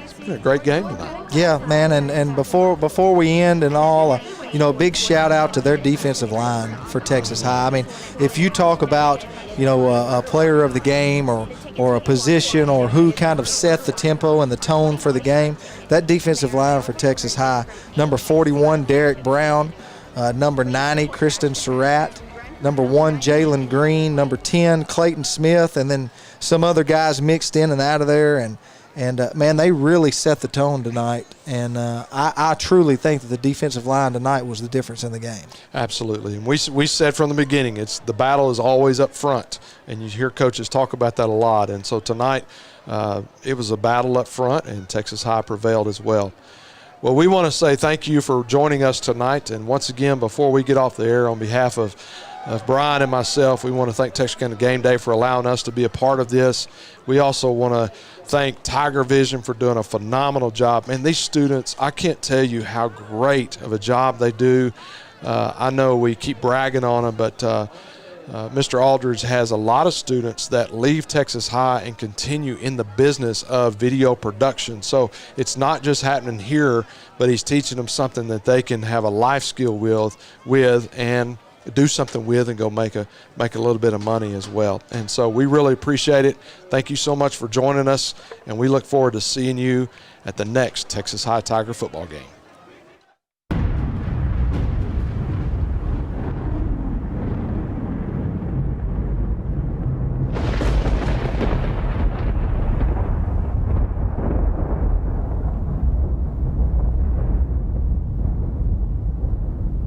it's been a great game tonight. Yeah, man, and before we end and all, you know, a big shout out to their defensive line for Texas High. I mean, if you talk about, you know, a player of the game or a position or who kind of set the tempo and the tone for the game, that defensive line for Texas High, number 41, Derek Brown, number 90, Kristen Surratt, number 1, Jalen Green, number 10, Clayton Smith, and then some other guys mixed in and out of there. And, man, they really set the tone tonight. And I truly think that the defensive line tonight was the difference in the game. Absolutely. And we said from the beginning, the battle is always up front. And you hear coaches talk about that a lot. And so tonight it was a battle up front, and Texas High prevailed as well. Well, we want to say thank you for joining us tonight. And once again, before we get off the air, on behalf of Brian and myself, we want to thank Texarkana Game Day for allowing us to be a part of this. We also want to thank Tiger Vision for doing a phenomenal job. And these students, I can't tell you how great of a job they do. I know we keep bragging on them, but Mr. Aldridge has a lot of students that leave Texas High and continue in the business of video production. So it's not just happening here, but he's teaching them something that they can have a life skill with and do something with and go make a little bit of money as well. And so we really appreciate it. Thank you so much for joining us, and we look forward to seeing you at the next Texas High Tiger football game.